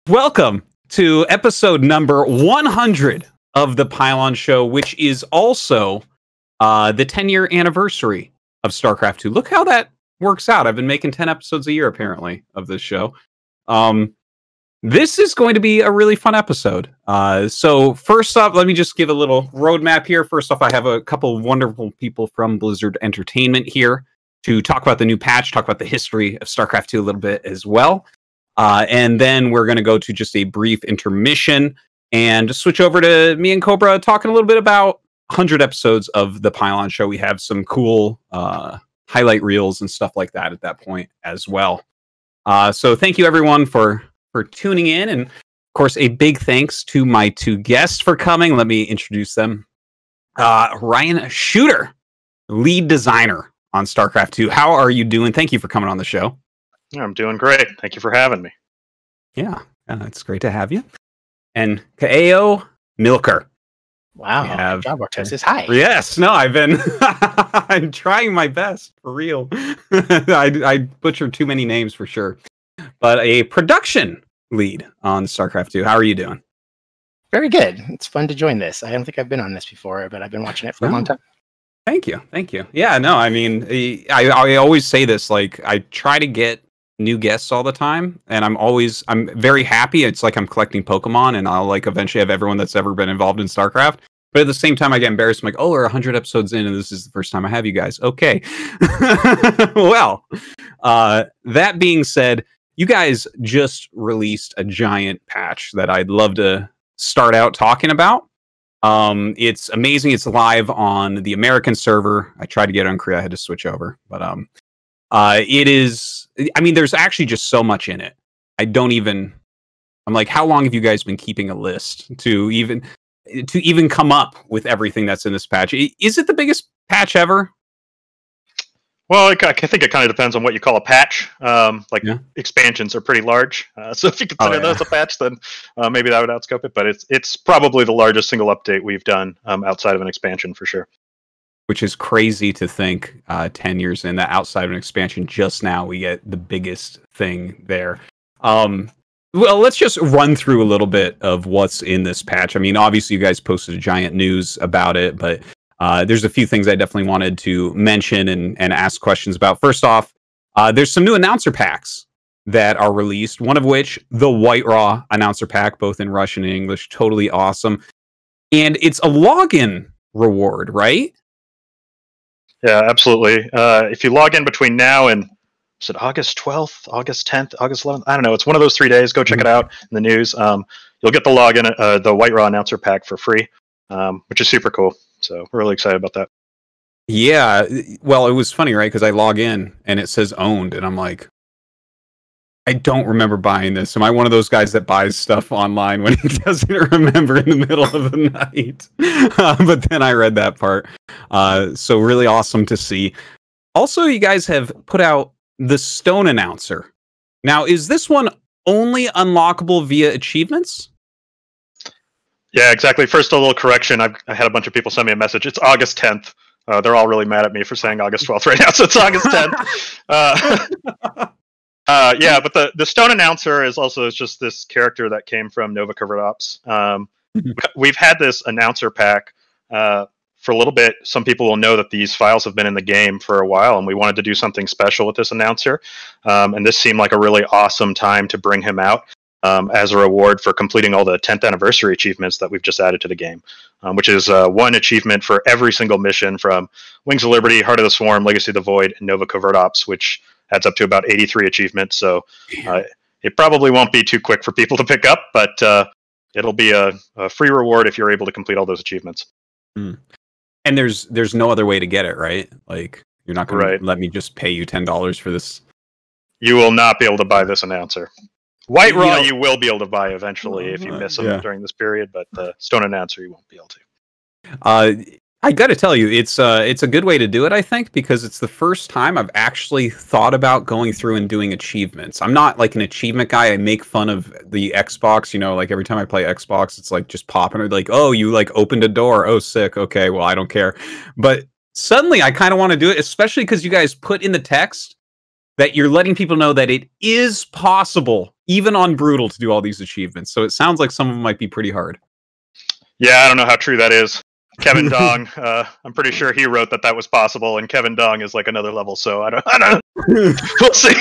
Welcome to episode number 100 of The Pylon Show, which is also the 10-year anniversary of StarCraft 2. Look how that works out. I've been making 10 episodes a year, apparently, of this show. This is going to be a really fun episode. So first off, let me just give a little roadmap here. First off, I have a couple of wonderful people from Blizzard Entertainment here to talk about the new patch, talk about the history of StarCraft 2 a little bit as well. And then we're going to go to just a brief intermission and switch over to me and Cobra talking a little bit about 100 episodes of The Pylon Show. We have some cool highlight reels and stuff like that at that point as well. So thank you everyone for tuning in. And of course, a big thanks to my two guests for coming. Let me introduce them. Ryan Shooter, lead designer on StarCraft 2. How are you doing? Thank you for coming on the show. I'm doing great. Thank you for having me. Yeah, it's great to have you. And Kaeo Milker. Wow. Job Artosis. Hi. Yes. No, I've been I'm trying my best for real. I butchered too many names for sure. But a production lead on StarCraft 2. How are you doing? Very good. It's fun to join this. I don't think I've been on this before, but I've been watching it for a long time. Thank you. Thank you. Yeah, no, I mean, I always say this, like, I try to get new guests all the time, and I'm very happy. It's like I'm collecting Pokemon, and I'll like eventually have everyone that's ever been involved in StarCraft. But at the same time, I get embarrassed. I'm like, oh, we're 100 episodes in, and this is the first time I have you guys. Okay. Well, that being said, you guys just released a giant patch that I'd love to start out talking about. It's amazing. It's live on the American server. I tried to get it on Korea. I had to switch over, but it is. I mean, there's actually just so much in it. I'm like, how long have you guys been keeping a list to even come up with everything that's in this patch? Is it the biggest patch ever? Well, I think it kind of depends on what you call a patch. Expansions are pretty large, so if you consider those a patch, then maybe that would outscope it. But it's probably the largest single update we've done outside of an expansion for sure. Which is crazy to think 10 years in that outside of an expansion, just now we get the biggest thing there. Well, let's just run through a little bit of what's in this patch. I mean, obviously you guys posted a giant news about it, but there's a few things I definitely wanted to mention and ask questions about. First off, there's some new announcer packs that are released, one of which, the White Raw announcer pack, both in Russian and English, totally awesome. And it's a login reward, right? Yeah, absolutely. If you log in between now and, is it August 12th, August 10th, August 11th? I don't know. It's one of those 3 days. Go check it out in the news. You'll get the login, the White Raw announcer pack for free, which is super cool. So we're really excited about that. Yeah. Well, it was funny, right? Because I log in and it says owned, and I'm like, I don't remember buying this. Am I one of those guys that buys stuff online when he doesn't remember in the middle of the night? But then I read that part. So really awesome to see. Also, you guys have put out the Stone Announcer. Now, is this one only unlockable via achievements? Yeah, exactly. First, a little correction. I had a bunch of people send me a message. It's August 10th. They're all really mad at me for saying August 12th right now, so it's August 10th. Yeah, but the Stone Announcer is just this character that came from Nova Covert Ops. We've had this announcer pack for a little bit. Some people will know that these files have been in the game for a while, and we wanted to do something special with this announcer. And this seemed like a really awesome time to bring him out as a reward for completing all the 10th anniversary achievements that we've just added to the game, which is one achievement for every single mission from Wings of Liberty, Heart of the Swarm, Legacy of the Void, and Nova Covert Ops, which adds up to about 83 achievements. So it probably won't be too quick for people to pick up, but it'll be a free reward if you're able to complete all those achievements. Mm. And there's no other way to get it, right? Like, you're not going to let me just pay you $10 for this. You will not be able to buy this announcer. White Raw you will be able to buy eventually if you miss them during this period, but the Stone Announcer you won't be able to. I got to tell you, it's a good way to do it, I think, because it's the first time I've actually thought about going through and doing achievements. I'm not like an achievement guy. I make fun of the Xbox, you know, like every time I play Xbox, it's like just popping it, like, oh, you like opened a door. Oh, sick. Okay, well, I don't care. But suddenly I kind of want to do it, especially because you guys put in the text that you're letting people know that it is possible, even on brutal to do all these achievements. So it sounds like some of them might be pretty hard. Yeah, I don't know how true that is. Kevin Dong, I'm pretty sure he wrote that was possible, and Kevin Dong is like another level. So I don't. We'll see.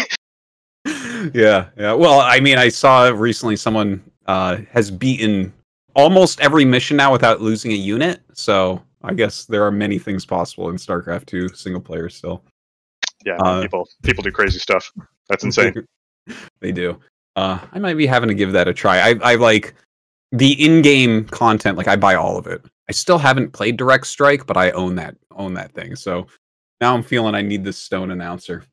Yeah. Well, I mean, I saw recently someone has beaten almost every mission now without losing a unit. So I guess there are many things possible in StarCraft 2 single player still. Yeah, people do crazy stuff. That's insane. They do. I might be having to give that a try. I like the in-game content. Like I buy all of it. I still haven't played Direct Strike, but I own that thing. So now I'm feeling I need this stone announcer.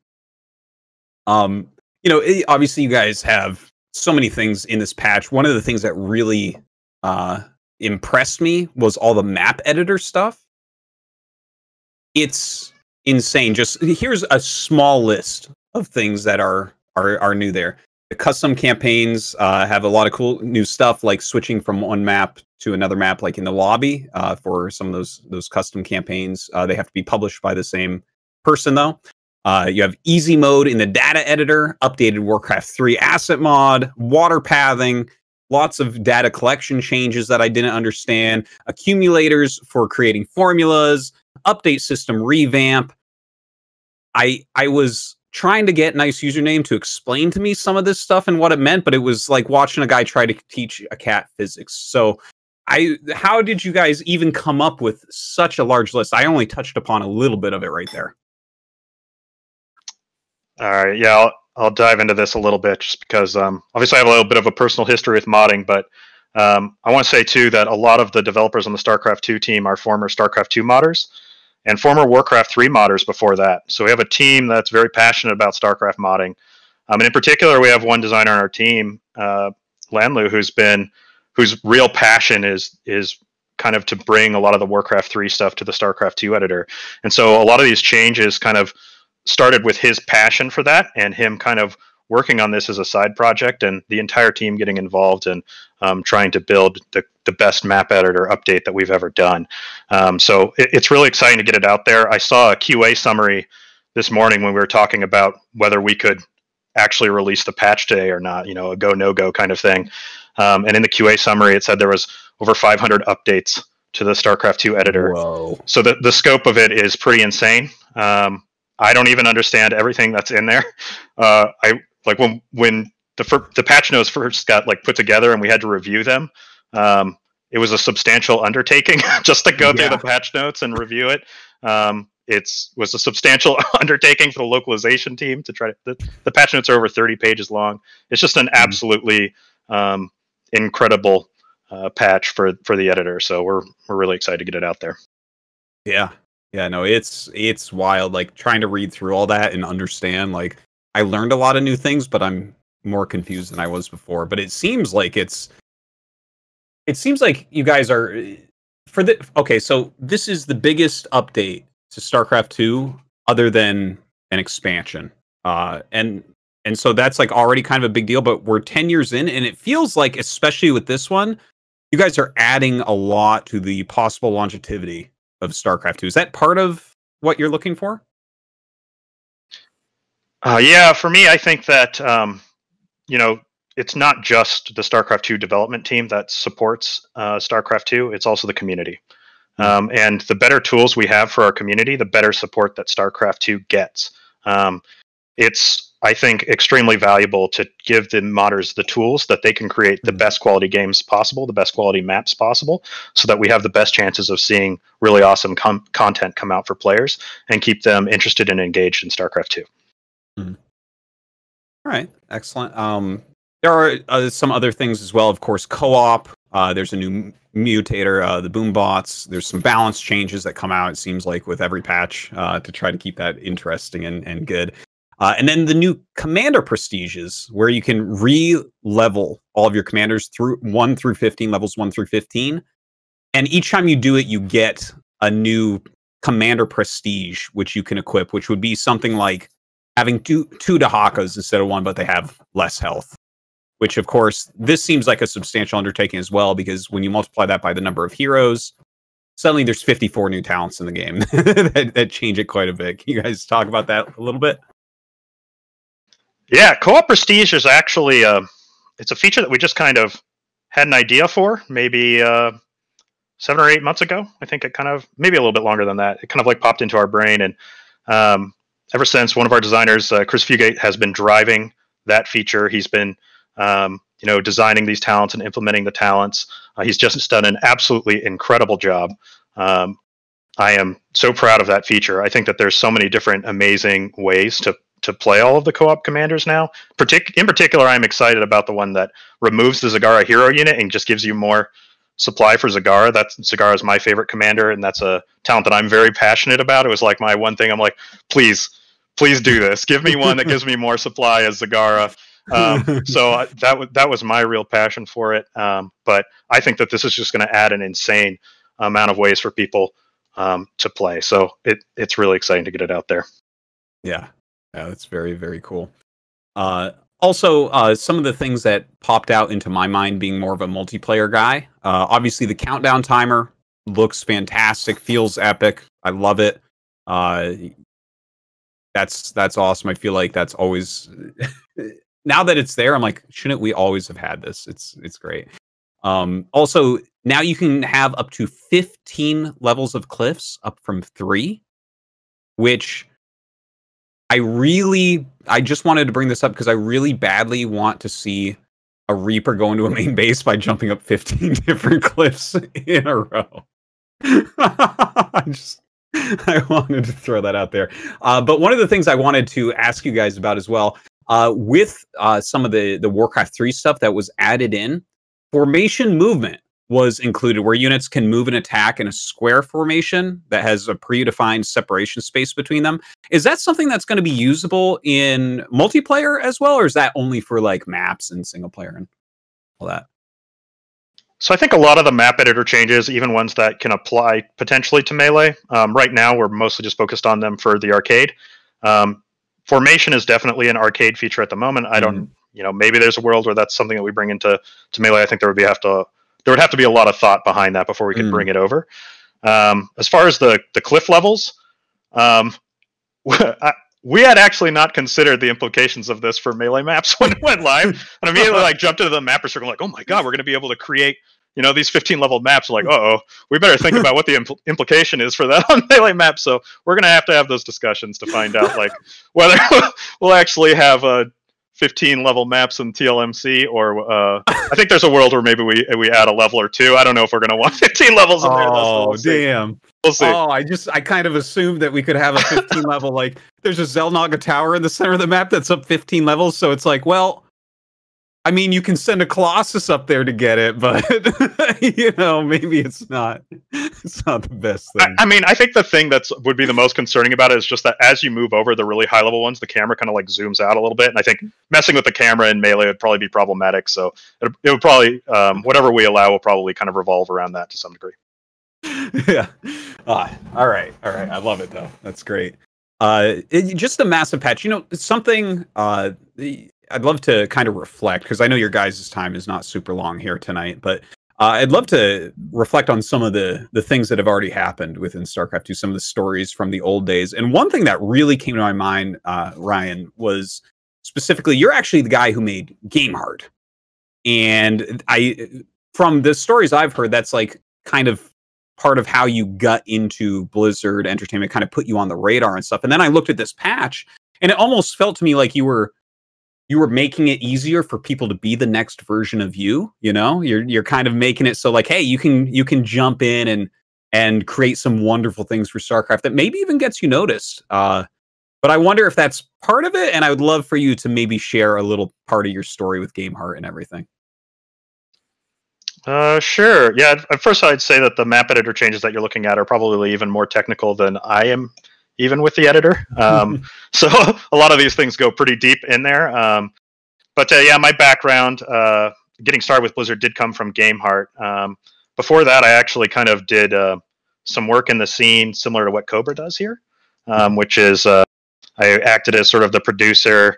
Obviously you guys have so many things in this patch. One of the things that really impressed me was all the map editor stuff. It's insane. Just here's a small list of things that are new there. The custom campaigns have a lot of cool new stuff, like switching from one map to another map, like in the lobby for some of those custom campaigns. They have to be published by the same person, though. You have easy mode in the data editor, updated Warcraft 3 asset mod, water pathing, lots of data collection changes that I didn't understand, accumulators for creating formulas, update system revamp. I was trying to get Nice Username to explain to me some of this stuff and what it meant, but it was like watching a guy try to teach a cat physics. So how did you guys even come up with such a large list? I only touched upon a little bit of it right there. All right, yeah, I'll dive into this a little bit just because obviously I have a little bit of a personal history with modding, but I want to say too that a lot of the developers on the StarCraft 2 team are former StarCraft 2 modders and former Warcraft 3 modders before that. So we have a team that's very passionate about StarCraft modding. And in particular, we have one designer on our team, Lanlu, whose real passion is kind of to bring a lot of the Warcraft 3 stuff to the StarCraft 2 editor. And so a lot of these changes kind of started with his passion for that and him kind of working on this as a side project, and the entire team getting involved and trying to build the best map editor update that we've ever done. So it's really exciting to get it out there. I saw a QA summary this morning when we were talking about whether we could actually release the patch today or not, a go, no go kind of thing. And in the QA summary, it said there was over 500 updates to the StarCraft 2 editor. Whoa. So the scope of it is pretty insane. I don't even understand everything that's in there. When the patch notes first got put together and we had to review them, it was a substantial undertaking just to go through the patch notes and review it. It was a substantial undertaking for the localization team to try to. The patch notes are over 30 pages long. It's just an absolutely incredible patch for the editor. So we're really excited to get it out there. Yeah, no, it's wild. Like trying to read through all that and understand. Like I learned a lot of new things, but I'm more confused than I was before. But it seems like you guys are okay. So this is the biggest update to StarCraft 2 other than an expansion, and so that's already kind of a big deal. But we're 10 years in, and it feels like, especially with this one, you guys are adding a lot to the possible longevity of StarCraft 2. Is that part of what you're looking for? Yeah, for me, I think that it's not just the StarCraft 2 development team that supports StarCraft 2. It's also the community. And the better tools we have for our community, the better support that StarCraft 2 gets. It's, I think, extremely valuable to give the modders the tools that they can create the best quality games possible, the best quality maps possible, so that we have the best chances of seeing really awesome content come out for players and keep them interested and engaged in StarCraft 2. All right, excellent. There are some other things as well. Of course, co-op. There's a new mutator, the boom bots. There's some balance changes that come out, it seems like, with every patch to try to keep that interesting and good. And then the new commander prestiges, where you can re-level all of your commanders through 1 through 15, levels 1 through 15. And each time you do it, you get a new commander prestige, which you can equip, which would be something like having two Dahakas instead of one, but they have less health. Which, of course, this seems like a substantial undertaking as well, because when you multiply that by the number of heroes, suddenly there's 54 new talents in the game that change it quite a bit. Can you guys talk about that a little bit? Yeah, co-op prestige is actually it's a feature that we just kind of had an idea for maybe 7 or 8 months ago. I think it kind of, maybe a little bit longer than that. It kind of like popped into our brain. And ever since, one of our designers, Chris Fugate, has been driving that feature. He's been, designing these talents and implementing the talents. He's just done an absolutely incredible job. I am so proud of that feature. I think that there's so many different amazing ways to play all of the co-op commanders now. In particular, I'm excited about the one that removes the Zagara hero unit and just gives you more supply for Zagara. Zagara is my favorite commander, and that's a talent that I'm very passionate about. It was like my one thing. I'm like, please do this. Give me one that gives me more supply as Zagara. So that was my real passion for it. But I think that this is just going to add an insane amount of ways for people to play. So it's really exciting to get it out there. Yeah, that's very, very cool. Also, some of the things that popped out into my mind, being more of a multiplayer guy, obviously the countdown timer looks fantastic, feels epic. I love it. That's awesome. I feel like that's always now that it's there, I'm like, shouldn't we always have had this? It's great. Also, now you can have up to 15 levels of cliffs, up from 3, which I just wanted to bring this up because I really badly want to see a Reaper go into a main base by jumping up 15 different cliffs in a row. I wanted to throw that out there. But one of the things I wanted to ask you guys about as well, with some of the Warcraft 3 stuff that was added in, formation movement was included, where units can move and attack in a square formation that has a predefined separation space between them. Is that something that's going to be usable in multiplayer as well, or is that only for like maps and single player and all that? So I think a lot of the map editor changes, even ones that can apply potentially to Melee, right now we're mostly just focused on them for the arcade. Formation is definitely an arcade feature at the moment. I don't, maybe there's a world where that's something that we bring into Melee. I think there would have to be a lot of thought behind that before we could bring it over. As far as the cliff levels, we had actually not considered the implications of this for Melee maps when it went live, and immediately jumped into the mapper circle like, oh my god, we're going to be able to create these 15 level maps. We're like, we better think about what the implication is for that on Melee maps. So we're going to have those discussions to find out whether we'll actually have 15 level maps in TLMC, or I think there's a world where maybe we add a level or 2. I don't know if we're going to want 15 levels in there. Oh, damn. We'll see. Oh, I kind of assumed that we could have a 15 level, there's a Zelnaga tower in the center of the map that's up 15 levels, so it's like, well, I mean, you can send a Colossus up there to get it, but maybe it's not the best thing. I mean, I think the thing would be the most concerning about it is just that as you move over the really high level ones, the camera kind of zooms out a little bit, and I think messing with the camera in Melee would probably be problematic. So it would probably whatever we allow will probably kind of revolve around that to some degree. Yeah. All right. I love it though. That's great. Just a massive patch. Something. I'd love to kind of reflect, because I know your guys' time is not super long here tonight, but I'd love to reflect on some of the things that have already happened within StarCraft 2, some of the stories from the old days. And one thing that really came to my mind, Ryan, was specifically, you're actually the guy who made Gameheart. And from the stories I've heard, that's kind of part of how you got into Blizzard Entertainment, kind of put you on the radar and stuff. And then I looked at this patch, and it almost felt to me like you were making it easier for people to be the next version of you. You're kind of making it so hey, you can jump in and create some wonderful things for StarCraft that maybe even gets you noticed. But I wonder if that's part of it, and I would love for you to maybe share a little part of your story with Gameheart and everything. Sure. Yeah. At first, I'd say that the map editor changes that you're looking at are probably even more technical than I am, even with the editor. So a lot of these things go pretty deep in there. But my background, getting started with Blizzard, did come from Gameheart. Before that, I actually kind of did some work in the scene similar to what Cobra does here, which is I acted as sort of the producer,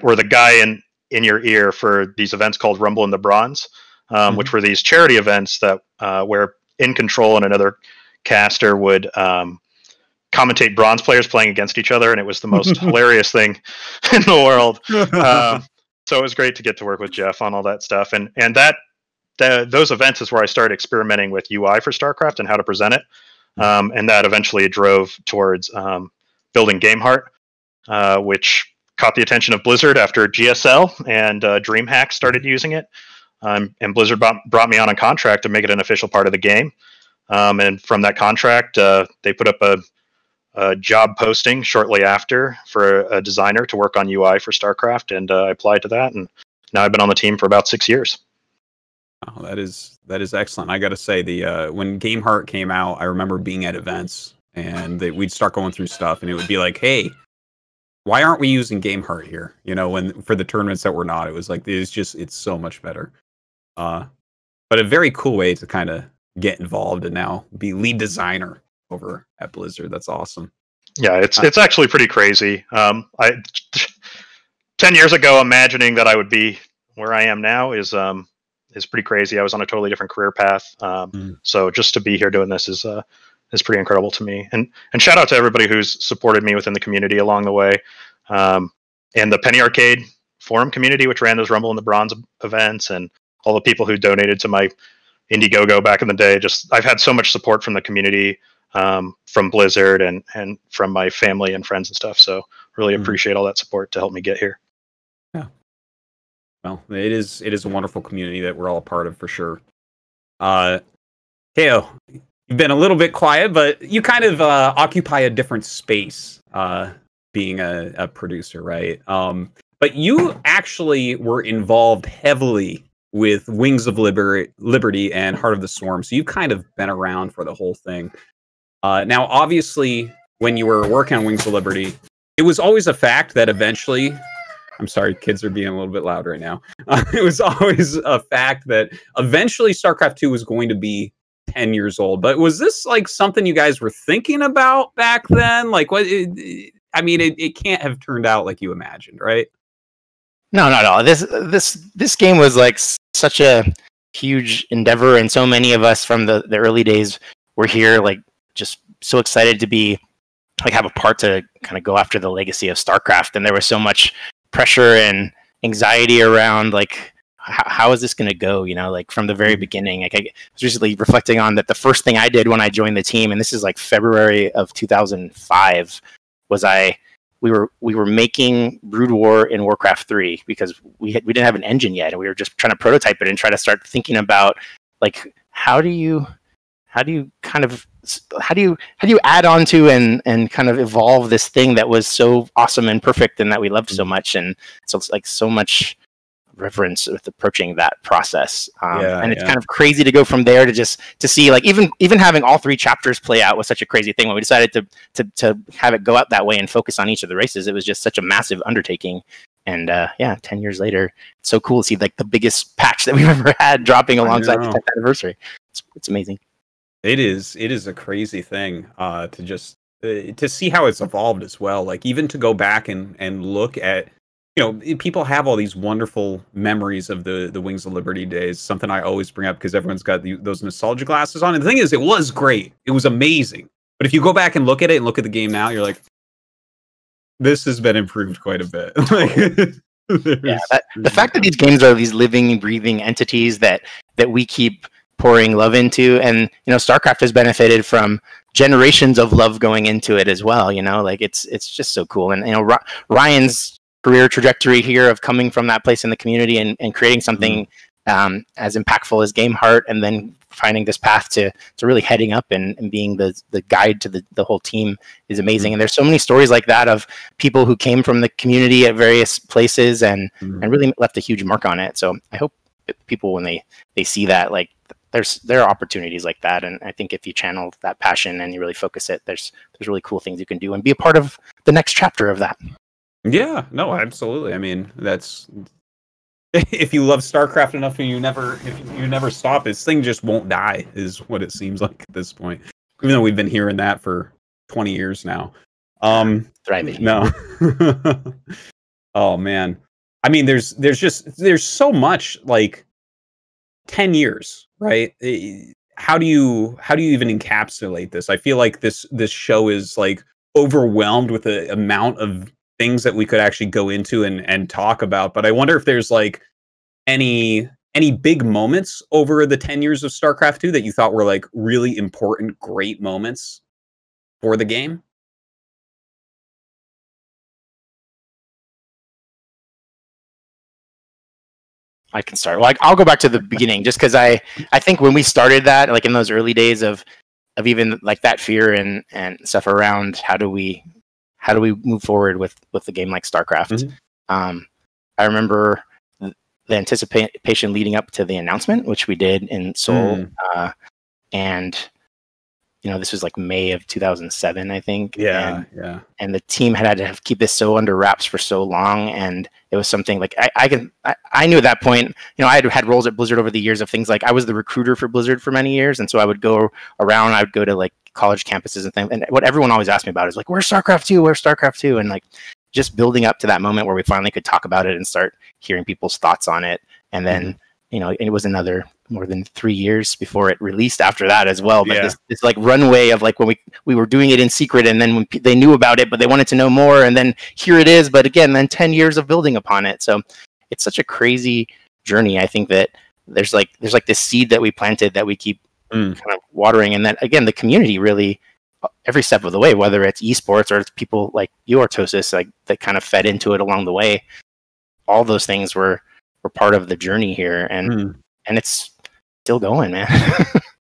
or the guy in your ear for these events called Rumble in the Bronze, which were these charity events that where In Control and another caster would commentate bronze players playing against each other, and it was the most hilarious thing in the world. So So it was great to get to work with Jeff on all that stuff, and those events is where I started experimenting with UI for StarCraft and how to present it, and that eventually drove towards building GameHeart, which caught the attention of Blizzard after GSL and DreamHack started using it, and Blizzard brought me on a contract to make it an official part of the game, and from that contract, they put up a job posting shortly after for a designer to work on UI for StarCraft, and I applied to that, and now I've been on the team for about 6 years. Oh, that is excellent. I got to say, when GameHeart came out, I remember being at events, and we'd start going through stuff, and it would be like, hey, why aren't we using GameHeart here? You know, when for the tournaments that we're not, it was like, it's so much better. But a very cool way to kind of get involved and now be lead designer over at Blizzard. That's awesome. Yeah, it's actually pretty crazy. 10 years ago, imagining that I would be where I am now is pretty crazy. I was on a totally different career path. So just to be here doing this is pretty incredible to me. And shout out to everybody who's supported me within the community along the way. And the Penny Arcade forum community, which ran those Rumble in the Bronze events, and all the people who donated to my Indiegogo back in the day. I've had so much support from the community, from Blizzard and from my family and friends and stuff. So really appreciate all that support to help me get here. Yeah. Well, it is a wonderful community that we're all a part of for sure. Ko, you've been a little bit quiet, but you kind of occupy a different space, being a producer, right? But you actually were involved heavily with Wings of Liberty and Heart of the Swarm, so you've kind of been around for the whole thing. Now, obviously, when you were working on Wings of Liberty, it was always a fact that eventually... I'm sorry, kids are being a little bit loud right now. It was always a fact that eventually StarCraft 2 was going to be 10 years old. But was this like something you guys were thinking about back then? Like, what? It can't have turned out like you imagined, right? No, not at all. This game was like such a huge endeavor, and so many of us from the early days were here, like just so excited to be like have a part to kind of go after the legacy of StarCraft. And there was so much pressure and anxiety around like how is this going to go, you know, like from the very beginning. Like I was recently reflecting on that the first thing I did when I joined the team, and this is like February of 2005, was we were making Brood War in Warcraft 3 because we didn't have an engine yet, and we were just trying to prototype it and try to start thinking about like how do you add on to and kind of evolve this thing that was so awesome and perfect and that we loved so much. And so it's like so much reverence with approaching that process. And it's kind of crazy to go from there to see like even having all 3 chapters play out was such a crazy thing. When we decided to have it go out that way and focus on each of the races, it was just such a massive undertaking. And 10 years later, it's so cool to see like the biggest patch that we've ever had dropping alongside the 10th anniversary. It's amazing. It is a crazy thing to see how it's evolved as well. Like even to go back and look at, you know, people have all these wonderful memories of the Wings of Liberty days. Something I always bring up because everyone's got those nostalgia glasses on. And the thing is, it was great. It was amazing. But if you go back and look at it and look at the game now, you're like, this has been improved quite a bit. The fact that these games are these living, breathing entities that we keep pouring love into, and you know, StarCraft has benefited from generations of love going into it as well. You know, like it's just so cool. And you know, Ryan's career trajectory here of coming from that place in the community and creating something as impactful as GameHeart, and then finding this path to really heading up and being the guide to the whole team is amazing. And there's so many stories like that of people who came from the community at various places and really left a huge mark on it. So I hope people, when they see that, like there are opportunities like that. And I think if you channel that passion and you really focus it, there's really cool things you can do and be a part of the next chapter of that. Yeah, no, absolutely. I mean, that's if you love StarCraft enough and you never stop, this thing just won't die, is what it seems like at this point. Even though we've been hearing that for 20 years now. Thriving. No. Oh man. I mean, there's so much, like 10 years, right? How do you even encapsulate this? I feel like this show is like overwhelmed with the amount of things that we could actually go into and talk about. But I wonder if there's like any big moments over the 10 years of StarCraft 2 that you thought were like really important, great moments for the game? I can start. Well, I'll go back to the beginning just because I think when we started that, like in those early days of even like that fear and stuff around how do we move forward with the game like StarCraft. Mm-hmm. I remember the anticipation leading up to the announcement, which we did in Seoul, and this was like May of 2007, I think. Yeah, And the team had to keep this so under wraps for so long, and it was something like I knew at that point. I had roles at Blizzard over the years of things like I was the recruiter for Blizzard for many years, and so I would go around. I would go to like college campuses and things, and what everyone always asked me about is like, "Where's StarCraft 2? Where's StarCraft 2?" And like just building up to that moment where we finally could talk about it and start hearing people's thoughts on it, and then. It was another more than 3 years before it released after that as well. But this like runway of like when we were doing it in secret, and then when they knew about it, but they wanted to know more, and then here it is. But again, then 10 years of building upon it. So it's such a crazy journey. I think that there's like this seed that we planted that we keep kind of watering, and then again, the community really every step of the way, whether it's esports or it's people like you, Artosis, like that kind of fed into it along the way. All those things were part of the journey here, and it's still going, man.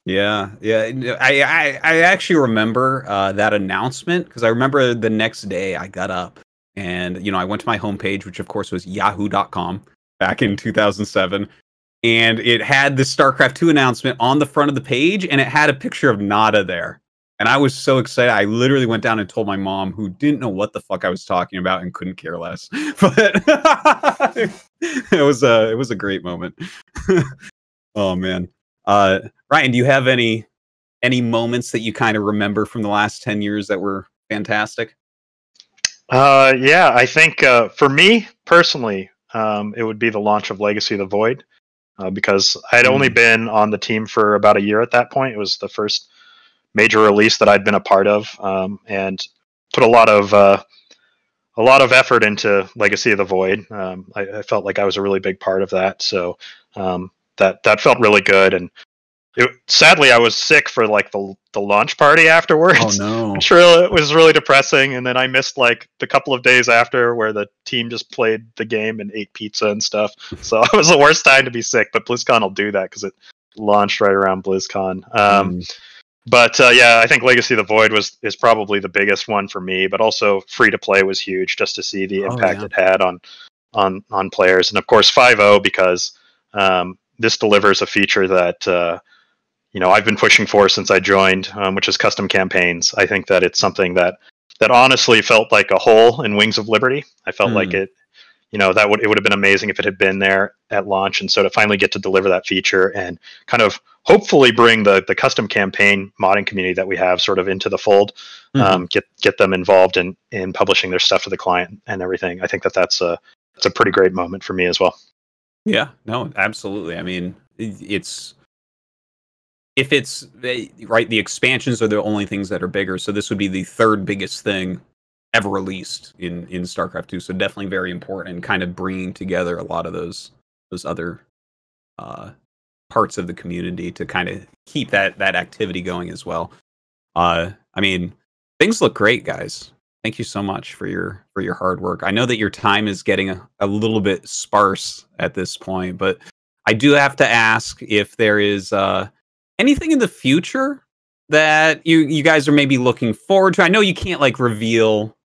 Yeah. I actually remember that announcement because I remember the next day I got up and I went to my homepage, which of course was yahoo.com back in 2007, and it had the StarCraft 2 announcement on the front of the page, and it had a picture of Nada there. And I was so excited. I literally went down and told my mom, who didn't know what the fuck I was talking about and couldn't care less. But it was a great moment. Oh man, Ryan, do you have any moments that you kind of remember from the last 10 years that were fantastic? Yeah, I think for me personally, it would be the launch of Legacy of the Void, because I'd only been on the team for about a year at that point. It was the first major release that I'd been a part of, and put a lot of effort into Legacy of the Void. I felt like I was a really big part of that, so that felt really good. And sadly, I was sick for like the launch party afterwards. Oh no! It was really depressing. And then I missed like the couple of days after where the team just played the game and ate pizza and stuff. So it was the worst time to be sick. But BlizzCon will do that because it launched right around BlizzCon. But yeah, I think Legacy of the Void is probably the biggest one for me. But also free to play was huge, just to see the impact it had on players, and of course 5.0 because this delivers a feature that I've been pushing for since I joined, which is custom campaigns. I think that it's something that honestly felt like a hole in Wings of Liberty. I felt like it. It would have been amazing if it had been there at launch, and so to finally get to deliver that feature and kind of hopefully bring the custom campaign modding community that we have sort of into the fold, get them involved in publishing their stuff to the client and everything. I think that's a pretty great moment for me as well. Yeah, no, absolutely. I mean, if it's right, the expansions are the only things that are bigger. So this would be the third biggest thing ever released in StarCraft 2. So definitely very important, and kind of bringing together a lot of those other parts of the community to kind of keep that activity going as well. I mean, things look great, guys. Thank you so much for your hard work. I know that your time is getting a little bit sparse at this point, but I do have to ask if there is anything in the future that you guys are maybe looking forward to. I know you can't like reveal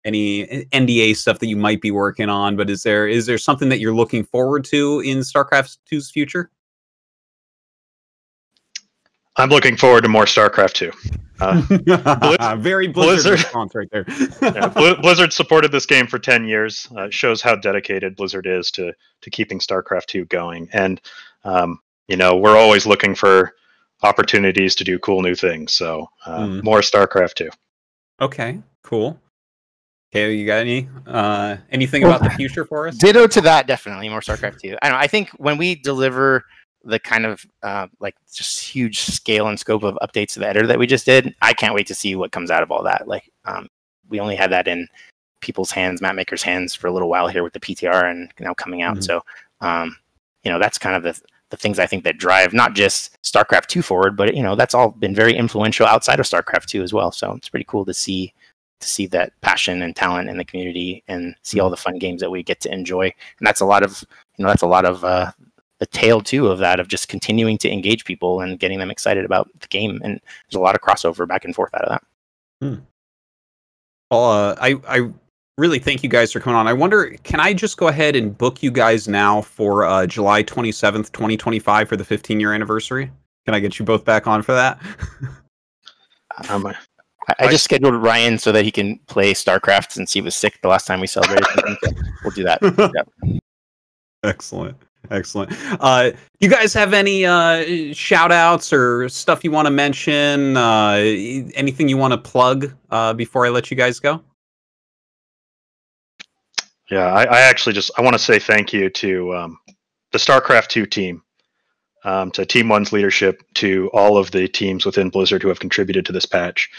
any NDA stuff that you might be working on, but is there something that you're looking forward to in StarCraft 2's future? I'm looking forward to more StarCraft 2. Very Blizzard response right there. Yeah, Blizzard supported this game for 10 years. Shows how dedicated Blizzard is to keeping StarCraft 2 going. And, we're always looking for opportunities to do cool new things. So more StarCraft 2. Okay, cool. Okay, you got anything about the future for us? Ditto to that, definitely more StarCraft 2. I think when we deliver the kind of like just huge scale and scope of updates to the editor that we just did, I can't wait to see what comes out of all that. Like we only had that in people's hands, map makers' hands for a little while here with the PTR and now coming out. So, you know, that's kind of the things I think that drive not just StarCraft 2 forward, but, you know, that's all been very influential outside of StarCraft 2 as well. So it's pretty cool to see that passion and talent in the community and see all the fun games that we get to enjoy. And that's a lot of, you know, that's a lot of the tail too of that, of just continuing to engage people and getting them excited about the game. And there's a lot of crossover back and forth out of that. Well, I really thank you guys for coming on. I wonder, can I just go ahead and book you guys now for July 27th, 2025 for the 15-year anniversary? Can I get you both back on for that? I just scheduled Ryan so that he can play StarCraft since he was sick the last time we celebrated. We'll do that. Yep. Excellent. You guys have any shout outs or stuff you want to mention? Anything you want to plug before I let you guys go? Yeah, I actually I want to say thank you to the StarCraft 2 team, to Team 1's leadership, to all of the teams within Blizzard who have contributed to this patch.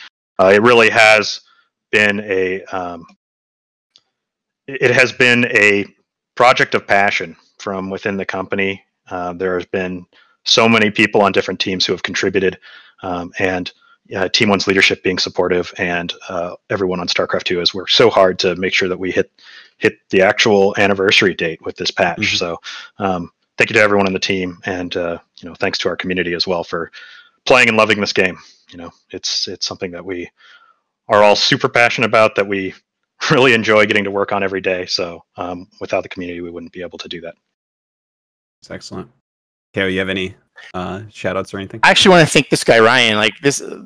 It really has been a project of passion from within the company. There has been so many people on different teams who have contributed, and Team 1's leadership being supportive, and everyone on StarCraft 2 has worked so hard to make sure that we hit the actual anniversary date with this patch. So thank you to everyone on the team, and you know, thanks to our community as well for playing and loving this game. You know, it's something that we are all super passionate about, that we really enjoy getting to work on every day. So without the community, we wouldn't be able to do that. That's excellent. Kale, you have any shout outs or anything? I actually want to thank this guy, Ryan. Like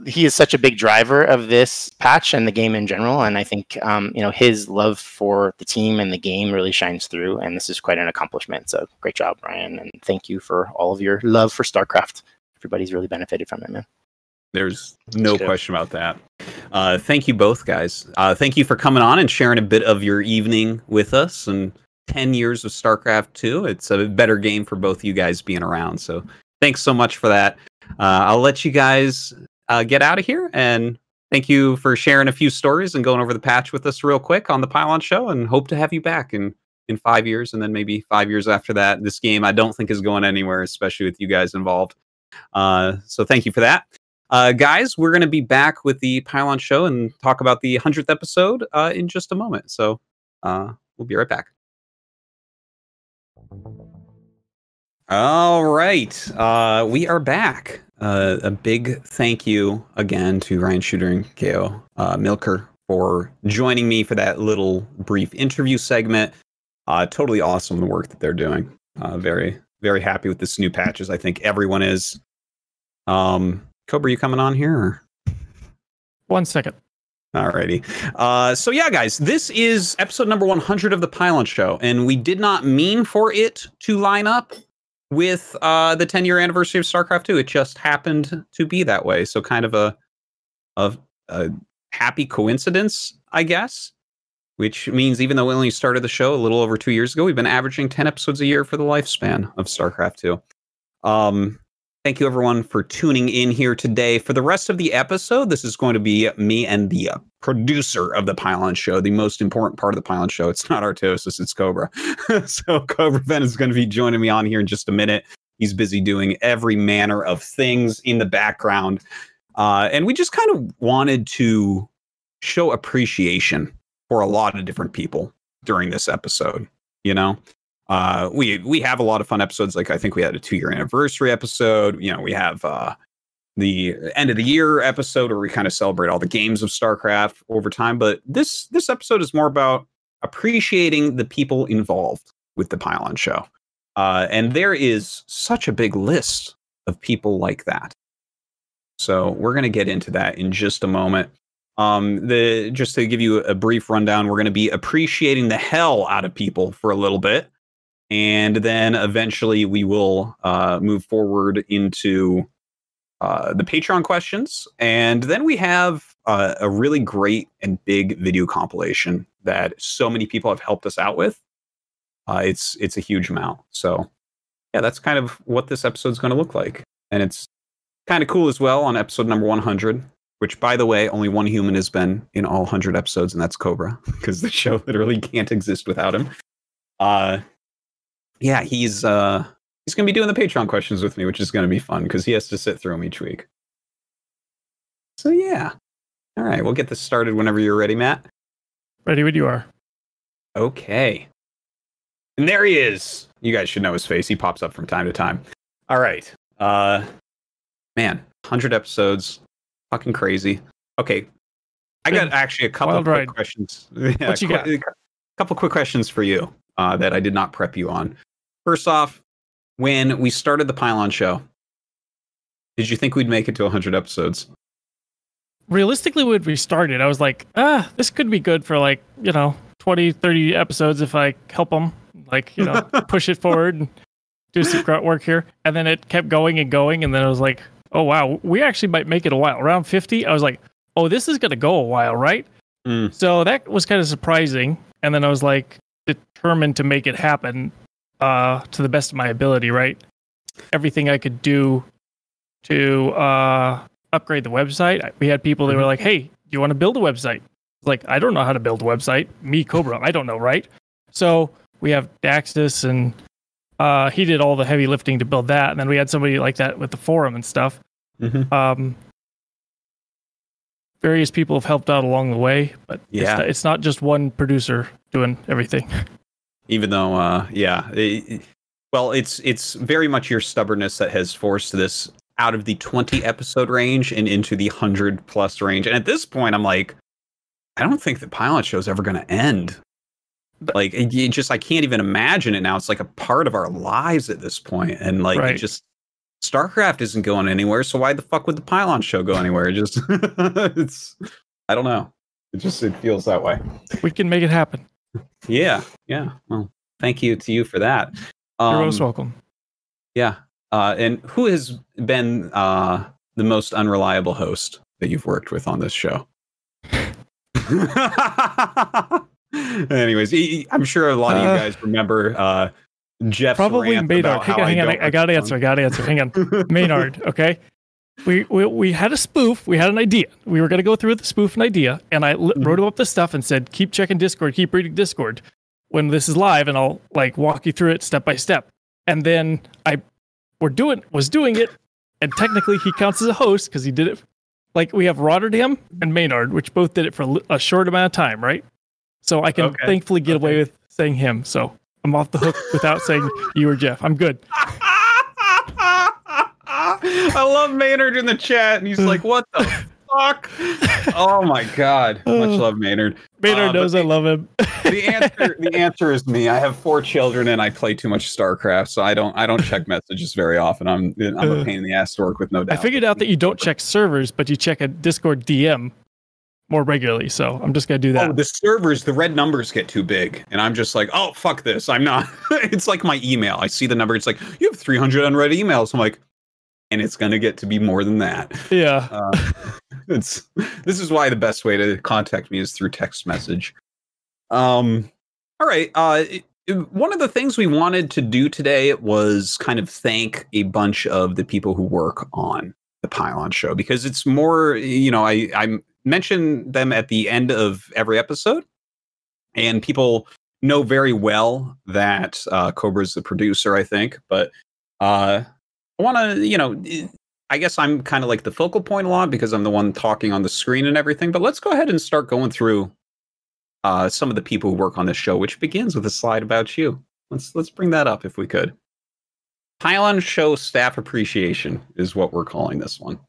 he is such a big driver of this patch and the game in general. And I think, you know, his love for the team and the game really shines through. And this is quite an accomplishment. So great job, Ryan. And thank you for all of your love for StarCraft. Everybody's really benefited from it, man. There's no question about that. Thank you both, guys. Thank you for coming on and sharing a bit of your evening with us. And 10 years of StarCraft 2. It's a better game for both you guys being around. So thanks so much for that. I'll let you guys get out of here. And thank you for sharing a few stories and going over the patch with us real quick on the Pylon Show. And hope to have you back in 5 years, and then maybe 5 years after that. This game, I don't think, is going anywhere, especially with you guys involved. So thank you for that. Guys, we're going to be back with the Pylon Show and talk about the 100th episode in just a moment. So we'll be right back. All right. We are back. A big thank you again to Ryan Shooter and Gail Milker for joining me for that little brief interview segment. Totally awesome, the work that they're doing. Very, very happy with this new patches. I think everyone is. Cobra, you coming on here? Or? 1 second. Alrighty. So yeah, guys, this is episode number 100 of the Pylon Show, and we did not mean for it to line up with the 10-year anniversary of StarCraft 2. It just happened to be that way. So kind of a happy coincidence, I guess. Which means even though we only started the show a little over 2 years ago, we've been averaging 10 episodes a year for the lifespan of StarCraft 2. Thank you, everyone, for tuning in here today. For the rest of the episode, this is going to be me and the producer of the Pylon Show, the most important part of the Pylon Show. It's not Artosis, it's Cobra. So Cobra Ben is going to be joining me on here in just a minute. He's busy doing every manner of things in the background. And we just kind of wanted to show appreciation for a lot of different people during this episode, you know? We have a lot of fun episodes. Like I think we had a 2-year anniversary episode. You know, we have the end of the year episode where we kind of celebrate all the games of StarCraft over time. But this episode is more about appreciating the people involved with the Pylon Show. And there is such a big list of people like that. So we're going to get into that in just a moment. Just to give you a brief rundown, we're going to be appreciating the hell out of people for a little bit. And then eventually we will move forward into the Patreon questions. And then we have a really great and big video compilation that so many people have helped us out with. It's a huge amount. So yeah, that's kind of what this episode is going to look like. And it's kind of cool as well on episode number 100. which, by the way, only one human has been in all 100 episodes, and that's Cobra, because the show literally can't exist without him. Yeah, he's going to be doing the Patreon questions with me, which is going to be fun, because he has to sit through them each week. So, yeah. All right, we'll get this started whenever you're ready, Matt. Ready when you are. Okay. And there he is. You guys should know his face. He pops up from time to time. All right. Man, 100 episodes. Fucking crazy. Okay. I got actually a couple of quick questions. Yeah, what you got? A couple quick questions for you that I did not prep you on. First off, when we started the Pylon Show, did you think we'd make it to 100 episodes? Realistically, when we started, I was like, this could be good for 20, 30 episodes if I help them, push it forward and do some grunt work here. And then it kept going and going. And then I was like, oh, wow, we actually might make it a while. Around 50, I was like, oh, this is going to go a while, right? So that was kind of surprising. And then I was determined to make it happen to the best of my ability, right? Everything I could do to upgrade the website. We had people that were like, hey, do you want to build a website? I don't know how to build a website. Me, Cobra, I don't know, right? So we have Daxtus, and he did all the heavy lifting to build that. And then we had somebody like that with the forum and stuff. Various people have helped out along the way, but it's not just one producer doing everything. Even though, it's very much your stubbornness that has forced this out of the 20 episode range and into the 100+ range. And at this point, I'm like, I don't think the Pylon Show is ever going to end. I can't even imagine it now. It's like a part of our lives at this point. And StarCraft isn't going anywhere. So why the fuck would the Pylon Show go anywhere? I don't know. It feels that way. We can make it happen. Yeah. Well, thank you to you for that. You're most welcome. Yeah. And who has been the most unreliable host that you've worked with on this show? Anyways, I'm sure a lot of you guys remember Jeff's probably rant Maynard. about Hang on, I got to answer. Hang on. Maynard, okay? We had a spoof. We had an idea. We were going to go through with the spoof and idea, and I wrote up the stuff and said, keep checking Discord, keep reading Discord when this is live, and I'll walk you through it step by step. And then was doing it, and technically he counts as a host because he did it. We have Rotterdam and Maynard, which both did it for a short amount of time, right? So I can thankfully get away with saying him. So I'm off the hook without saying you or Jeff. I'm good. I love Maynard in the chat, and he's like, what the fuck? Oh my god. Much love, Maynard. Maynard knows I love him. The answer is me. I have 4 children and I play too much StarCraft, so I don't check messages very often. I'm a pain in the ass to work with, no doubt. I figured out that you don't check servers, but you check a Discord DM more regularly, so I'm just gonna do that. Oh, the servers, the red numbers get too big, and I'm just like, oh fuck this. I'm not. It's like my email. I see the number, it's like, you have 300 unread emails. I'm like, and it's gonna get to be more than that. Yeah. This is why the best way to contact me is through text message. All right. One of the things we wanted to do today was kind of thank a bunch of the people who work on the Pylon Show, because it's more, I mention them at the end of every episode, and people know very well that Cobra's the producer, I think, but I want to, I guess I'm kind of like the focal point a lot because I'm the one talking on the screen and everything, but let's go ahead and start going through some of the people who work on this show, which begins with a slide about you. Let's bring that up if we could. Pylon Show Staff Appreciation is what we're calling this one.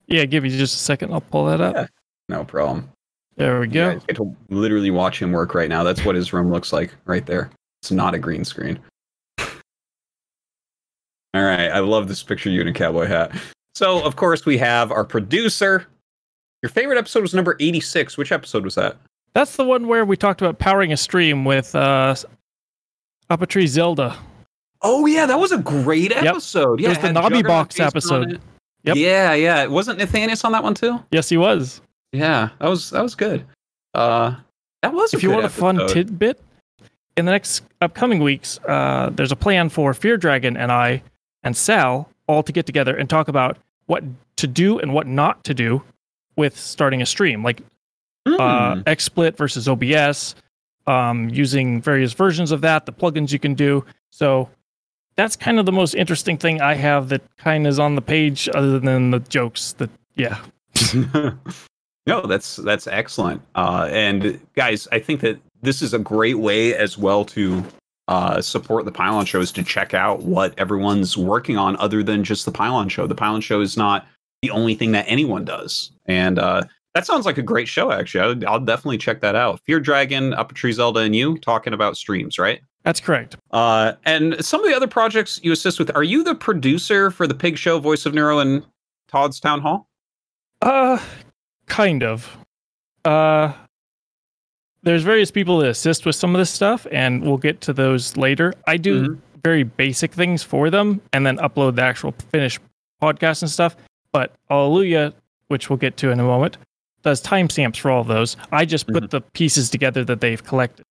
Yeah, give me just a second. I'll pull that up. Yeah, no problem. There we go. You guys get to literally watch him work right now. That's what his room looks like right there. It's not a green screen. All right, I love this picture of you in a cowboy hat. So, of course, we have our producer. Your favorite episode was number 86. Which episode was that? That's the one where we talked about powering a stream with Puppetry Zelda. Oh, yeah, that was a great episode. Yep. Yeah, it was the Nobby Box episode. Yep. Yeah. Wasn't Nathanius on that one, too? Yes, he was. Yeah, that was good. That was a If you want a fun tidbit, in the next upcoming weeks, there's a plan for Fear Dragon and I and Sal all to get together and talk about what to do and what not to do with starting a stream, like XSplit versus OBS, using various versions of that, the plugins you can do. So that's kind of the most interesting thing I have that kind of is on the page, other than the jokes. That No, that's excellent. And guys, I think that this is a great way as well to support the Pylon Show, is to check out what everyone's working on other than just the Pylon Show. The Pylon Show is not the only thing that anyone does. And that sounds like a great show, actually. I'll definitely check that out. Fear Dragon, Up a Tree Zelda, and you talking about streams, right? That's correct. And some of the other projects you assist with, are you the producer for the Pig Show, Voice of Neuro, and Todd's Town Hall? Kind of. There's various people that assist with some of this stuff, and we'll get to those later. I do very basic things for them, and then upload the actual finished podcast and stuff. But Alleluia, which we'll get to in a moment, does timestamps for all of those. I just put the pieces together that they've collected.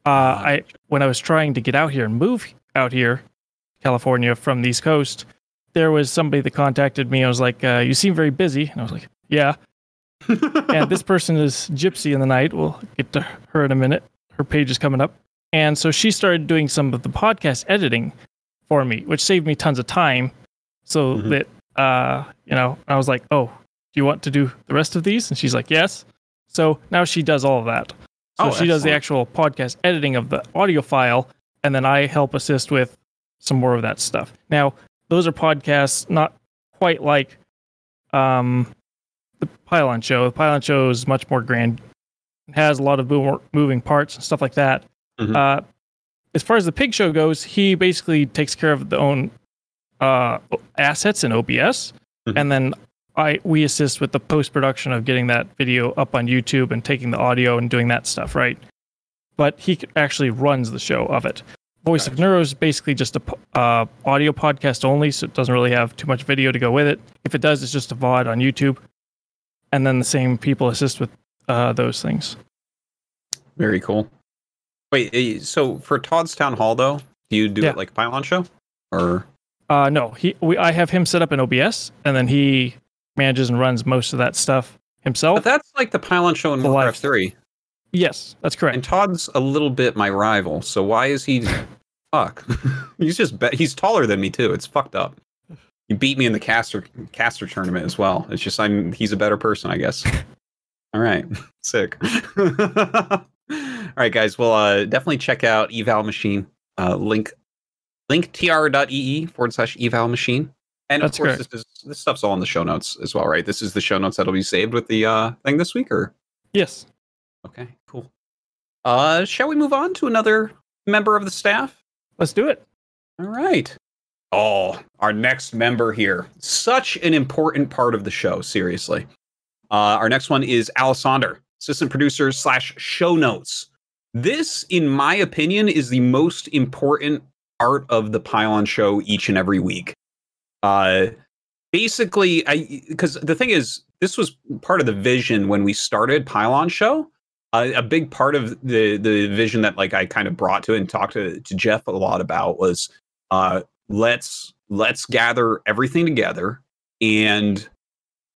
When I was trying to get out here and move out here, California, from the East Coast, there was somebody that contacted me. I was like, you seem very busy. And I was like, yeah. And this person is GypsyInTheNight. We'll get to her in a minute. Her page is coming up. And so she started doing some of the podcast editing for me, which saved me tons of time. So that, I was like, oh, do you want to do the rest of these? And she's like, yes. So now she does all of that. So she does the actual podcast editing of the audio file, and then I help assist with some more of that stuff. Now, those are podcasts not quite like the Pylon Show. The Pylon Show is much more grand. It has a lot of moving parts and stuff like that. As far as the Pig Show goes, he basically takes care of the own assets in OBS, and then we assist with the post-production of getting that video up on YouTube and taking the audio and doing that stuff, right? But he actually runs the show of it. Voice of Neuro is basically just a audio podcast only, so it doesn't really have too much video to go with it. If it does, it's just a VOD on YouTube. And then the same people assist with those things. Very cool. Wait, so for Todd's Town Hall, though, do you do it like Pylon Show? Or no, I have him set up in OBS, and then he manages and runs most of that stuff himself. But that's like the Pylon Show in Warcraft 3. Yes, that's correct. And Todd's a little bit my rival, so why is he... Fuck. He's taller than me, too. It's fucked up. He beat me in the caster tournament as well. It's just he's a better person, I guess. All right. Sick. All right, guys. Well, definitely check out Eval Machine. Link tr.ee/Eval Machine. And that's of course, this stuff's all in the show notes as well, right? This is the show notes that'll be saved with the thing this week, or? Yes. Okay, cool. Shall we move on to another member of the staff? Let's do it. All right. Oh, our next member here. Such an important part of the show, seriously. Our next one is Alisaunder, assistant producer / show notes. This, in my opinion, is the most important part of the Pylon Show each and every week. Basically, because the thing is, this was part of the vision when we started Pylon Show. A big part of the vision that like I kind of brought to it and talked to Jeff a lot about was let's gather everything together and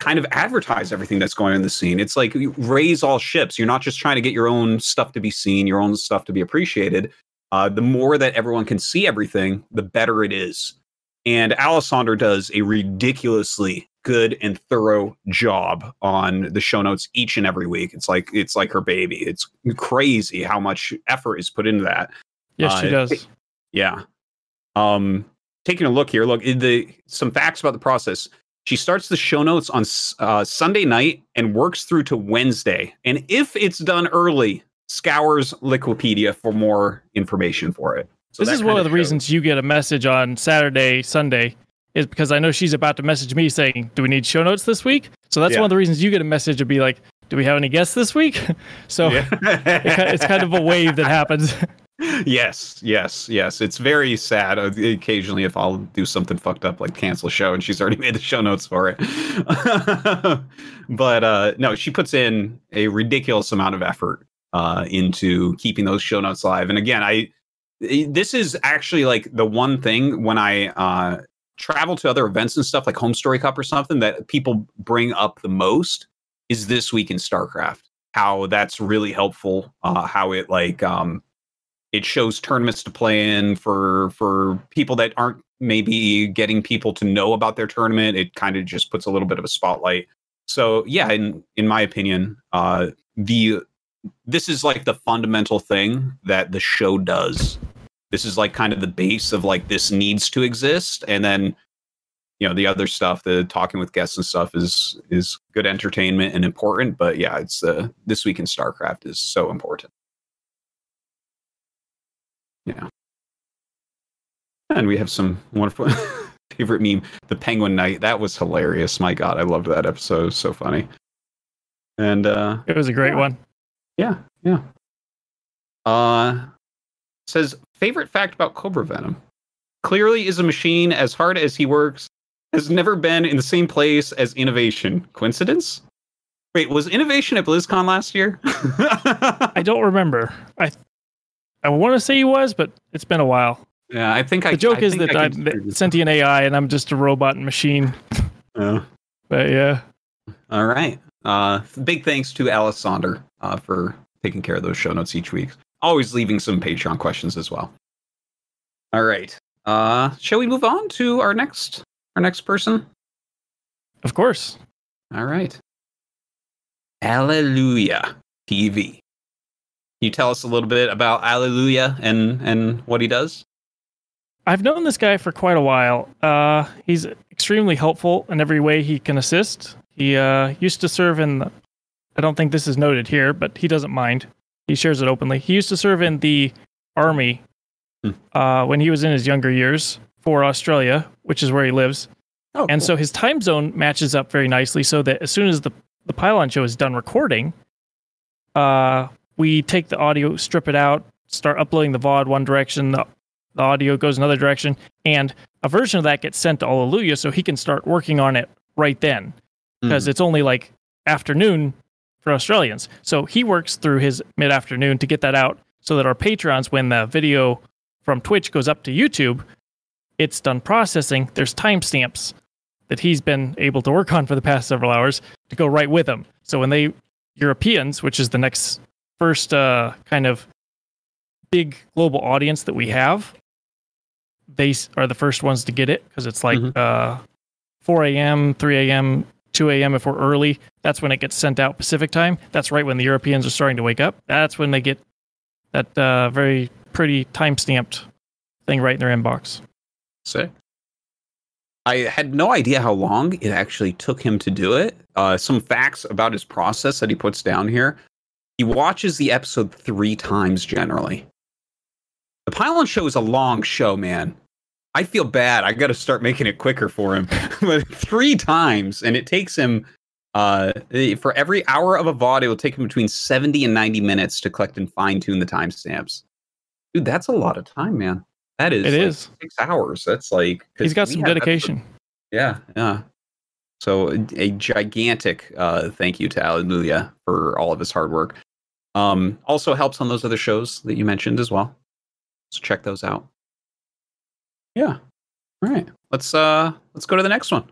kind of advertise everything that's going on in the scene. It's like you raise all ships. You're not just trying to get your own stuff to be seen, your own stuff to be appreciated. The more that everyone can see everything, the better it is. And Alisaunder does a ridiculously good and thorough job on the show notes each and every week. It's like her baby. It's crazy how much effort is put into that. Yes, she does. Yeah. Taking a look here, some facts about the process. She starts the show notes on Sunday night and works through to Wednesday. And if it's done early, scours Liquipedia for more information for it. So this is one of the reasons you get a message on Saturday, Sunday, is because I know she's about to message me saying, do we need show notes this week? So that's one of the reasons you get a message to be like, do we have any guests this week? So it's kind of a wave that happens. Yes. It's very sad occasionally if I'll do something fucked up like cancel a show and she's already made the show notes for it. But no, she puts in a ridiculous amount of effort into keeping those show notes live. And again, this is actually like the one thing when I travel to other events and stuff like Home Story Cup or something that people bring up the most is This Week in StarCraft. How that's really helpful. How it it shows tournaments to play in for people that aren't maybe getting people to know about their tournament. It kind of just puts a little bit of a spotlight. So yeah, in my opinion, this is like the fundamental thing that the show does. This is like kind of the base of like this needs to exist, and then the other stuff, the talking with guests and stuff, is good entertainment and important. But yeah, it's This Week in StarCraft is so important. Yeah. And we have some wonderful favorite meme, the Penguin Knight. That was hilarious. My God, I loved that episode. It was so funny. And it was a great one. Yeah. Says, favorite fact about Cobra Venom. Clearly is a machine. As hard as he works, has never been in the same place as Innovation. Coincidence? Wait, was Innovation at BlizzCon last year? I don't remember. I want to say he was, but it's been a while. Yeah, I think the joke is that I'm sentient AI and I'm just a robot and machine. But yeah. All right. Big thanks to Alisaunder for taking care of those show notes each week. Always leaving some Patreon questions as well. All right. Shall we move on to our next person? Of course. All right. AllelujahTV. Can you tell us a little bit about Alleluia and what he does? I've known this guy for quite a while. He's extremely helpful in every way he can assist. He used to serve in I don't think this is noted here, but he doesn't mind. He shares it openly. He used to serve in the army when he was in his younger years for Australia, which is where he lives. Oh, and cool. So his time zone matches up very nicely so that as soon as the Pylon Show is done recording, we take the audio, strip it out, start uploading the VOD one direction, the audio goes another direction, and a version of that gets sent to Alleluia so he can start working on it right then. Because it's only like afternoon for Australians. So he works through his mid-afternoon to get that out so that our patrons, when the video from Twitch goes up to YouTube, it's done processing. There's timestamps that he's been able to work on for the past several hours to go right with them. So when Europeans, which is the next first kind of big global audience that we have, they are the first ones to get it because it's like 4 a.m., 3 a.m., 2 a.m. if we're early. That's when it gets sent out Pacific time. That's right when the Europeans are starting to wake up. That's when they get that very pretty time-stamped thing right in their inbox. Sick. I had no idea how long it actually took him to do it. Some facts about his process that he puts down here. He watches the episode 3 times generally. The Pylon Show is a long show, man. I feel bad. I got to start making it quicker for him. But 3 times, and it takes him, for every hour of a VOD, it will take him between 70 and 90 minutes to collect and fine-tune the timestamps. Dude, that's a lot of time, man. That is, it is 6 hours. That's like... He's got some dedication. Yeah. So a gigantic thank you to Alleluia for all of his hard work. Also helps on those other shows that you mentioned as well. So check those out. Yeah. All right. Let's go to the next one.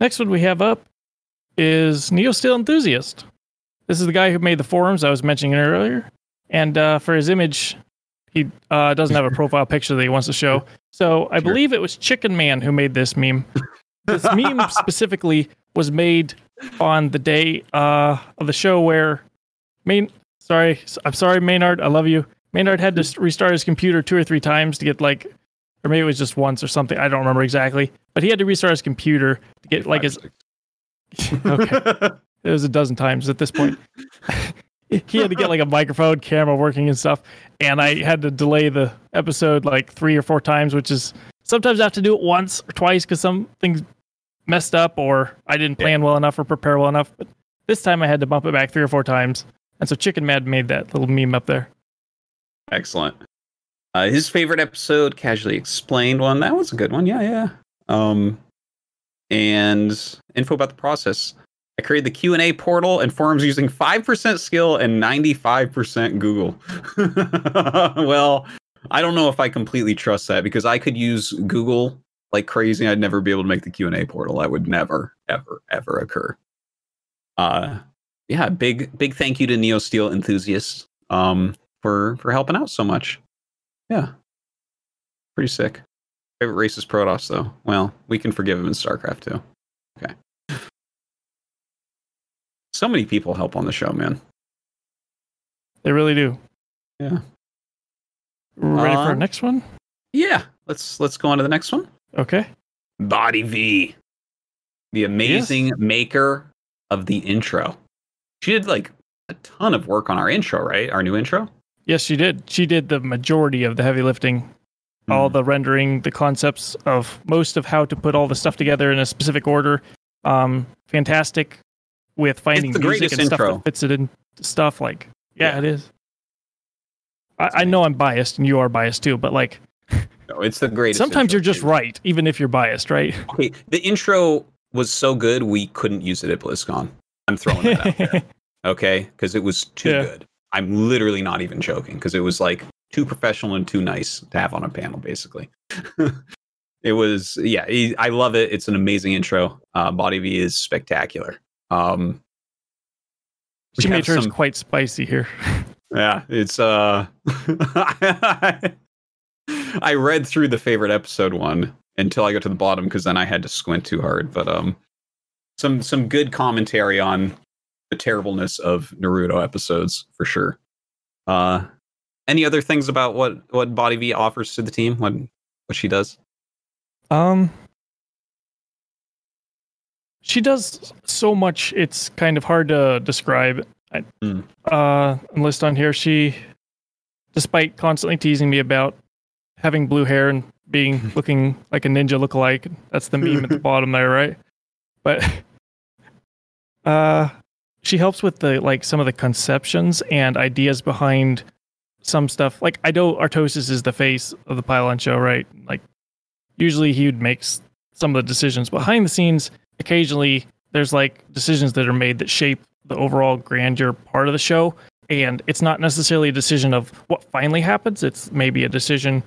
Next one we have up is NeosteelEnthusiast. This is the guy who made the forums I was mentioning earlier. And for his image, he doesn't have a profile picture that he wants to show. So I believe it was Chicken Man who made this meme. This meme specifically was made on the day of the show where I'm sorry, Maynard, I love you. Maynard had to restart his computer 2 or 3 times to get or maybe it was just once or something. I don't remember exactly. But he had to restart his computer to get his... Okay. It was a dozen times at this point. He had to get a microphone, camera working and stuff. And I had to delay the episode 3 or 4 times, which is sometimes I have to do it once or twice because something's messed up or I didn't plan well enough or prepare well enough. But this time I had to bump it back 3 or 4 times. And so Chicken Mad made that little meme up there. Excellent. His favorite episode, Casually Explained one. That was a good one. Yeah. And info about the process. I created the Q&A portal and forums using 5% skill and 95% Google. Well, I don't know if I completely trust that because I could use Google like crazy. I'd never be able to make the Q&A portal. I would never, ever occur. Yeah, big thank you to NeosteelEnthusiast for helping out so much. Yeah, pretty sick. Favorite race is Protoss, though. Well, we can forgive him in StarCraft too. Okay. So many people help on the show, man. They really do. Yeah. Ready for our next one? Yeah. Let's go on to the next one. Okay. BodyVii, the amazing maker of the intro. She did like a ton of work on our intro, right? Our new intro. Yes, she did. She did the majority of the heavy lifting, all the rendering, the concepts of most of how to put all the stuff together in a specific order. Fantastic with finding music and stuff that fits it in stuff. Like, yeah, it is. I know I'm biased and you are biased too, but like, no, it's the greatest. Sometimes you're just right, even if you're biased, right? Okay, the intro was so good we couldn't use it at BlizzCon. I'm throwing that out there. Okay, because it was too good. I'm literally not even joking, because it was like too professional and too nice to have on a panel, basically. It was, yeah, I love it. It's an amazing intro. BodyVii is spectacular. She made hers quite spicy here. Yeah, it's I read through the favorite episode one until I got to the bottom, because then I had to squint too hard. But some good commentary on the terribleness of Naruto episodes for sure. Any other things about what BodyVii offers to the team? What she does? She does so much. It's kind of hard to describe. List on here. She, despite constantly teasing me about having blue hair and looking like a ninja lookalike, that's the meme at the bottom there, right? But she helps with some of the conceptions and ideas behind some stuff. Like, I know Artosis is the face of the Pylon Show, right? Like, usually he would make some of the decisions behind the scenes. Occasionally, there's like decisions that are made that shape the overall grandeur part of the show, and it's not necessarily a decision of what finally happens. It's maybe a decision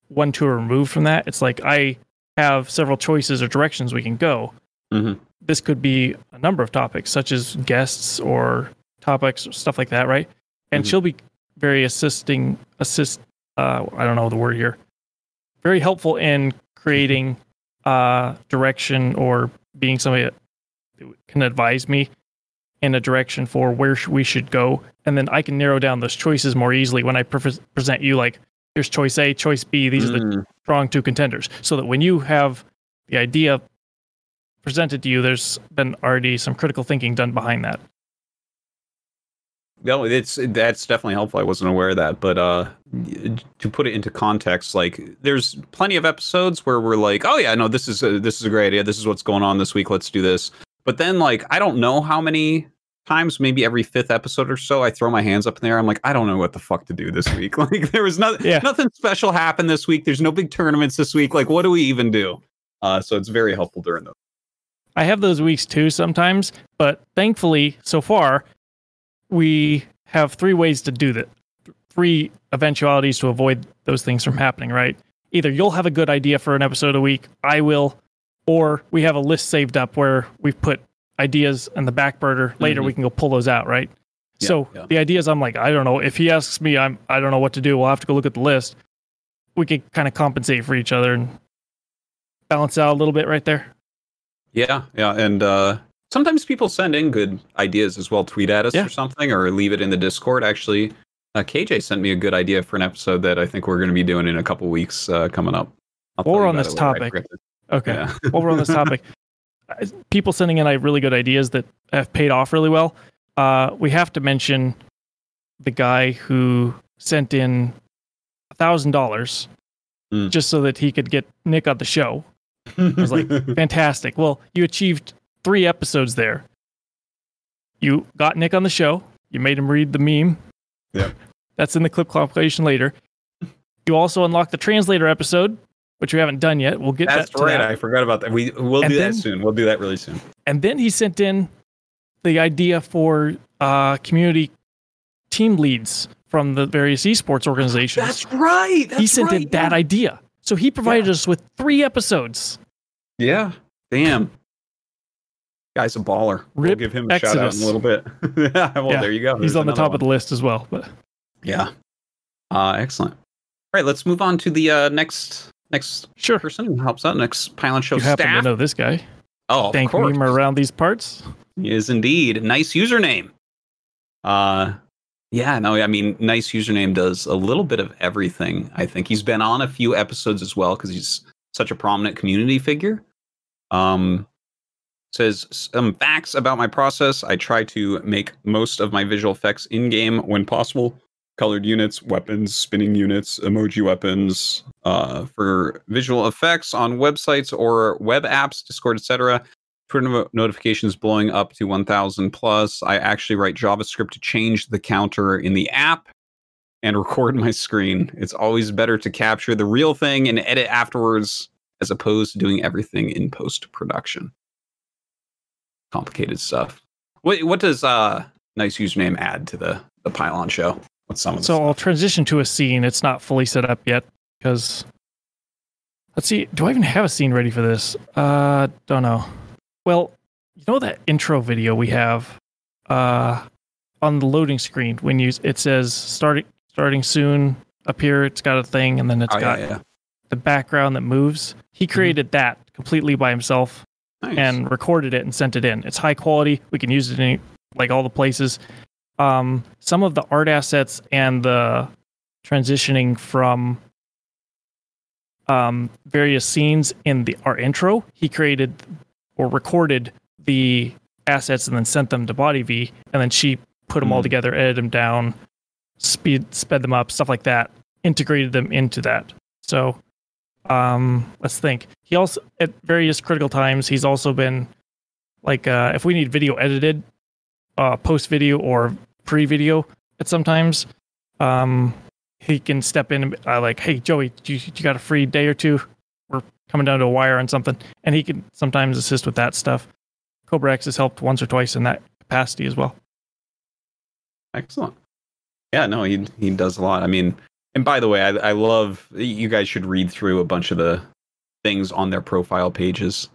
1, 2 removed from that. It's like, I have several choices or directions we can go. This could be a number of topics, such as guests or topics or stuff like that, right? And she'll be very I don't know the word here, very helpful in creating direction, or being somebody that can advise me in a direction for where we should go. And then I can narrow down those choices more easily when I present you, like, here's choice A, choice B, these are the strong 2 contenders. So that when you have the idea presented to you, there's been already some critical thinking done behind that. No, that's definitely helpful. I wasn't aware of that, but to put it into context, like, there's plenty of episodes where we're like, oh yeah, no, this is a great idea. This is what's going on this week. Let's do this. But then, like, I don't know how many times, maybe every 5th episode or so, I throw my hands up in the air. I'm like, I don't know what the fuck to do this week. Like, there was nothing special happened this week. There's no big tournaments this week. Like, what do we even do? So it's very helpful during those. I have those weeks too sometimes, but thankfully, so far, we have 3 ways to do that. 3 eventualities to avoid those things from happening, right? Either you'll have a good idea for an episode a week, I will, or we have a list saved up where we've put ideas in the back burner. Later we can go pull those out, right? Yeah, the ideas, I'm like, I don't know. If he asks me, I don't know what to do. We'll have to go look at the list. We could kind of compensate for each other and balance out a little bit right there. Yeah, and sometimes people send in good ideas as well, tweet at us or something, or leave it in the Discord. Actually, KJ sent me a good idea for an episode that I think we're going to be doing in a couple weeks coming up. While we're on this topic. Okay. Yeah. While we're on this topic, people sending in really good ideas that have paid off really well. We have to mention the guy who sent in $1,000 just so that he could get Nick on the show. I was like, fantastic. Well, you achieved 3 episodes there. You got Nick on the show. You made him read the meme. Yep. That's in the clip compilation later. You also unlocked the translator episode, which we haven't done yet. We'll get That's that. Right. I forgot about that. We'll do that soon. We'll do that really soon. And then he sent in the idea for community team leads from the various esports organizations. That's right. He sent in that idea. So he provided us with 3 episodes. Yeah. Damn. Guy's a baller. We'll Rip give him a shout out in a little bit. Well, Yeah, there you go. He's There's on the another top one. of the list as well. But Yeah. Excellent. All right, let's move on to the next sure, person who helps out. Next Pylon Show you happen staff. to know this guy. Oh, Thank of course. meme around these parts. He is indeed. Nice username. Yeah, no, I mean, nice username does a little bit of everything. I think he's been on a few episodes as well because he's such a prominent community figure. Says some facts about my process. I try to make most of my visual effects in game when possible. Colored units, weapons, spinning units, emoji weapons, for visual effects on websites or web apps, Discord, etc. Twitter notifications blowing up to 1,000 plus. I actually write JavaScript to change the counter in the app and record my screen. It's always better to capture the real thing and edit afterwards as opposed to doing everything in post-production. Complicated stuff. What does nice username add to the Pylon Show? What's some of the So stuff? I'll transition to a scene. It's not fully set up yet because let's see. Do I even have a scene ready for this? Don't know. Well, you know that intro video we have on the loading screen when it says starting soon up here. It's got a thing, and then it's got the background that moves. He created that completely by himself. Nice. And recorded it and sent it in. It's high quality. We can use it in like all the places. Some of the art assets and the transitioning from various scenes in our intro, he created or recorded the assets and then sent them to BodyVii, and then she put them all together, edited them down, sped them up, stuff like that, integrated them into that. So let's think. He also, at various critical times, he's also been like, if we need video edited, post video or pre video, at sometimes, he can step in and like, hey Joey, you got a free day or two? We're coming down to a wire on something, and he can sometimes assist with that stuff. Cobra X has helped once or twice in that capacity as well. Excellent. Yeah, no, he does a lot. I mean, and by the way, I love, you guys should read through a bunch of the things on their profile pages.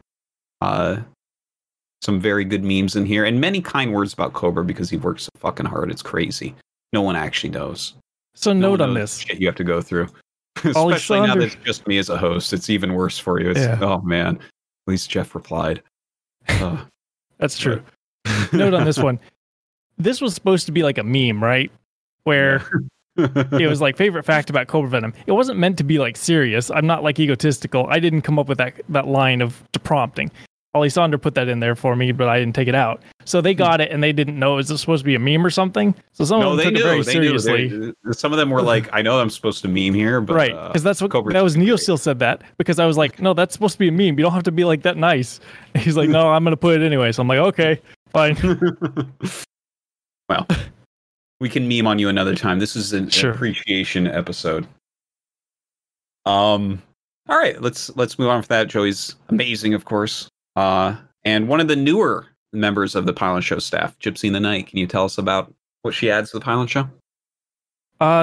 Some very good memes in here, and many kind words about Cobra because he works so fucking hard. It's crazy. No one actually knows. So No note one on knows this. Shit you have to go through. Especially now that it's just me as a host. It's even worse for you. It's, oh man. At least Jeff replied. That's true. Note on this one. This was supposed to be like a meme, right? Where it was like favorite fact about Cobra Venom. It wasn't meant to be like serious. I'm not like egotistical. I didn't come up with that line of prompting. Alisaunder put that in there for me, but I didn't take it out. So they got it and they didn't know. Is this supposed to be a meme or something? So some of them took it very seriously. Some of them were like, I know I'm supposed to meme here, but right, because that's what Cobra that was. Neosteel said that because I was like, no, that's supposed to be a meme. You don't have to be like that nice. And he's like, no, I'm going to put it anyway. So I'm like, okay, fine. Well, we can meme on you another time. This is an appreciation episode. All right, let's move on for that. Joey's amazing, of course. And one of the newer members of the Pylon Show staff, GypsyInTheNight. Can you tell us about what she adds to the Pylon Show?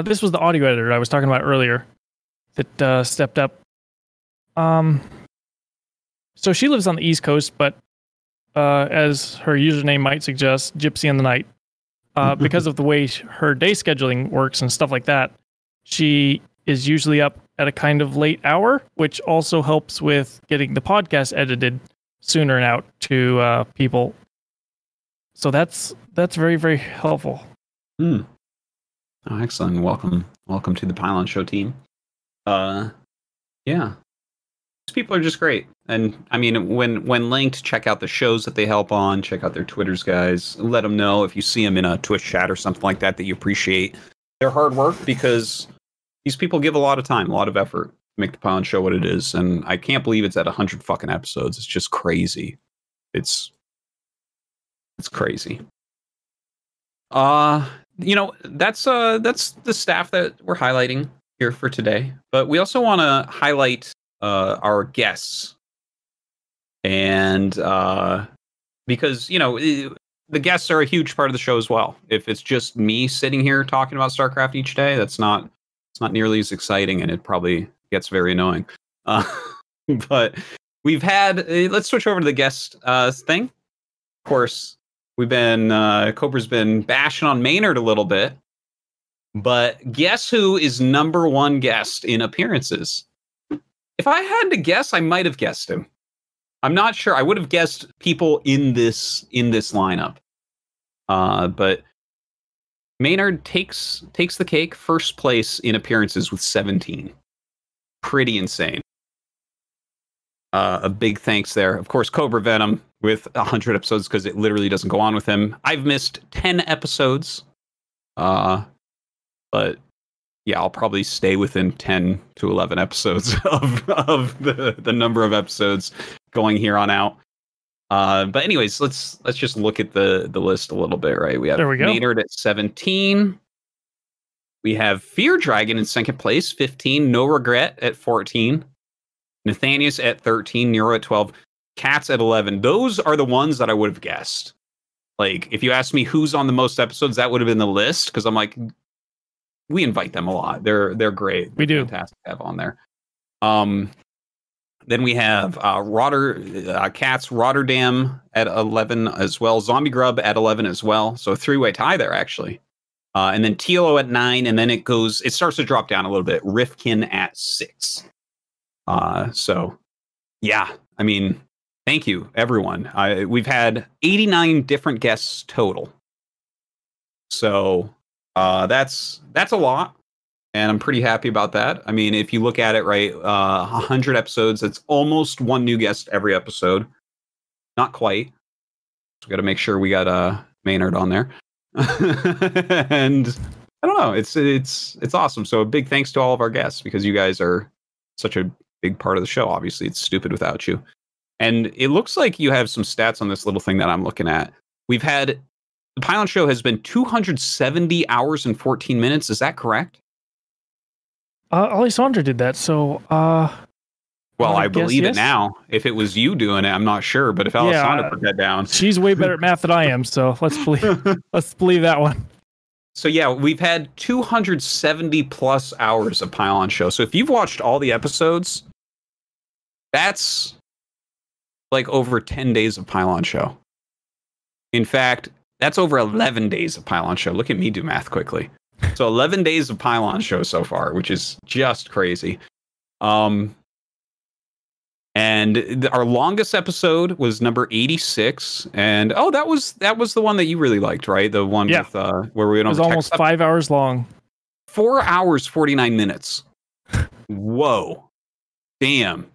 This was the audio editor I was talking about earlier that stepped up. So she lives on the East Coast, but as her username might suggest, GypsyInTheNight. Because of the way her day scheduling works and stuff like that, she is usually up at a kind of late hour, which also helps with getting the podcast edited sooner and out to people. So that's very, very helpful. Oh, excellent. Welcome to the Pylon Show team. Yeah. These people are just great. And I mean, when linked, check out the shows that they help on, check out their Twitters, guys. Let them know if you see them in a Twitch chat or something like that you appreciate their hard work, because these people give a lot of time, a lot of effort to make the Pylon Show what it is. And I can't believe it's at 100 fucking episodes. It's just crazy. It's crazy. You know, that's the staff that we're highlighting here for today. But we also want to highlight our guests. And because, you know, the guests are a huge part of the show as well. If it's just me sitting here talking about StarCraft each day, it's not nearly as exciting, and it probably gets very annoying. But we've had, let's switch over to the guest thing. Of course, we've been Cobra's been bashing on Maynard a little bit, but guess who is #1 guest in appearances? If I had to guess, I might have guessed him. I'm not sure. I would have guessed people in this lineup, but Maynard takes the cake, first place in appearances with 17. Pretty insane. A big thanks there. Of course, Cobra Venom with 100 episodes because it literally doesn't go on with him. I've missed 10 episodes, but yeah, I'll probably stay within 10 to 11 episodes of the number of episodes going here on out. But anyways, let's just look at the list a little bit, right? We have Maynard at 17. We have Fear Dragon in second place, 15. No Regret at 14. Nathanius at 13. Nero at 12. Cats at 11. Those are the ones that I would have guessed. Like, if you asked me who's on the most episodes, that would have been the list, because I'm like, we invite them a lot. They're great. We do. Fantastic to have on there. Then we have Cats Rotterdam at 11 as well. Zombie Grub at 11 as well. So a 3-way tie there, actually. And then Tilo at 9, and then it starts to drop down a little bit. Rifkin at 6. So, yeah, I mean, thank you, everyone. We've had 89 different guests total. So that's a lot. And I'm pretty happy about that. I mean, if you look at it, right, 100 episodes, it's almost one new guest every episode. Not quite. So we got to make sure we got Maynard on there. And I don't know, it's awesome. So a big thanks to all of our guests, because you guys are such a big part of the show. Obviously, it's stupid without you. And it looks like you have some stats on this little thing that I'm looking at. We've had the Pylon Show has been 270 hours and 14 minutes. Is that correct? Alisaunder did that, so well, I believe it now. If it was you doing it, I'm not sure, but if Alisaunder put that down, she's way better at math than I am, so let's believe that one. So yeah, we've had 270 plus hours of Pylon Show. So if you've watched all the episodes, that's like over 10 days of Pylon Show. In fact, that's over 11 days of Pylon Show. Look at me do math quickly. So 11 days of Pylon Show so far, which is just crazy. And our longest episode was number 86. And that was the one that you really liked, right? The one with where we went on. It was almost 5 hours long. 4 hours 49 minutes. Whoa, damn.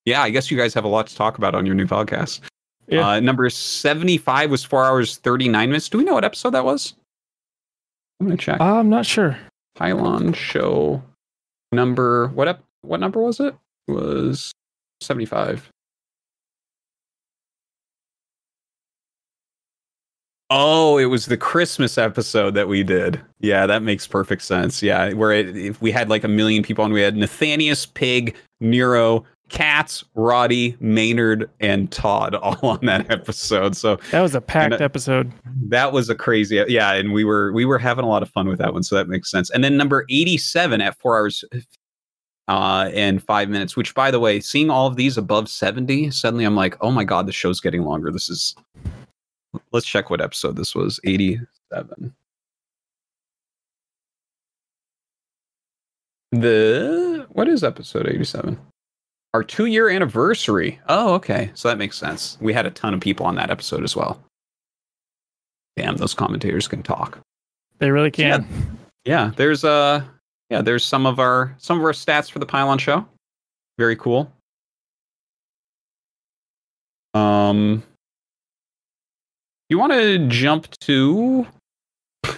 Yeah, I guess you guys have a lot to talk about on your new podcast. Yeah. Number 75 was 4 hours 39 minutes. Do we know what episode that was? I'm gonna check. I'm not sure. Pylon Show number what number was it? It was 75. Oh, it was the Christmas episode that we did. Yeah, that makes perfect sense. Yeah, where if we had like 1 million people on, we had Nathanius, Pig, Nero, Cats, Roddy, Maynard, and Todd all on that episode. So that was a packed episode. That was a crazy, yeah, and we were having a lot of fun with that one, so that makes sense. And then number 87 at 4 hours and 5 minutes, which, by the way, seeing all of these above 70, suddenly I'm like, oh my god, the show's getting longer. This is, let's check what episode this was. 87. What is episode 87? Our 2-year anniversary. Oh, okay. So that makes sense. We had a ton of people on that episode as well. Damn, those commentators can talk. They really can. Yeah, there's some of our stats for the Pylon Show. Very cool. You want to jump to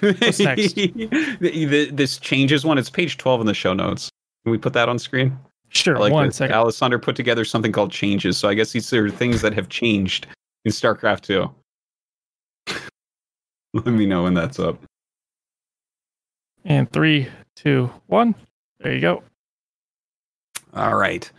what's next? This changes one. It's page 12 in the show notes. Can we put that on screen? Sure, like 1 second. Alisaunder put together something called changes. So I guess these are things that have changed in StarCraft 2. Let me know when that's up. And 3, 2, 1. There you go. All right.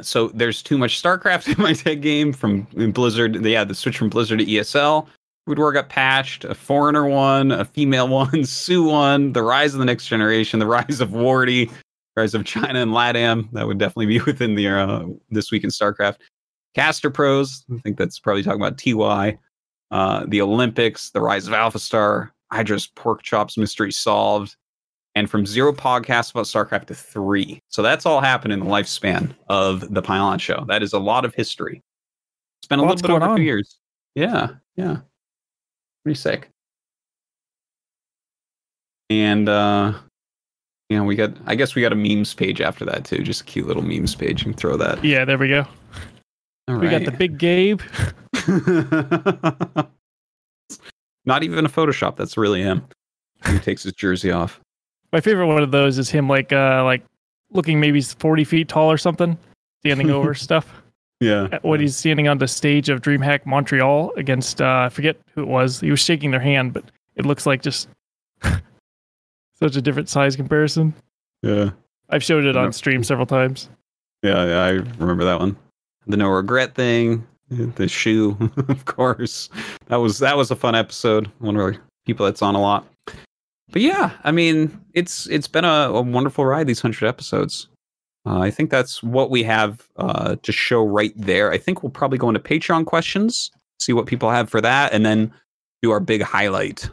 So there's too much StarCraft in my tech game from Blizzard. Yeah, the switch from Blizzard to ESL. Food War got patched. A Foreigner one, a female one, Sue one, the Rise of the Next Generation, the Rise of Wardy, Rise of China and LATAM. That would definitely be within the This Week in StarCraft. Caster Pros. I think that's probably talking about TY. the Olympics, the Rise of Alpha Star, Hydra's Pork Chops Mystery Solved, and from 0 podcasts about StarCraft to 3. So that's all happened in the lifespan of the Pylon Show. That is a lot of history. It's been a little bit over 2 years. Yeah. Pretty sick. And I guess we got a memes page after that too. Just a cute little memes page. You can throw that. Yeah, there we go. All we got the big Gabe. Not even a Photoshop. That's really him. He takes his jersey off. My favorite one of those is him like looking maybe 40 feet tall or something, standing over stuff. Yeah. When he's standing on the stage of DreamHack Montreal against I forget who it was. He was shaking their hand, but it looks like just such a different size comparison. Yeah. I've showed it on stream several times. Yeah, I remember that one. The no regret thing, the shoe, of course. That was a fun episode. One of our people that's on a lot. But yeah, I mean, it's been a wonderful ride, these 100 episodes. I think that's what we have to show right there. I think we'll probably go into Patreon questions, see what people have for that, and then do our big highlight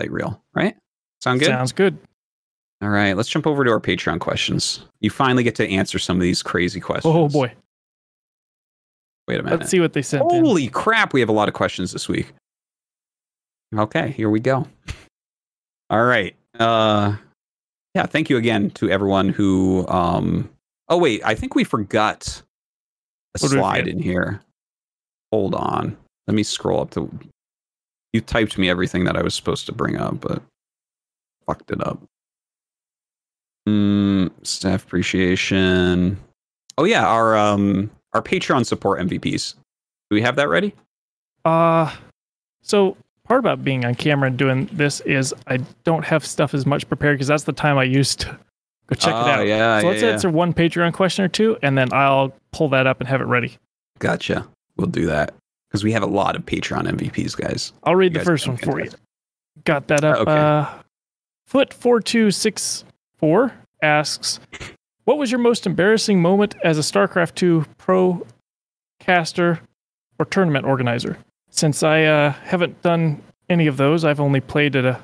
reel, right? Sound good? Sounds good. All right, let's jump over to our Patreon questions. You finally get to answer some of these crazy questions. Oh boy. Wait a minute. Let's see what they sent in. Holy crap, we have a lot of questions this week. Okay, here we go. All right. Yeah, thank you again to everyone who oh wait, I think we forgot a slide in here. Hold on. Let me scroll up to you typed me everything that I was supposed to bring up, but fucked it up. Staff appreciation. Oh yeah, our Patreon support MVPs. Do we have that ready? So part about being on camera and doing this is I don't have stuff as much prepared because that's the time I used to go check it out. Yeah, so let's answer one Patreon question or two, and then I'll pull that up and have it ready. Gotcha. We'll do that because we have a lot of Patreon MVPs, guys. I'll read the first one for you. Got that up. Okay. Foot4264 asks, what was your most embarrassing moment as a StarCraft 2 pro caster or tournament organizer? Since I haven't done any of those, I've only played at an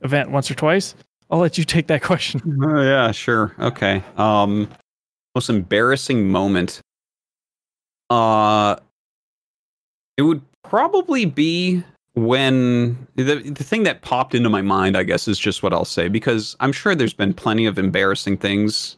event once or twice. I'll let you take that question. Yeah, sure. Okay. Most embarrassing moment. It would probably be when the thing that popped into my mind, I guess, is just what I'll say, because I'm sure there's been plenty of embarrassing things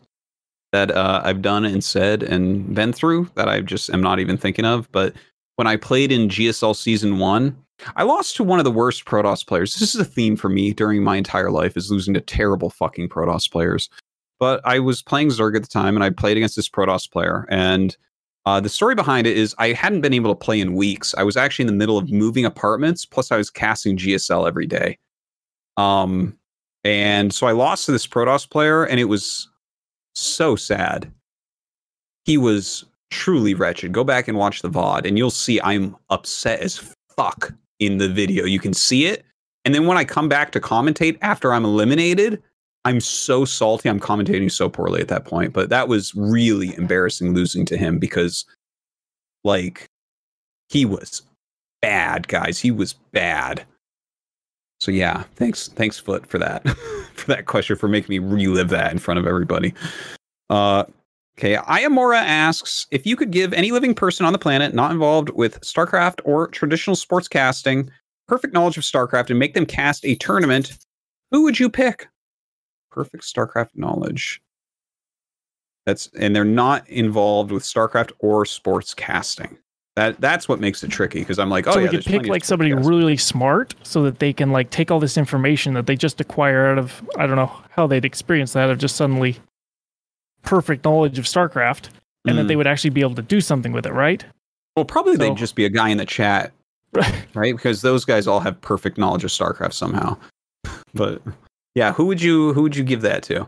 that I've done and said and been through that I just am not even thinking of. But when I played in GSL Season 1, I lost to one of the worst Protoss players. This is a theme for me during my entire life, is losing to terrible fucking Protoss players. But I was playing Zerg at the time, and I played against this Protoss player. And the story behind it is I hadn't been able to play in weeks. I was actually in the middle of moving apartments, plus I was casting GSL every day. And so I lost to this Protoss player, and it was so sad. He was truly wretched. Go back and watch the VOD, and you'll see I'm upset as fuck in the video. You can see it. And then when I come back to commentate after I'm eliminated, I'm so salty. I'm commentating so poorly at that point. But that was really embarrassing losing to him because, like, he was bad, guys. He was bad. So yeah, thanks Foot for that for that question, for making me relive that in front of everybody. Okay, Ayamora asks, if you could give any living person on the planet not involved with StarCraft or traditional sports casting perfect knowledge of StarCraft and make them cast a tournament, who would you pick? Perfect StarCraft knowledge. And they're not involved with StarCraft or sports casting. That's what makes it tricky, because I'm like, oh, so yeah, we could pick like somebody really smart so that they can like take all this information that they just acquire out of, I don't know how they'd experience that, of just suddenly perfect knowledge of StarCraft, and that they would actually be able to do something with it, right? Well, probably they'd just be a guy in the chat, right? Because those guys all have perfect knowledge of StarCraft somehow. But yeah, who would you give that to?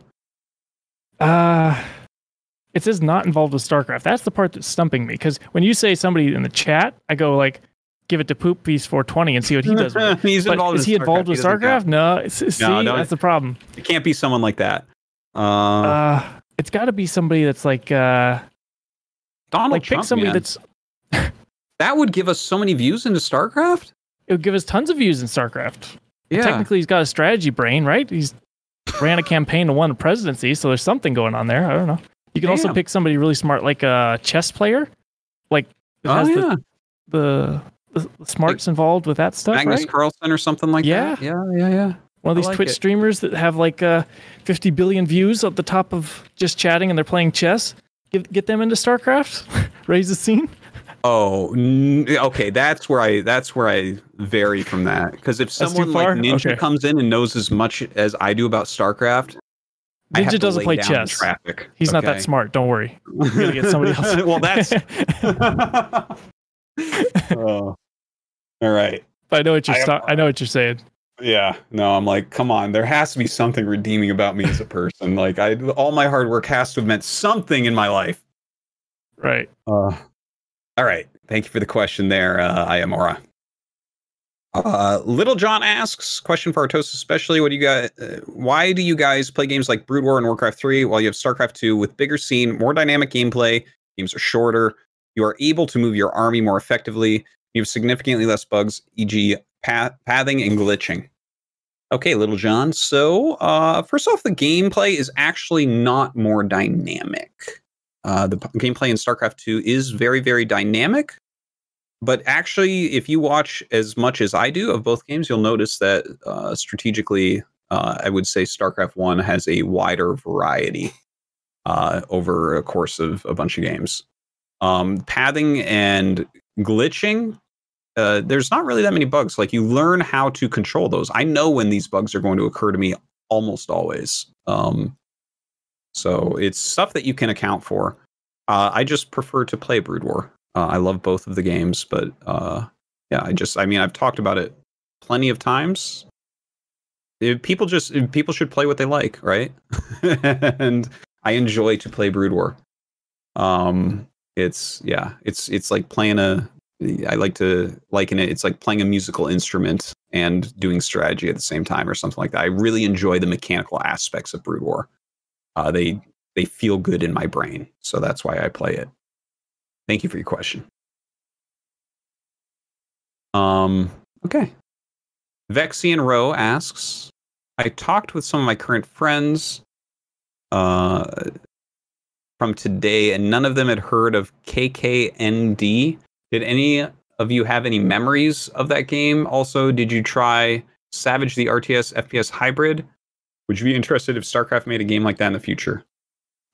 It says not involved with StarCraft. That's the part that's stumping me, because when you say somebody in the chat, I go like, give it to Poop Piece 420 and see what he does with it. He's but involved is he involved with StarCraft? No. See, that's the problem. It can't be someone like that. It's got to be somebody that's like Donald Trump, pick somebody man. that's That would give us so many views into StarCraft. It would give us tons of views in StarCraft. Yeah. Technically, he's got a strategy brain, right? He's ran a campaign and won a presidency, so there's something going on there. I don't know. You can also pick somebody really smart, like a chess player, like that has the smarts involved with that stuff. Magnus right? Carlsen or something like that. Yeah. One of these Twitch streamers that have like 50 billion views at the top of just chatting and they're playing chess. Get them into StarCraft. Raise the scene. Oh, okay. That's where I vary from that, because if someone like Ninja comes in and knows as much as I do about StarCraft, Ninja doesn't play chess. Traffic. He's not that smart. Don't worry. You're gonna get somebody else. Well, that's. All right. I know what you're saying. Yeah. No, I'm like, come on. There has to be something redeeming about me as a person. Like, all my hard work has to have meant something in my life. Right. All right. Thank you for the question there, Ayamora. Little John asks, question for Artosis especially, why do you guys play games like Brood War and Warcraft 3 while you have StarCraft 2 with bigger scene, more dynamic gameplay, games are shorter, you are able to move your army more effectively, you have significantly less bugs, e.g. pathing and glitching? Okay, Little John. So, first off, the gameplay is actually not more dynamic. The gameplay in StarCraft 2 is very, very dynamic. But actually, if you watch as much as I do of both games, you'll notice that strategically, I would say StarCraft 1 has a wider variety over a course of a bunch of games. Pathing and glitching, there's not really that many bugs. Like, you learn how to control those. I know when these bugs are going to occur to me almost always. So it's stuff that you can account for. I just prefer to play Brood War. I love both of the games, but I've talked about it plenty of times. People should play what they like, right? And I enjoy to play Brood War. It's like playing I like to liken it. It's like playing a musical instrument and doing strategy at the same time, or something like that. I really enjoy the mechanical aspects of Brood War. They feel good in my brain, so that's why I play it. Thank you for your question. Okay. Vexian Rowe asks, I talked with some of my current friends from today, and none of them had heard of KKnD. Did any of you have any memories of that game? Also, did you try Savage the RTS FPS hybrid? Would you be interested if StarCraft made a game like that in the future?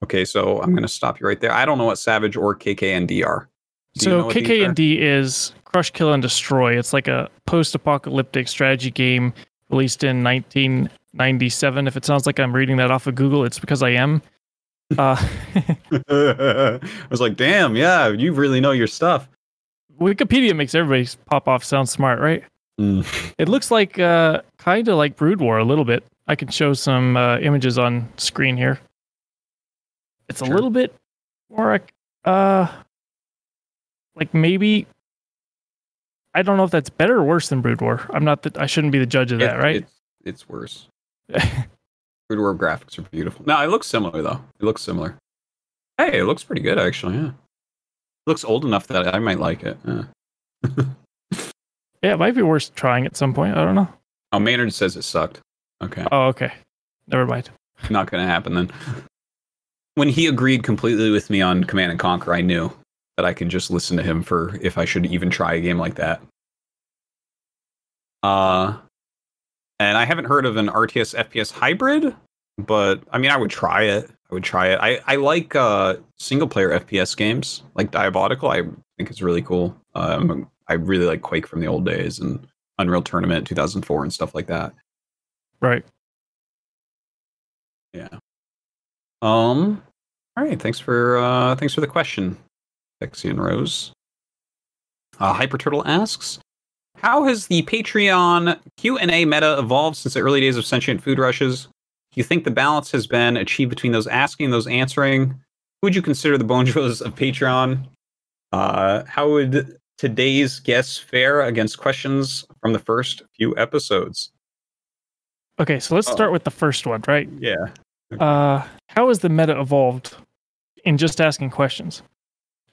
Okay, so I'm going to stop you right there. I don't know what Savage or KKnD are. So KKnD is Crush, Kill, and Destroy. It's like a post-apocalyptic strategy game released in 1997. If it sounds like I'm reading that off of Google, it's because I am. I was like, damn, yeah, you really know your stuff. Wikipedia makes everybody pop off sound smart, right? It looks like kind of like Brood War a little bit. I can show some images on screen here. It's a little bit more like maybe, I don't know if that's better or worse than Brood War. I shouldn't be the judge of that, right? It's worse. Brood War graphics are beautiful. No, it looks similar though. It looks similar. Hey, it looks pretty good actually. Yeah, it looks old enough that I might like it. Yeah. Yeah, it might be worth trying at some point. I don't know. Oh, Maynard says it sucked. Okay. Oh, okay. Never mind. Not going to happen then. When he agreed completely with me on Command and Conquer, I knew that I could just listen to him for if I should even try a game like that. And I haven't heard of an RTS FPS hybrid, but I mean, I would try it. I like single player FPS games, like Diabolical. I think it's really cool. I really like Quake from the old days and Unreal Tournament 2004 and stuff like that. Right. Yeah. All right. Thanks for the question, Vexian Rose. HyperTurtle asks, how has the Patreon Q&A meta evolved since the early days of Sentient Food Rushes? Do you think the balance has been achieved between those asking and those answering? Who would you consider the Bonjos of Patreon? How would today's guests fare against questions from the first few episodes? Okay, so let's start with the first one, right? Yeah. How has the meta evolved in just asking questions?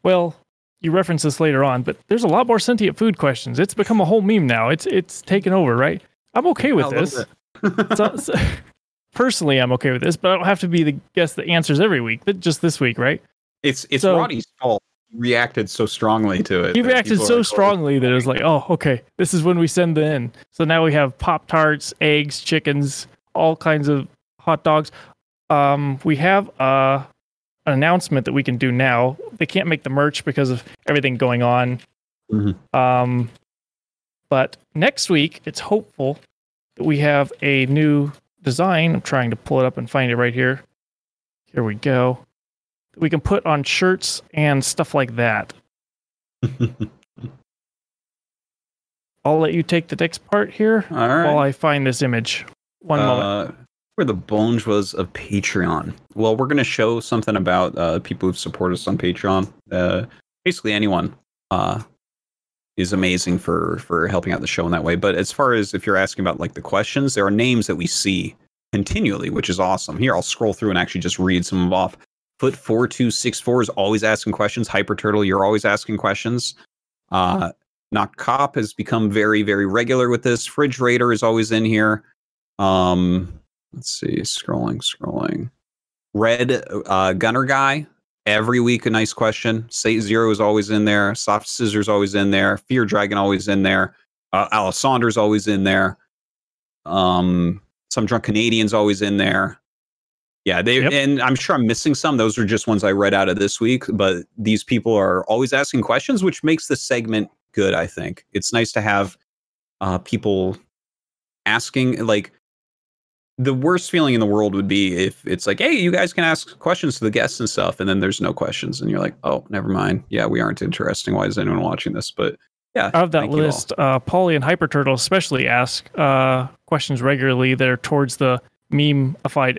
Well, you reference this later on, but there's a lot more sentient food questions. It's become a whole meme now. It's taken over, right? I'm okay with this. Personally, I'm okay with this, but I don't have to be the guest that answers every week. But just this week, right? It's Roddy's fault. He reacted so strongly to it. He reacted so strongly that it was like, oh, okay, this is when we send in. So now we have Pop-Tarts, eggs, chickens, all kinds of hot dogs. We have an announcement that we can do now. They can't make the merch because of everything going on. Mm-hmm. But next week, it's hopeful that we have a new design. I'm trying to pull it up and find it right here. Here we go. We can put on shirts and stuff like that. I'll let you take the next part here while I find this image. One moment. Where the bones was of Patreon. Well, we're going to show something about people who've supported us on Patreon. Basically, anyone is amazing for helping out the show in that way. But as far as if you're asking about like the questions, there are names that we see continually, which is awesome. Here, I'll scroll through and actually just read some of them off. Foot4264 is always asking questions. Hyper Turtle, you're always asking questions. Knock Cop has become very, very regular with this. Fridge Raider is always in here. Let's see, scrolling. Red Gunner Guy, every week a nice question. Sate Zero is always in there. Soft Scissors always in there. Fear Dragon always in there. Alisaunder's always in there. Some Drunk Canadian's always in there. Yeah, and I'm sure I'm missing some. Those are just ones I read out of this week. But these people are always asking questions, which makes the segment good, I think. It's nice to have people asking. Like, the worst feeling in the world would be if it's like, hey, you guys can ask questions to the guests and stuff, and then there's no questions, and you're like, oh, never mind. Yeah, we aren't interesting. Why is anyone watching this? But yeah, out of that list, Paulie and Hyper Turtle especially ask questions regularly. They're towards the meme-ified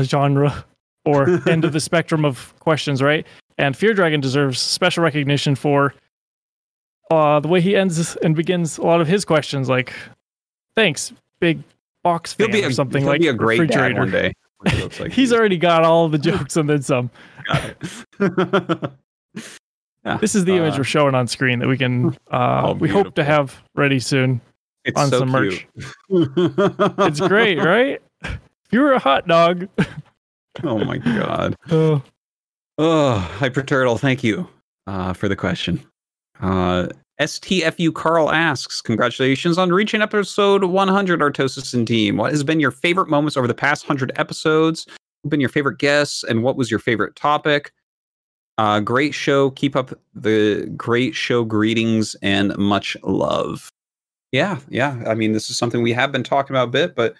genre or end of the spectrum of questions, right? And Fear Dragon deserves special recognition for the way he ends and begins a lot of his questions, like, thanks, big box fan or something. He'll like be a great refrigerator. Dad one day. Like he's already got all the jokes and then some. Got it. Yeah, this is the image we're showing on screen that we can we hope to have ready soon on some merch. It's great, right? If you were a hot dog. Oh my god. Hyper Turtle, thank you for the question. STFU Carl asks, congratulations on reaching episode 100, Artosis and team. What has been your favorite moments over the past 100 episodes? What have been your favorite guests, and what was your favorite topic? Great show. Keep up the great show. Greetings and much love. Yeah. I mean, this is something we have been talking about a bit, but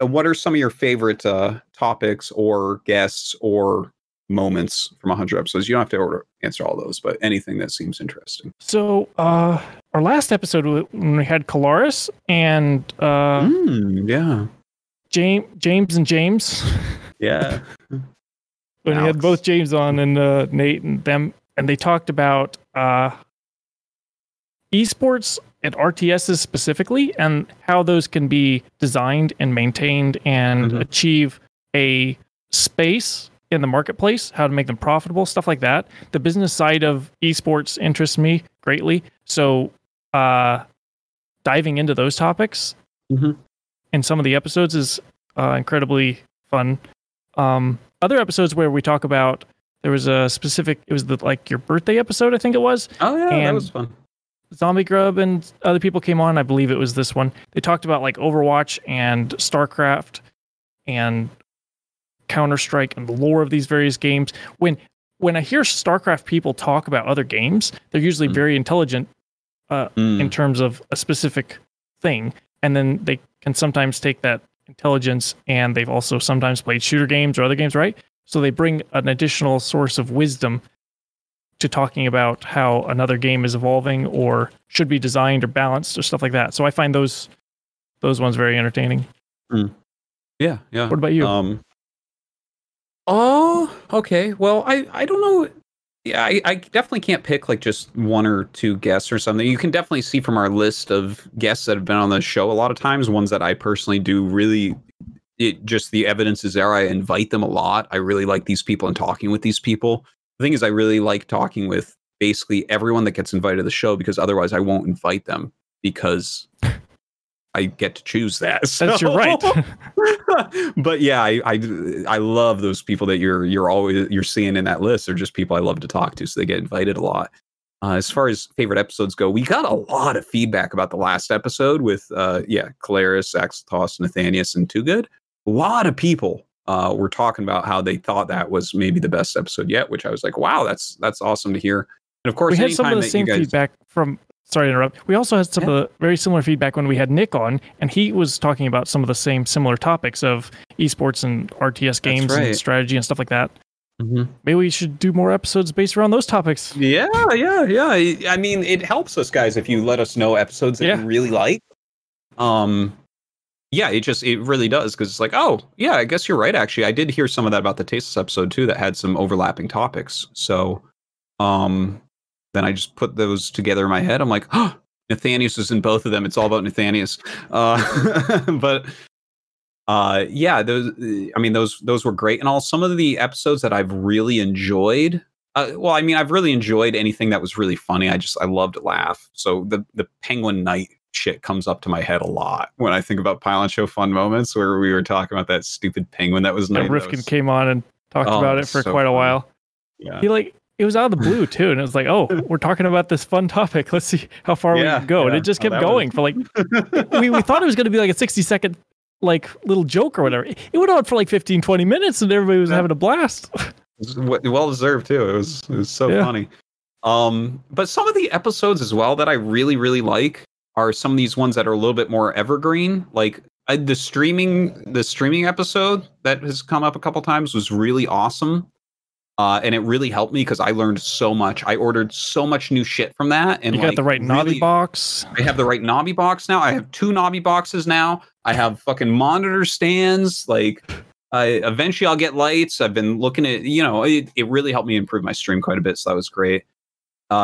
what are some of your favorite topics or guests or moments from 100 episodes? You don't have to answer all those, but anything that seems interesting. So our last episode when we had Colaris and James and James. Yeah. When we had both James on and Nate and them, and they talked about esports and RTSs specifically and how those can be designed and maintained and achieve a space in the marketplace, how to make them profitable, stuff like that. The business side of esports interests me greatly. So diving into those topics in some of the episodes is incredibly fun. Other episodes where we talk about, there was a specific, it was like your birthday episode, I think it was. Oh yeah, that was fun. Zombie Grub and other people came on. I believe it was this one. They talked about like Overwatch and StarCraft and Counter-Strike and the lore of these various games. When I hear StarCraft people talk about other games, they're usually very intelligent in terms of a specific thing. And then they can sometimes take that intelligence, and they've also sometimes played shooter games or other games, right? So they bring an additional source of wisdom to talking about how another game is evolving or should be designed or balanced or stuff like that. So I find those ones very entertaining. Yeah. What about you? Okay. Well, I don't know. Yeah, I definitely can't pick like just one or two guests or something. You can definitely see from our list of guests that have been on the show a lot of times, ones that I personally do really, just the evidence is there. I invite them a lot. I really like these people and talking with these people. The thing is, I really like talking with basically everyone that gets invited to the show, because otherwise I won't invite them because I get to choose that. So. That's your right. But yeah, I love those people that you're seeing in that list. They're just people I love to talk to, so they get invited a lot. As far as favorite episodes go, we got a lot of feedback about the last episode with Calaris, Axeltos, Nathanius, and Too Good. A lot of people were talking about how they thought that was maybe the best episode yet, which I was like, wow, that's awesome to hear. And of course, we had some of the same feedback from. Sorry to interrupt. We also had some of the very similar feedback when we had Nick on, and he was talking about some of the same similar topics of esports and RTS games and strategy and stuff like that. Mm-hmm. Maybe we should do more episodes based around those topics. Yeah. I mean, it helps us, guys, if you let us know episodes that you really like. Yeah, it really does, because it's like, oh, yeah, I guess you're right, actually. I did hear some of that about the Tasteless episode, too, that had some overlapping topics. So, then I just put those together in my head. I'm like, oh, Nathanius is in both of them. It's all about Nathanius. Yeah, those were great. And all some of the episodes that I've really enjoyed. I've really enjoyed anything that was really funny. I love to laugh. So the Penguin Night shit comes up to my head a lot when I think about Pylon Show fun moments, where we were talking about that stupid penguin that was night. Rifkin came on and talked about it for quite a while. Yeah. It was out of the blue too, and it was like, oh, we're talking about this fun topic. Let's see how far we can go. And it just kept going for like, we thought it was going to be like a 60-second like little joke or whatever. It went on for like 15, 20 minutes, and everybody was having a blast. Well deserved too. It was so funny. But some of the episodes as well that I really, really like are some of these ones that are a little bit more evergreen. Like the streaming episode that has come up a couple times was really awesome. And it really helped me because I learned so much. I ordered so much new shit from that. And you got the right Navi box. I have the right Navi box now. I have 2 Navi boxes now. I have fucking monitor stands. Like, eventually I'll get lights. I've been looking at, it really helped me improve my stream quite a bit. So that was great.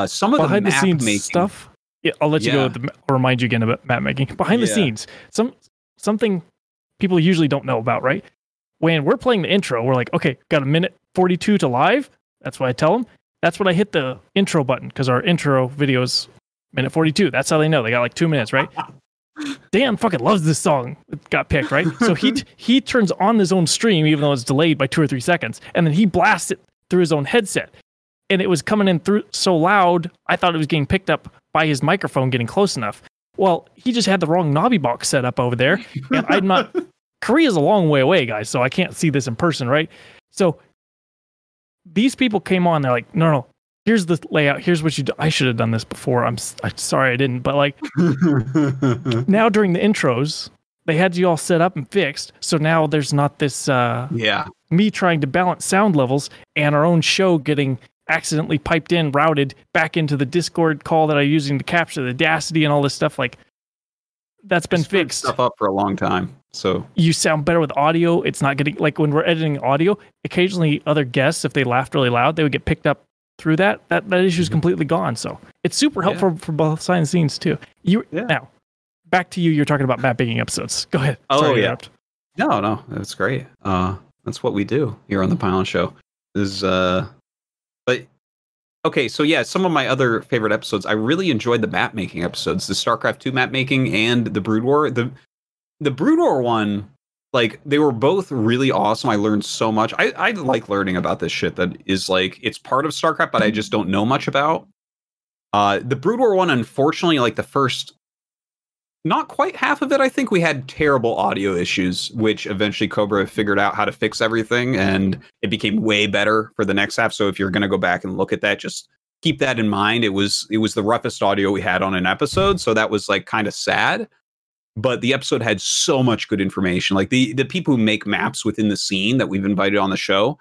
Some of behind the scenes map making stuff. Yeah, I'll let you go. I'll remind you again about map making. Behind the scenes, something people usually don't know about, right? When we're playing the intro, we're like, okay, got a minute 42 to live. That's what I tell them. That's when I hit the intro button, because our intro video's minute 42. That's how they know. They got like 2 minutes, right? Dan fucking loves this song. It got picked, right? So he turns on his own stream, even though it's delayed by 2 or 3 seconds, and then he blasts it through his own headset. And it was coming in through so loud, I thought it was getting picked up by his microphone getting close enough. Well, he just had the wrong Navi box set up over there, and I'm not... Korea's a long way away, guys, so I can't see this in person, right? So these people came on, they're like, no, here's the layout, here's what you do. I should have done this before. I'm sorry I didn't, but like now during the intros, they had you all set up and fixed, so now there's not this me trying to balance sound levels and our own show getting accidentally piped in, routed back into the Discord call that I'm using to capture the Audacity and all this stuff. Like, that's been fixed. Stuff up for a long time. So you sound better with audio. It's not getting, like, when we're editing audio, occasionally other guests, if they laughed really loud, they would get picked up through that issue is completely gone. So it's super helpful for both side and scenes too. Now back to you. You're talking about map making episodes. Go ahead. Sorry, No, that's great. That's what we do here on the Pylon Show. But okay, so yeah, some of my other favorite episodes, I really enjoyed the map making episodes, the StarCraft 2 map making and the Brood War. The Brood War one, like, they were both really awesome. I learned so much. I like learning about this shit that is like, it's part of StarCraft, but I just don't know much about. The Brood War one, unfortunately, like the first, not quite half of it, I think we had terrible audio issues, which eventually Cobra figured out how to fix everything, and it became way better for the next half. So if you're going to go back and look at that, just keep that in mind. It was the roughest audio we had on an episode, so that was like kind of sad. But the episode had so much good information. Like the people who make maps within the scene that we've invited on the show,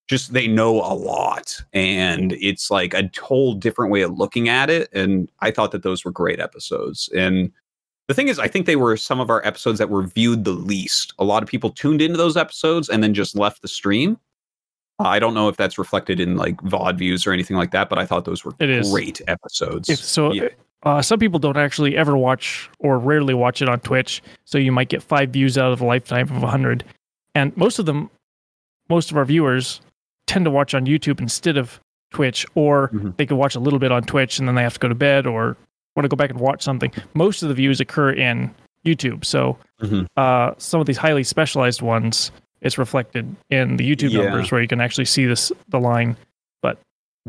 just they know a lot, and it's like a whole different way of looking at it. And I thought that those were great episodes. And the thing is, I think they were some of our episodes that were viewed the least. A lot of people tuned into those episodes and then just left the stream. I don't know if that's reflected in like VOD views or anything like that, but I thought those were great episodes. Some people don't actually ever watch or rarely watch it on Twitch, so you might get 5 views out of a lifetime of 100. And most of our viewers tend to watch on YouTube instead of Twitch, or they could watch a little bit on Twitch and then they have to go to bed or want to go back and watch something. Most of the views occur in YouTube. So some of these highly specialized ones, it's reflected in the YouTube numbers where you can actually see the line. But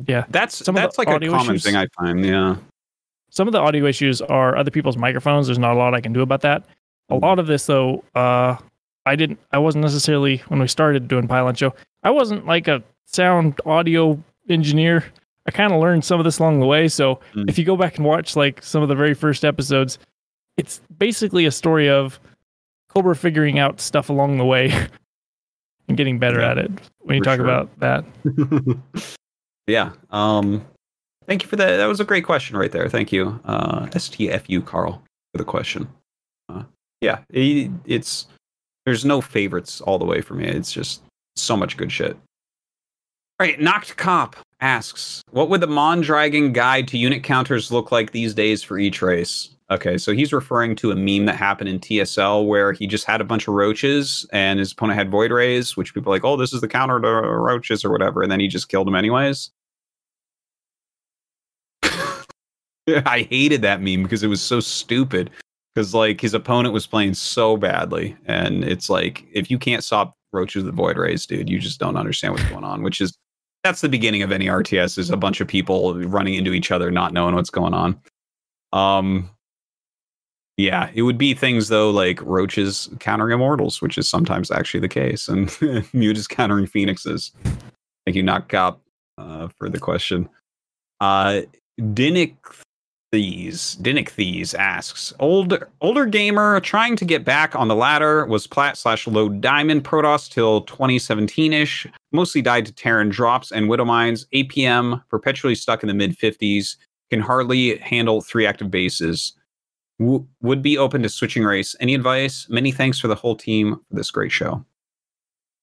yeah, that's like a common thing I find. Yeah. Some of the audio issues are other people's microphones. There's not a lot I can do about that. A lot of this though, I wasn't necessarily, when we started doing Pylon Show, I wasn't like a sound audio engineer. I kind of learned some of this along the way. So if you go back and watch like some of the very first episodes, it's basically a story of Cobra figuring out stuff along the way and getting better at it when you talk about that. Yeah. Thank you for that. That was a great question right there. Thank you. STFU Carl for the question. Yeah, there's no favorites all the way for me. It's just so much good shit. All right, Knocked Cop asks, what would the mondragon guide to unit counters look like these days for each race? Okay, so he's referring to a meme that happened in TSL where he just had a bunch of roaches and his opponent had void rays, which people are like, oh, this is the counter to roaches or whatever, and then he just killed them anyways. I hated that meme because it was so stupid. Because like his opponent was playing so badly, and it's like if you can't stop roaches with void rays, dude, you just don't understand what's going on. That's the beginning of any RTS, is a bunch of people running into each other, not knowing what's going on. Yeah, it would be things though like roaches countering immortals, which is sometimes actually the case, and Mute countering phoenixes. Thank you, Knock Cop, for the question. Dinnick Thies asks, older gamer trying to get back on the ladder, was plat/low diamond Protoss till 2017-ish, mostly died to Terran drops and Widow Mines, APM, perpetually stuck in the mid-50s, can hardly handle 3 active bases. Would be open to switching race. Any advice? Many thanks for the whole team for this great show.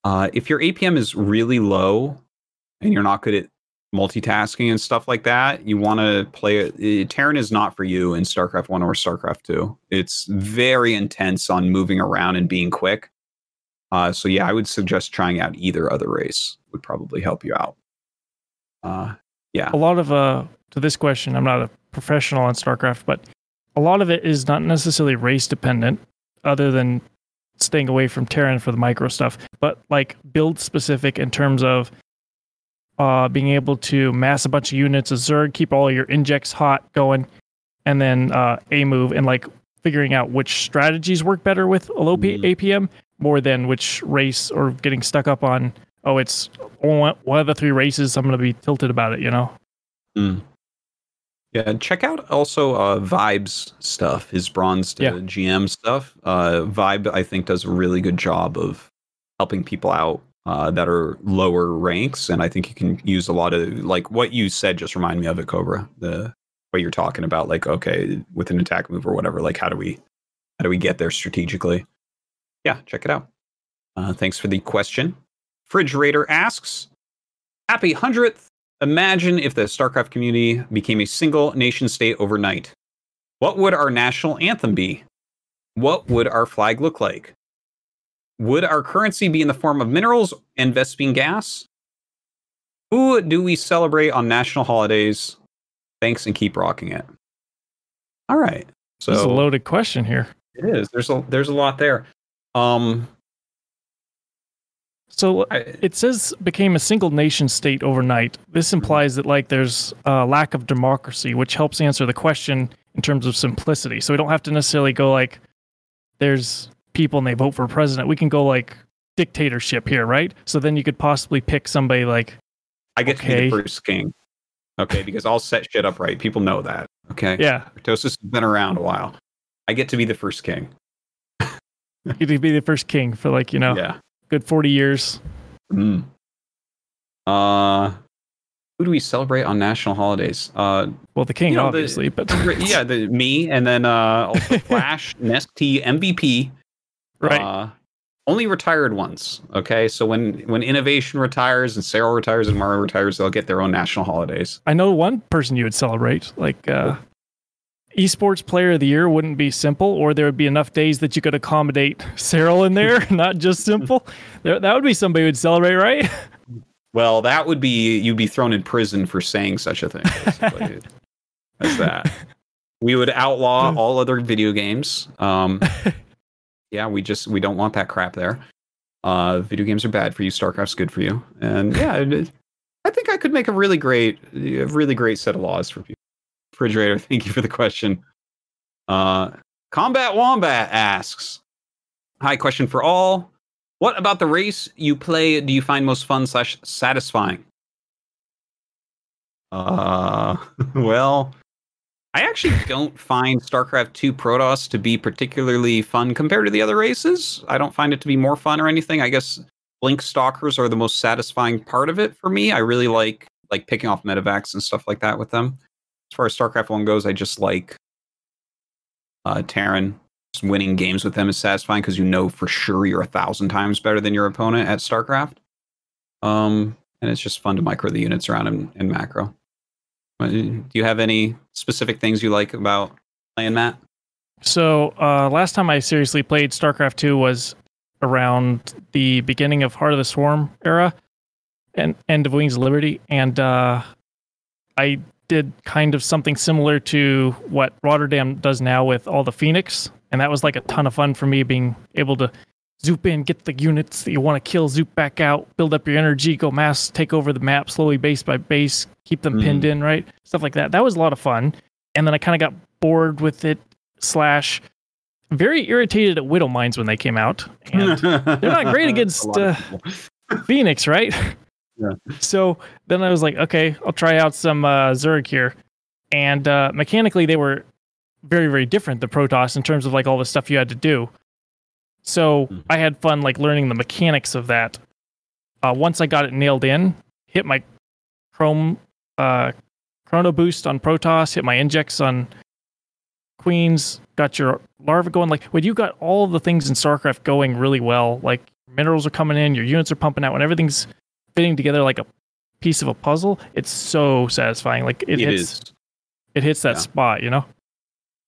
If your APM is really low and you're not good at multitasking and stuff like that, you want to play it. Terran is not for you in StarCraft 1 or StarCraft 2. It's very intense on moving around and being quick. So yeah, I would suggest trying out either other race. Would probably help you out. Yeah. A lot of to this question, I'm not a professional on StarCraft, but a lot of it is not necessarily race dependent, other than staying away from Terran for the micro stuff, but like build specific in terms of being able to mass a bunch of units of Zerg, keep all your injects hot going, and then A move, and like figuring out which strategies work better with a low APM more than which race, or getting stuck up on, oh, it's one of the 3 races, I'm going to be tilted about it, you know? Yeah, check out also Vibe's stuff, his bronze to GM stuff. Vibe, I think, does a really good job of helping people out that are lower ranks, and I think you can use a lot of, like what you said just remind me of it, Cobra, what you're talking about, like, okay, with an attack move or whatever, like how do we get there strategically? Yeah, check it out. Thanks for the question. Refrigerator asks, happy 100th. Imagine if the StarCraft community became a single nation state overnight. What would our national anthem be? What would our flag look like? Would our currency be in the form of minerals and Vespene gas? Who do we celebrate on national holidays? Thanks, and keep rocking it. All right. So this is a loaded question here. It is. There's a lot there. So it says became a single nation state overnight. This implies that like there's a lack of democracy, which helps answer the question in terms of simplicity. So we don't have to necessarily go like there's people and they vote for president. We can go like dictatorship here, right? So then you could possibly pick somebody like I get to be the first king. Okay, because I'll set shit up right. People know that. Okay. Yeah. Artosis has been around a while. I get to be the first king. You get to be the first king for like, good 40 years. Who do we celebrate on national holidays? Well, the king, obviously, but yeah, me, and then also Flash, Nesty, MVP. Right. Only retired ones. Okay, so when Innovation retires and Cyril retires and Mario retires, they'll get their own national holidays. I know one person you would celebrate, like esports player of the year wouldn't be Simple, or there would be enough days that you could accommodate Cyril in there, not just Simple. That would be somebody who would celebrate, right? Well, that would be you'd be thrown in prison for saying such a thing. Basically, as that. We would outlaw all other video games. Yeah, we don't want that crap there. Video games are bad for you. StarCraft's good for you. And yeah, I think I could make a really great set of laws for people. Refrigerator, thank you for the question. Combat Wombat asks, hi, question for all. What about the race you play do you find most fun / satisfying? Well, I actually don't find StarCraft 2 Protoss to be particularly fun compared to the other races. I don't find it to be more fun or anything. I guess Blink Stalkers are the most satisfying part of it for me. I really like picking off medevacs and stuff like that with them. As far as StarCraft 1 goes, I just like Terran. Just winning games with them is satisfying because you know for sure you're 1,000 times better than your opponent at StarCraft. And it's just fun to micro the units around in macro. Do you have any specific things you like about playing, Matt? So last time I seriously played StarCraft 2 was around the beginning of Heart of the Swarm era and End of Wings of Liberty. And I did kind of something similar to what Rotterdam does now with all the Phoenix. And that was like a ton of fun for me, being able to zoop in, get the units that you want to kill, zoop back out, build up your energy, go mass, take over the map slowly base by base, keep them pinned in, right? Stuff like that. That was a lot of fun. And then I kind of got bored with it / very irritated at Widow Mines when they came out. And they're not great against Phoenix, right? Yeah. So then I was like, okay, I'll try out some Zerg here. And mechanically, they were very, very different, the Protoss, in terms of like all the stuff you had to do. So I had fun like learning the mechanics of that. Once I got it nailed in, hit my Chrono Boost on Protoss, hit my Injects on Queens, got your Larva going. Like when you got all the things in StarCraft going really well, like minerals are coming in, your units are pumping out, when everything's fitting together like a piece of a puzzle, it's so satisfying. Like it hits that spot, you know?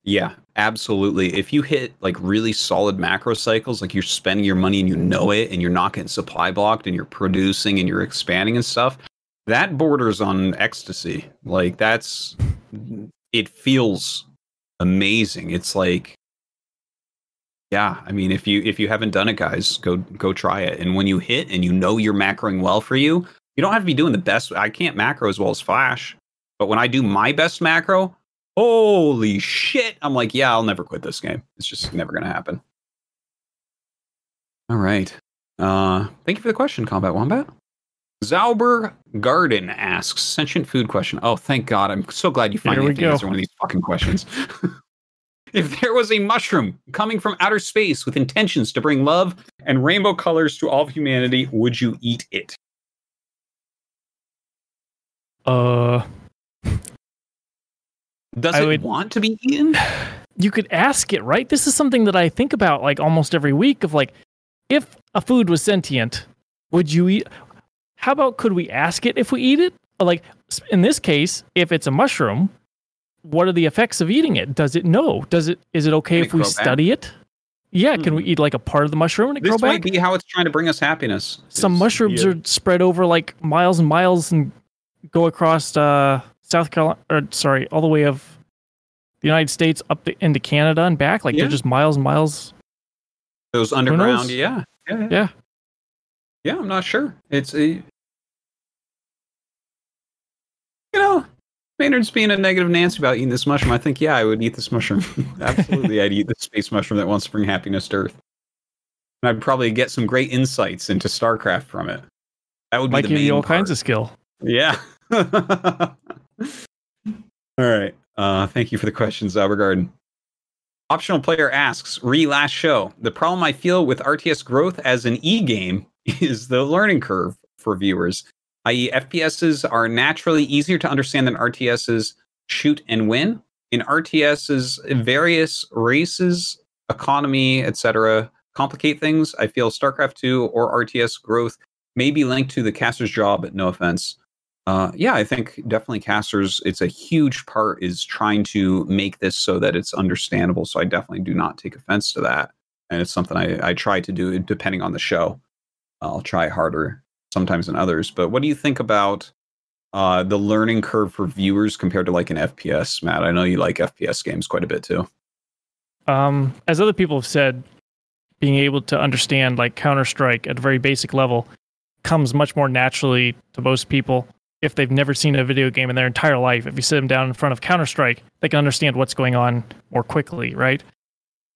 Yeah, absolutely. If you hit like really solid macro cycles, like you're spending your money and you know it, and you're not getting supply blocked, and you're producing and you're expanding and stuff, that borders on ecstasy. Like it feels amazing. It's like, yeah, I mean, if you haven't done it, guys, go try it. And when you hit and you know you're macroing well for you, you don't have to be doing the best. I can't macro as well as Flash, but when I do my best macro, holy shit, I'm like, yeah, I'll never quit this game. It's just never going to happen. All right. Thank you for the question, Combat Wombat. Zauber Garden asks, sentient food question. Oh, thank God. I'm so glad you finally have to answer one of these fucking questions. If there was a mushroom coming from outer space with intentions to bring love and rainbow colors to all of humanity, would you eat it? Does it want to be eaten? You could ask it, right? This is something that I think about like almost every week of like, if a food was sentient, would you eat? How about could we ask it if we eat it? Like in this case, if it's a mushroom, what are the effects of eating it? Does it know? Is it okay if we study it? Yeah, can we eat like a part of the mushroom and it grow back? This might be how it's trying to bring us happiness. Some mushrooms are spread over like miles and miles and go across South Carolina, all the way of the United States up into Canada and back. Like they're just miles and miles. Those underground, yeah. I'm not sure. It's Maynard's being a negative Nancy about eating this mushroom. I think, yeah, I would eat this mushroom. Absolutely, I'd eat the space mushroom that wants to bring happiness to Earth. And I'd probably get some great insights into StarCraft from it. That would be the main give you all part. Kinds of skill. Yeah. All right. Thank you for the questions, Albergarden. Optional player asks, last show. The problem I feel with RTS growth as an e-game is the learning curve for viewers, i.e. FPSs are naturally easier to understand than RTSs shoot and win. In RTSs, various races, economy, etc. complicate things. I feel StarCraft 2 or RTS growth may be linked to the caster's job, no offense. Yeah, I think definitely casters, it's a huge part is trying to make this so that it's understandable. So I definitely do not take offense to that. And it's something I try to do depending on the show. I'll try harder sometimes than others. But what do you think about the learning curve for viewers compared to like an FPS, Matt? I know you like FPS games quite a bit too. As other people have said, being able to understand like Counter-Strike at a very basic level comes much more naturally to most people. If they've never seen a video game in their entire life, if you sit them down in front of Counter-Strike, they can understand what's going on more quickly, right?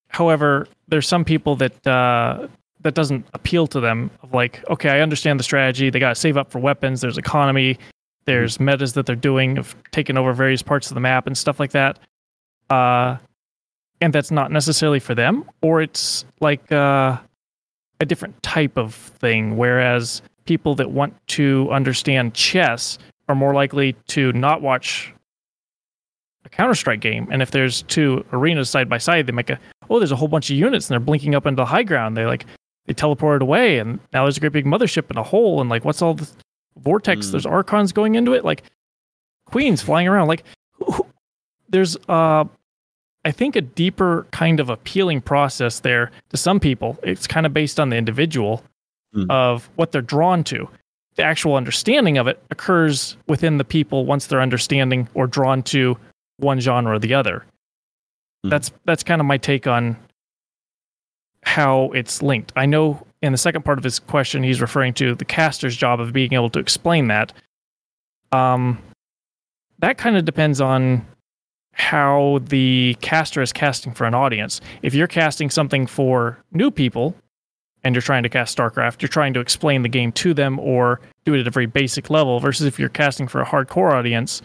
However, there's some people that that doesn't appeal to them. Of like, okay, I understand the strategy. They got to save up for weapons. There's economy. There's metas that they're doing of taking over various parts of the map and stuff like that. And that's not necessarily for them, or it's like a different type of thing. Whereas people that want to understand chess are more likely to not watch a Counter-Strike game. And if there's two arenas side by side, they make there's a whole bunch of units and they're blinking up into the high ground. They teleported away and now there's a great big mothership in a hole. And like, what's all the vortex? There's Archons going into it. Like queens flying around. Like there's, I think a deeper kind of appealing process there to some people. It's kind of based on the individual of what they're drawn to. The actual understanding of it occurs within the people once they're understanding or drawn to one genre or the other. That's kind of my take on how it's linked. I know in the second part of his question, he's referring to the caster's job of being able to explain that. That kind of depends on how the caster is casting for an audience. If you're casting something for new people and you're trying to cast StarCraft, you're trying to explain the game to them or do it at a very basic level, versus if you're casting for a hardcore audience,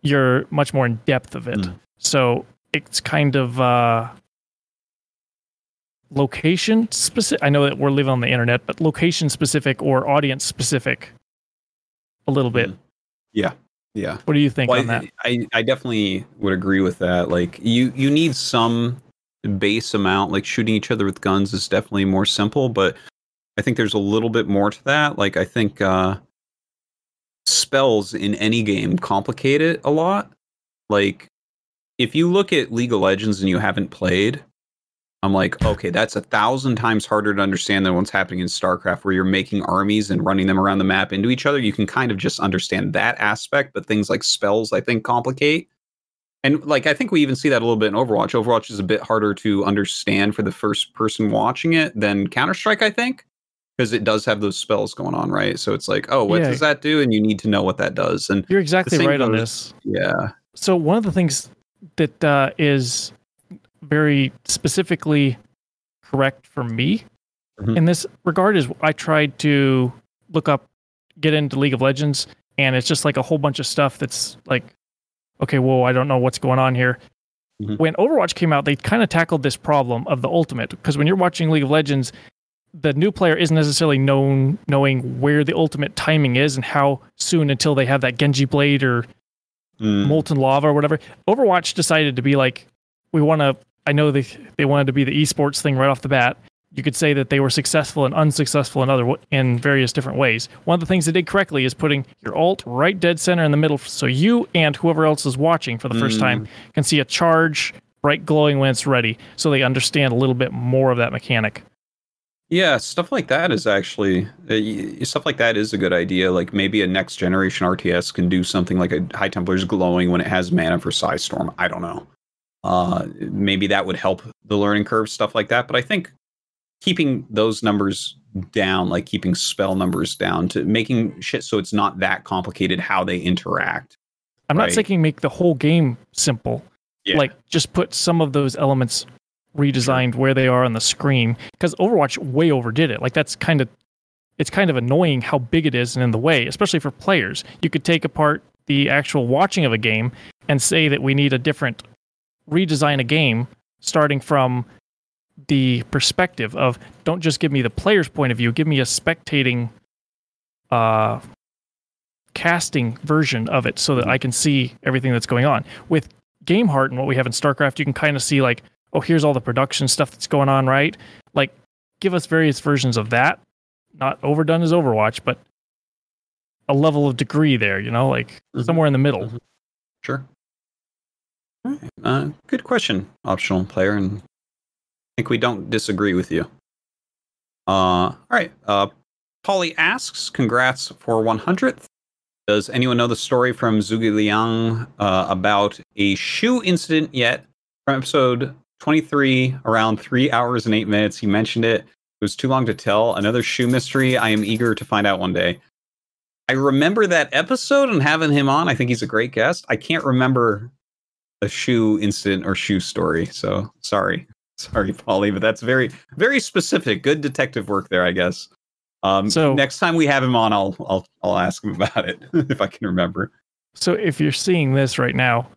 you're much more in depth of it. So it's kind of location specific. I know that we're living on the internet, but location specific or audience specific a little bit. Yeah. Yeah. What do you think on that? I definitely would agree with that. Like you need some base amount, like shooting each other with guns is definitely more simple, but I think there's a little bit more to that. Like I think spells in any game complicate it a lot. Like if you look at League of Legends and you haven't played, I'm like, okay, that's 1,000 times harder to understand than what's happening in StarCraft, where you're making armies and running them around the map into each other. You can kind of just understand that aspect, but things like spells, I think, complicate. And like, I think we even see that a little bit in Overwatch. Overwatch is a bit harder to understand for the first person watching it than Counter-Strike, I think, because it does have those spells going on, right? So it's like, oh, what does that do? And you need to know what that does. And you're exactly right on this. Yeah. So one of the things that is very specifically correct for me in this regard is I tried to get into League of Legends, and it's just like a whole bunch of stuff that's like, okay, whoa, I don't know what's going on here. When Overwatch came out, they kind of tackled this problem of the ultimate, because when you're watching League of Legends, the new player isn't necessarily knowing where the ultimate timing is and how soon until they have that Genji blade or molten lava or whatever. Overwatch decided to be like, I know they wanted to be the esports thing right off the bat. You could say that they were successful and unsuccessful in various different ways. One of the things they did correctly is putting your ult right dead center in the middle, so you and whoever else is watching for the first time can see a charge bright glowing when it's ready, so they understand a little bit more of that mechanic. Yeah, stuff like that is actually a good idea. Like maybe a next generation RTS can do something like a High Templar's glowing when it has mana for Psystorm. I don't know. Maybe that would help the learning curve, stuff like that. But I think keeping those numbers down, like keeping spell numbers down, to making shit so it's not that complicated how they interact. I'm not saying make the whole game simple. Yeah. Like just put some of those elements redesigned where they are on the screen, because Overwatch way overdid it. Like it's kind of annoying how big it is and in the way, especially for players. You could take apart the actual watching of a game and say that we need redesign a game starting from the perspective of, don't just give me the player's point of view, give me a spectating casting version of it so that I can see everything that's going on. With Game Heart and what we have in StarCraft, you can kind of see like, oh, here's all the production stuff that's going on, right? Like, give us various versions of that. Not overdone as Overwatch, but a level of degree there, like somewhere in the middle. Sure. Good question, optional player, and I think we don't disagree with you. All right. Polly asks, congrats for 100th. Does anyone know the story from Zhuge Liang about a shoe incident yet? From episode 23, around 3 hours and 8 minutes, he mentioned it. It was too long to tell. Another shoe mystery. I am eager to find out one day. I remember that episode and having him on. I think he's a great guest. I can't remember a shoe incident or shoe story. So sorry, Polly, but that's very, very specific. Good detective work there, I guess. So next time we have him on, I'll ask him about it if I can remember. So if you're seeing this right now,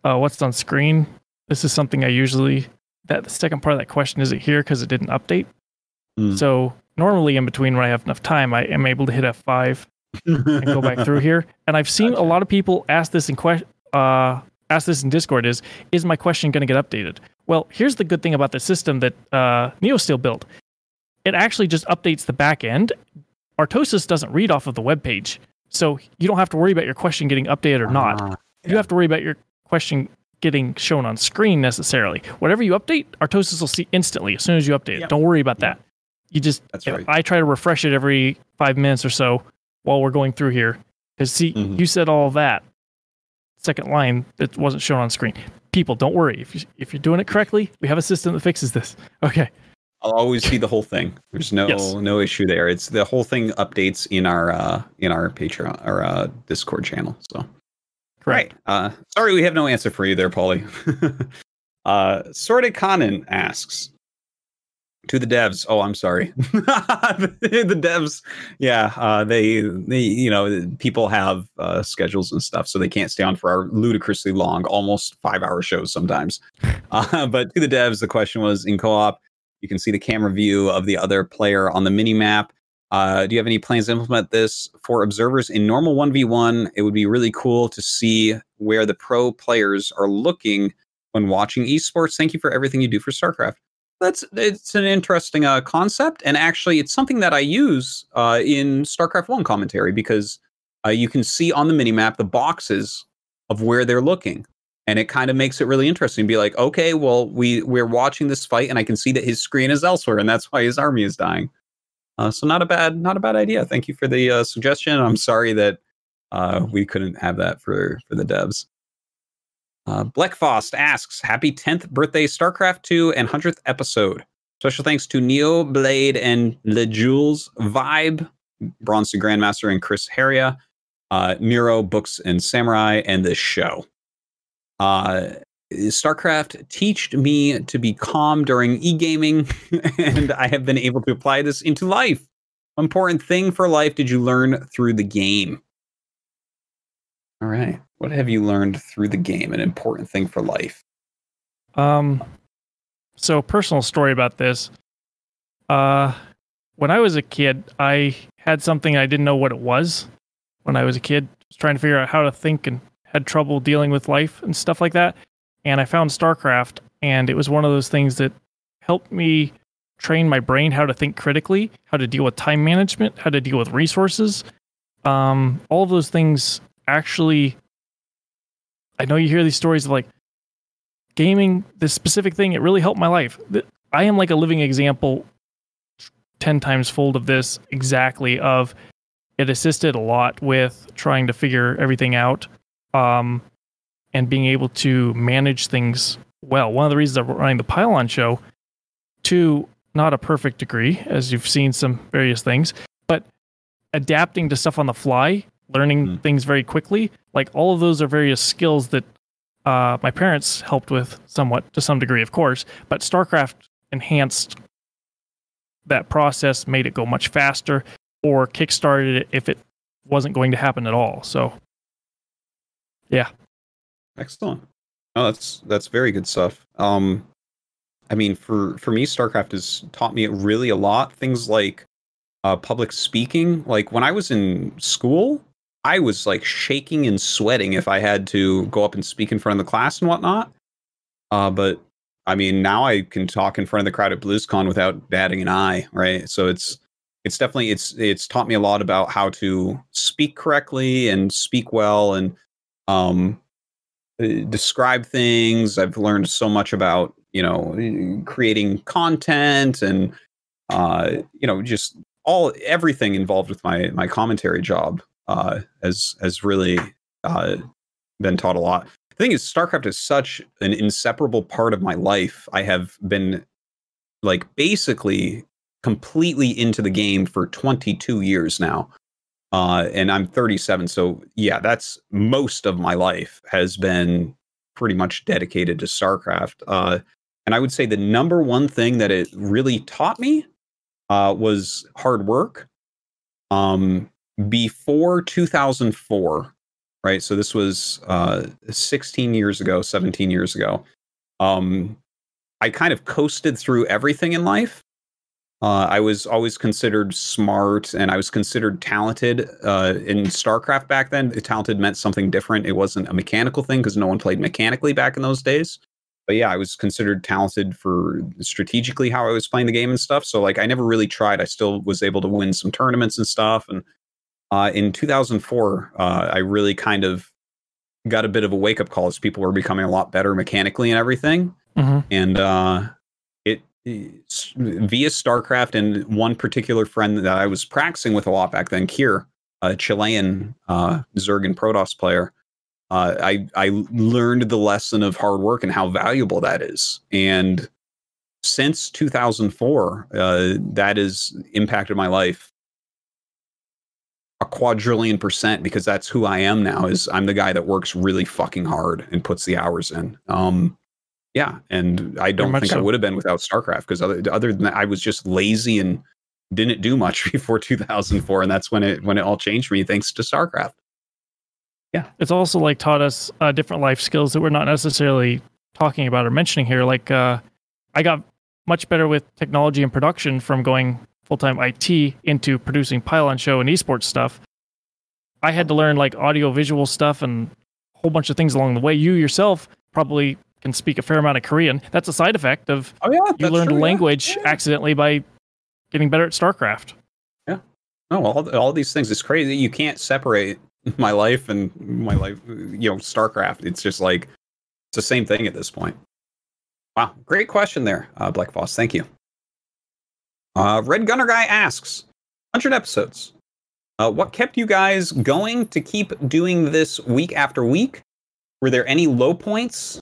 what's on screen? This is something I usually, the second part of that question isn't here because it didn't update. So normally in between when I have enough time, I am able to hit F5 and go back through here. And I've seen a lot of people ask this in Discord: is my question going to get updated? Well, here's the good thing about the system that NeoSteel built. It actually just updates the back end. Artosis doesn't read off of the web page, so you don't have to worry about your question getting updated or not. Yeah. You have to worry about your question getting shown on screen necessarily. Whatever you update, Artosis will see instantly as soon as you update it. Don't worry about that. You just, I try to refresh it every 5 minutes or so while we're going through here. Because see, you said all that second line that wasn't shown on screen. People, don't worry. If you're doing it correctly, we have a system that fixes this. Okay. I'll always see the whole thing. There's no issue there. It's the whole thing updates in our Patreon or Discord channel. So, correct. Right. Sorry, we have no answer for you there, Paulie. Sorted Conan asks to the devs. Oh, I'm sorry. The devs. Yeah. They people have schedules and stuff, so they can't stay on for our ludicrously long, almost 5-hour shows sometimes. But to the devs, the question was in co-op. You can see the camera view of the other player on the mini-map. Do you have any plans to implement this for observers in normal 1v1? It would be really cool to see where the pro players are looking when watching esports. Thank you for everything you do for StarCraft. It's an interesting concept, and actually it's something that I use in StarCraft 1 commentary, because you can see on the mini-map the boxes of where they're looking. And it kind of makes it really interesting. Be like, okay, well, we're watching this fight, and I can see that his screen is elsewhere, and that's why his army is dying. So not a bad idea. Thank you for the suggestion. I'm sorry that we couldn't have that for the devs. Blackfost asks, happy 10th birthday, StarCraft 2 and 100th episode. Special thanks to Neo, Blade, and LeJules, Vibe, Bronze to Grandmaster, and Chris Haria, Nero, Books and Samurai, and this show. StarCraft taught me to be calm during e-gaming, and I have been able to apply this into life. What important thing for life did you learn through the game? All right. What have you learned through the game? An important thing for life. So personal story about this. When I was a kid, I had something I didn't know what it was. When I was a kid, I was trying to figure out how to think and had trouble dealing with life and stuff like that. And I found StarCraft, and it was one of those things that helped me train my brain how to think critically, how to deal with time management, how to deal with resources. All of those things actually, I know you hear these stories of like gaming, this specific thing, it really helped my life. I am like a living example, 10 times fold of this exactly, of it assisted a lot with trying to figure everything out. And being able to manage things well. One of the reasons I'm running the Pylon Show, to not a perfect degree, as you've seen some various things, but adapting to stuff on the fly, learning things very quickly, like all of those are various skills that my parents helped with somewhat, to some degree, of course, but StarCraft enhanced that process, made it go much faster, or kickstarted it if it wasn't going to happen at all. So, yeah. Excellent. Oh, that's very good stuff. I mean, for me, StarCraft has taught me really a lot. Things like public speaking. Like when I was in school, I was like shaking and sweating if I had to go up and speak in front of the class and whatnot. But I mean, now I can talk in front of the crowd at BlizzCon without batting an eye, right? So it's definitely it's taught me a lot about how to speak correctly and speak well and describe things. I've learned so much about, creating content and, just everything involved with my commentary job has really been taught a lot. The thing is, StarCraft is such an inseparable part of my life. I have been like basically completely into the game for 22 years now. And I'm 37. So yeah, that's most of my life has been pretty much dedicated to StarCraft. And I would say the number one thing that it really taught me was hard work. Before 2004, right? So this was 16 years ago, 17 years ago. I kind of coasted through everything in life. I was always considered smart, and I was considered talented. In StarCraft back then, talented meant something different. It wasn't a mechanical thing because no one played mechanically back in those days. But yeah, I was considered talented for strategically how I was playing the game and stuff. So like, I never really tried. I still was able to win some tournaments and stuff. And in 2004, I really kind of got a bit of a wake up call as people were becoming a lot better mechanically and everything. Mm-hmm. And via StarCraft and one particular friend that I was practicing with a lot back then, Kier, a Chilean Zerg and Protoss player, I learned the lesson of hard work and how valuable that is. And since 2004, that has impacted my life a quadrillion %, because that's who I am now. Is I'm the guy that works really fucking hard and puts the hours in. Yeah, and I don't think I would have been without StarCraft, because other than that, I was just lazy and didn't do much before 2004, and that's when it all changed for me, thanks to StarCraft. Yeah, it's also like taught us different life skills that we're not necessarily talking about or mentioning here. Like I got much better with technology and production from going full-time IT into producing Pylon Show and esports stuff. I had to learn like audio visual stuff and a whole bunch of things along the way. You yourself probably can speak a fair amount of Korean. That's a side effect of you learned a language accidentally by getting better at StarCraft. Yeah. No, all these things. It's crazy. You can't separate my life and StarCraft. It's just like, it's the same thing at this point. Wow. Great question there, Black Foss. Thank you. Red Gunner Guy asks, 100 episodes. What kept you guys going to keep doing this week after week? Were there any low points?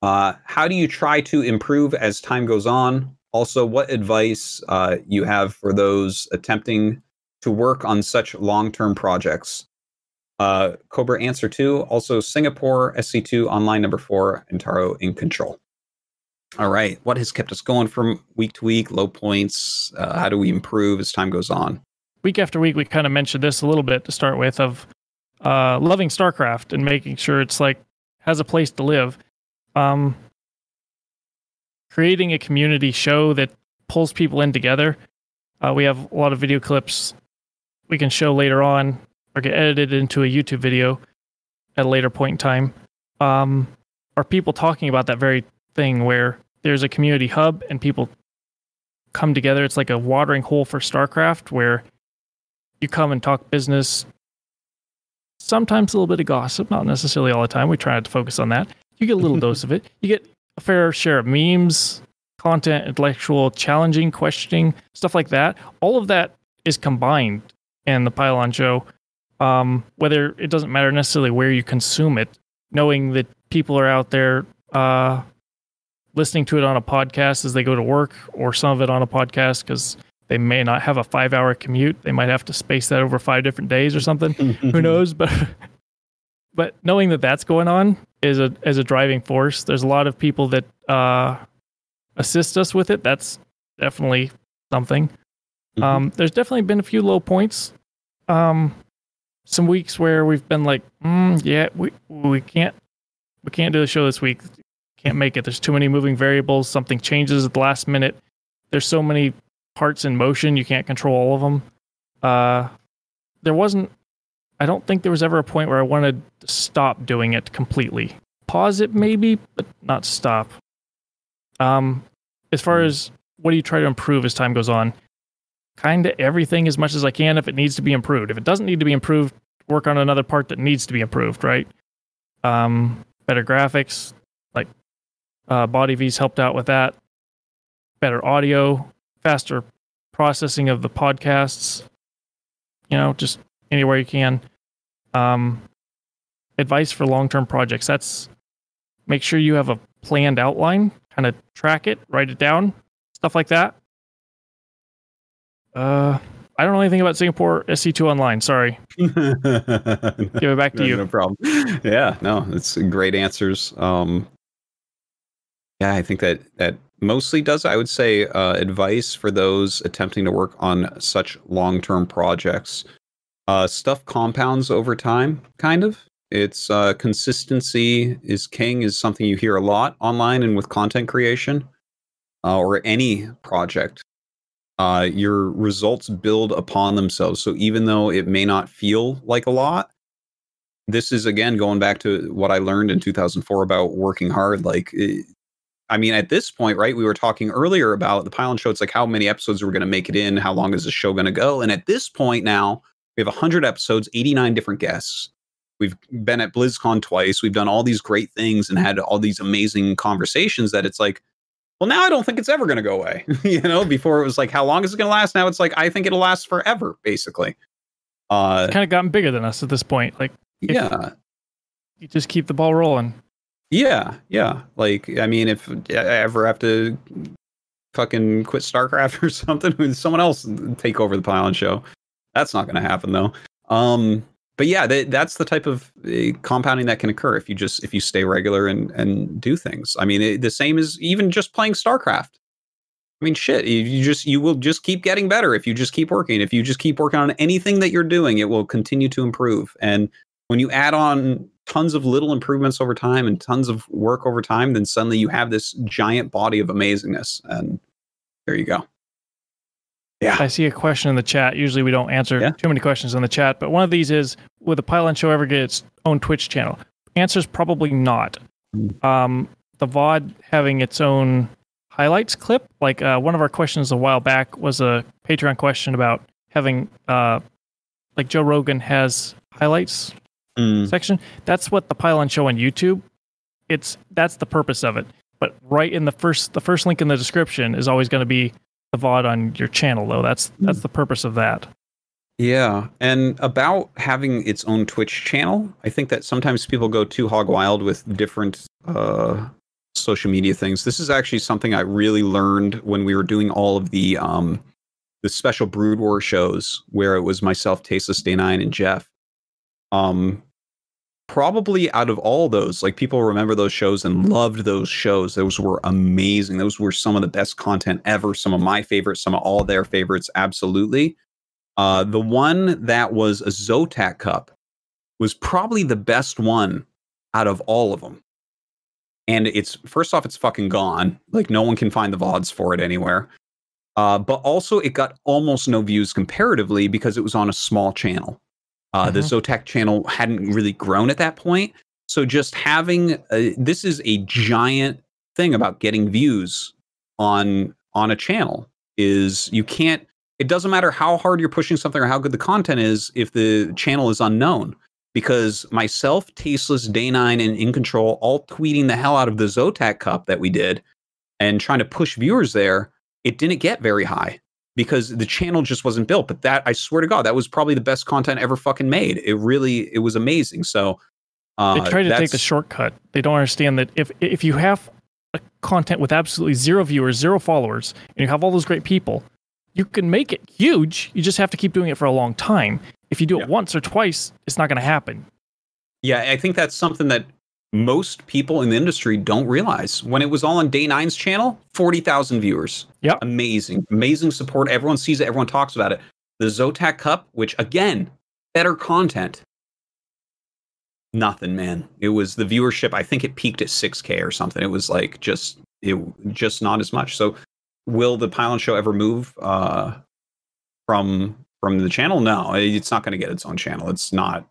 How do you try to improve as time goes on? Also, what advice you have for those attempting to work on such long-term projects? Cobra answer 2. Also, Singapore, SC2, online number 4, and Taro in control. All right. What has kept us going from week to week? Low points. How do we improve as time goes on? Week after week, we kind of mentioned this a little bit to start with, of loving StarCraft and making sure it's like has a place to live. Creating a community show that pulls people in together. We have a lot of video clips we can show later on or get edited into a YouTube video at a later point in time. Are people talking about that very thing where there's a community hub and people come together? It's like a watering hole for StarCraft where you come and talk business, sometimes a little bit of gossip, not necessarily all the time. We try not to focus on that. You get a little dose of it. You get a fair share of memes, content, intellectual challenging, questioning, stuff like that. All of that is combined in the Pylon Show. Whether it doesn't matter necessarily where you consume it, knowing that people are out there listening to it on a podcast as they go to work, or some of it on a podcast because they may not have a 5-hour commute. They might have to space that over 5 different days or something. Who knows? But knowing that that's going on is a driving force. There's a lot of people that assist us with it. That's definitely something. There's definitely been a few low points. Some weeks where we've been like, we can't do the show this week. Can't make it. There's too many moving variables. Something changes at the last minute. There's so many parts in motion. You can't control all of them. I don't think there was ever a point where I wanted to stop doing it completely. Pause it maybe, but not stop. As far as what do you try to improve as time goes on? Kind of everything as much as I can if it needs to be improved. If it doesn't need to be improved, work on another part that needs to be improved, right? Better graphics, like BodyVii's helped out with that. Better audio, faster processing of the podcasts, you know, just anywhere you can. Advice for long-term projects. That's make sure you have a planned outline, kind of track it, write it down, stuff like that. I don't know anything about Singapore SC2 Online. Sorry. Give it back to you. No problem. Yeah, no, it's great answers. Yeah, I think that mostly does, I would say, advice for those attempting to work on such long-term projects. Stuff compounds over time, kind of. It's consistency is king is something you hear a lot online and with content creation or any project. Your results build upon themselves. So even though it may not feel like a lot, this is, again, going back to what I learned in 2004 about working hard. Like, I mean, at this point, right, we were talking earlier about the Pylon Show. It's like how many episodes we're going to make it in, how long is the show going to go? And at this point now, we have 100 episodes, 89 different guests. We've been at BlizzCon twice. We've done all these great things and had all these amazing conversations that it's like, well, now I don't think it's ever going to go away. You know, before it was like, how long is it going to last? Now it's like, I think it'll last forever, basically. It's kind of gotten bigger than us at this point. Like, yeah, you just keep the ball rolling. Yeah, yeah. Like, I mean, if I ever have to fucking quit StarCraft or something, with someone else take over the Pylon Show. That's not going to happen, though. But yeah, that's the type of compounding that can occur if you stay regular and do things. I mean, the same as even just playing StarCraft. I mean, shit, you will just keep getting better if you just keep working. If you just keep working on anything that you're doing, it will continue to improve. And when you add on tons of little improvements over time and tons of work over time, then suddenly you have this giant body of amazingness. And there you go. Yeah. I see a question in the chat. Usually we don't answer too many questions in the chat, but one of these is, would the Pylon Show ever get its own Twitch channel? Answer's probably not. The VOD having its own highlights clip, like one of our questions a while back was a Patreon question about having, like Joe Rogan has highlights section. That's what the Pylon Show on YouTube. That's the purpose of it. But right in the first link in the description is always going to be the VOD on your channel, though. That's the purpose of that. Yeah, and about having its own Twitch channel, I think that sometimes people go too hog wild with different social media things. This is actually something I really learned when we were doing all of the special Brood War shows, where it was myself, Tasteless Day 9, and Jeff. Probably out of all those, like, people remember those shows and loved those shows. Those were amazing. Those were some of the best content ever. Some of my favorites, some of all their favorites. Absolutely. The one that was a Zotac Cup was probably the best one out of all of them. And first off, it's fucking gone. Like, no one can find the VODs for it anywhere. But also it got almost no views comparatively because it was on a small channel. The Zotac channel hadn't really grown at that point. So just having this is a giant thing about getting views on a channel is it doesn't matter how hard you're pushing something or how good the content is if the channel is unknown. Because myself, Tasteless, Day 9, and In Control all tweeting the hell out of the Zotac Cup that we did and trying to push viewers there, it didn't get very high. Because the channel just wasn't built. But that, I swear to God, that was probably the best content ever fucking made. It was amazing. So they try to take the shortcut. They don't understand that if you have a content with absolutely 0 viewers, 0 followers, and you have all those great people, you can make it huge. You just have to keep doing it for a long time. If you do it once or twice, it's not going to happen. Yeah, I think that's something that most people in the industry don't realize. When it was all on Day 9's channel, 40,000 viewers. Yep. Amazing support. Everyone sees it. Everyone talks about it. The Zotac Cup, which, again, better content. Nothing, man. It was the viewership. I think it peaked at 6K or something. It was like just not as much. So will the Pylon Show ever move from the channel? No, it's not going to get its own channel. It's not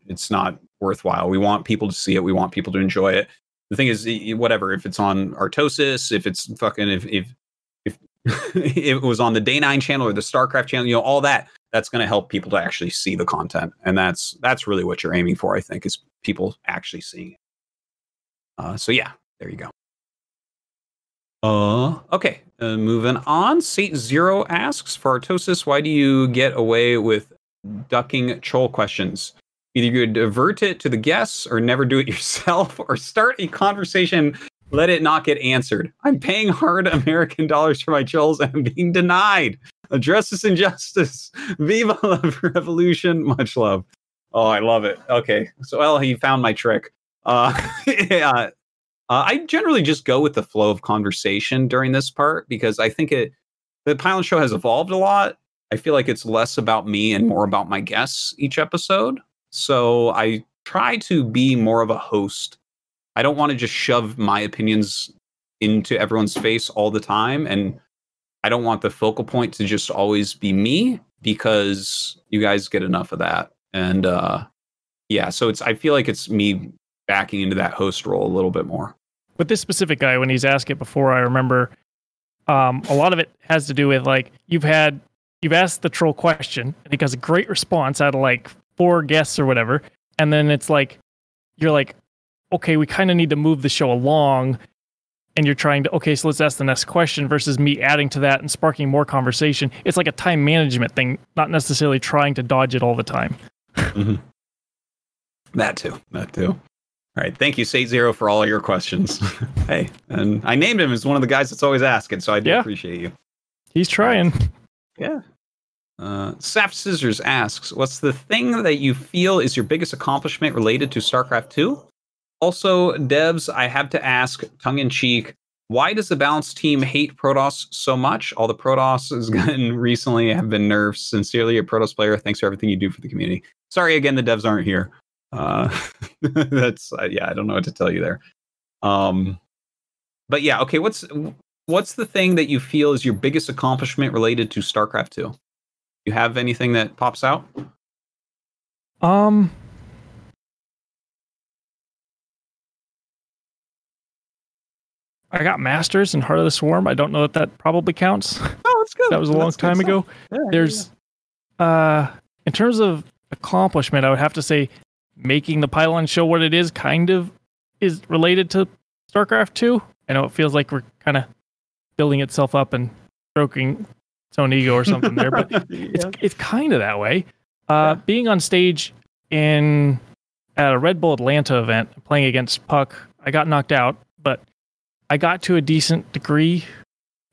worthwhile. We want people to see it. We want people to enjoy it. The thing is, whatever, if it's on Artosis, if it's fucking, if it was on the Day 9 channel or the StarCraft channel, all that's going to help people to actually see the content. And that's really what you're aiming for, I think, is people actually seeing it. So yeah, there you go. Okay. Moving on. Sate Zero asks, for Artosis, why do you get away with ducking troll questions? Either you divert it to the guests or never do it yourself, or start a conversation, let it not get answered. I'm paying hard American dollars for my trolls and I'm being denied. Address this injustice. Viva la revolution. Much love. Oh, I love it. Okay. So, well, he found my trick. Yeah. I generally just go with the flow of conversation during this part because I think the Pylon Show has evolved a lot. I feel like it's less about me and more about my guests each episode. So I try to be more of a host. I don't want to just shove my opinions into everyone's face all the time. And I don't want the focal point to just always be me because you guys get enough of that. And yeah, so I feel like it's me backing into that host role a little bit more. With this specific guy, when he's asked it before, I remember a lot of it has to do with like you've asked the troll question and it gets a great response out of like 4 guests or whatever, and then it's like you're like, okay, we kind of need to move the show along, and you're trying to so let's ask the next question versus me adding to that and sparking more conversation. It's like a time management thing, not necessarily trying to dodge it all the time. Mm-hmm. That too. All right, thank you, Sate Zero, for all your questions. Hey, and I named him as one of the guys that's always asking, so I do appreciate you. He's trying. Yeah. Saf Scissors asks, what's the thing that you feel is your biggest accomplishment related to StarCraft 2? Also, devs, I have to ask, tongue-in-cheek, why does the balanced team hate Protoss so much? All the Protosses gotten recently have been nerfed. Sincerely, a Protoss player. Thanks for everything you do for the community. Sorry again, the devs aren't here. That's yeah, I don't know what to tell you there. But yeah, okay, what's the thing that you feel is your biggest accomplishment related to StarCraft 2? You have anything that pops out? I got Masters and Heart of the Swarm. I don't know if that probably counts. Oh, that's good. That was a long time ago. Yeah, There's in terms of accomplishment, I would have to say making the Pylon Show what it is kind of is related to StarCraft 2. I know it feels like we're kind of building itself up and stroking its own ego or something there, but it's kind of that way. Being on stage at a Red Bull Atlanta event, playing against Puck, I got knocked out, but I got to a decent degree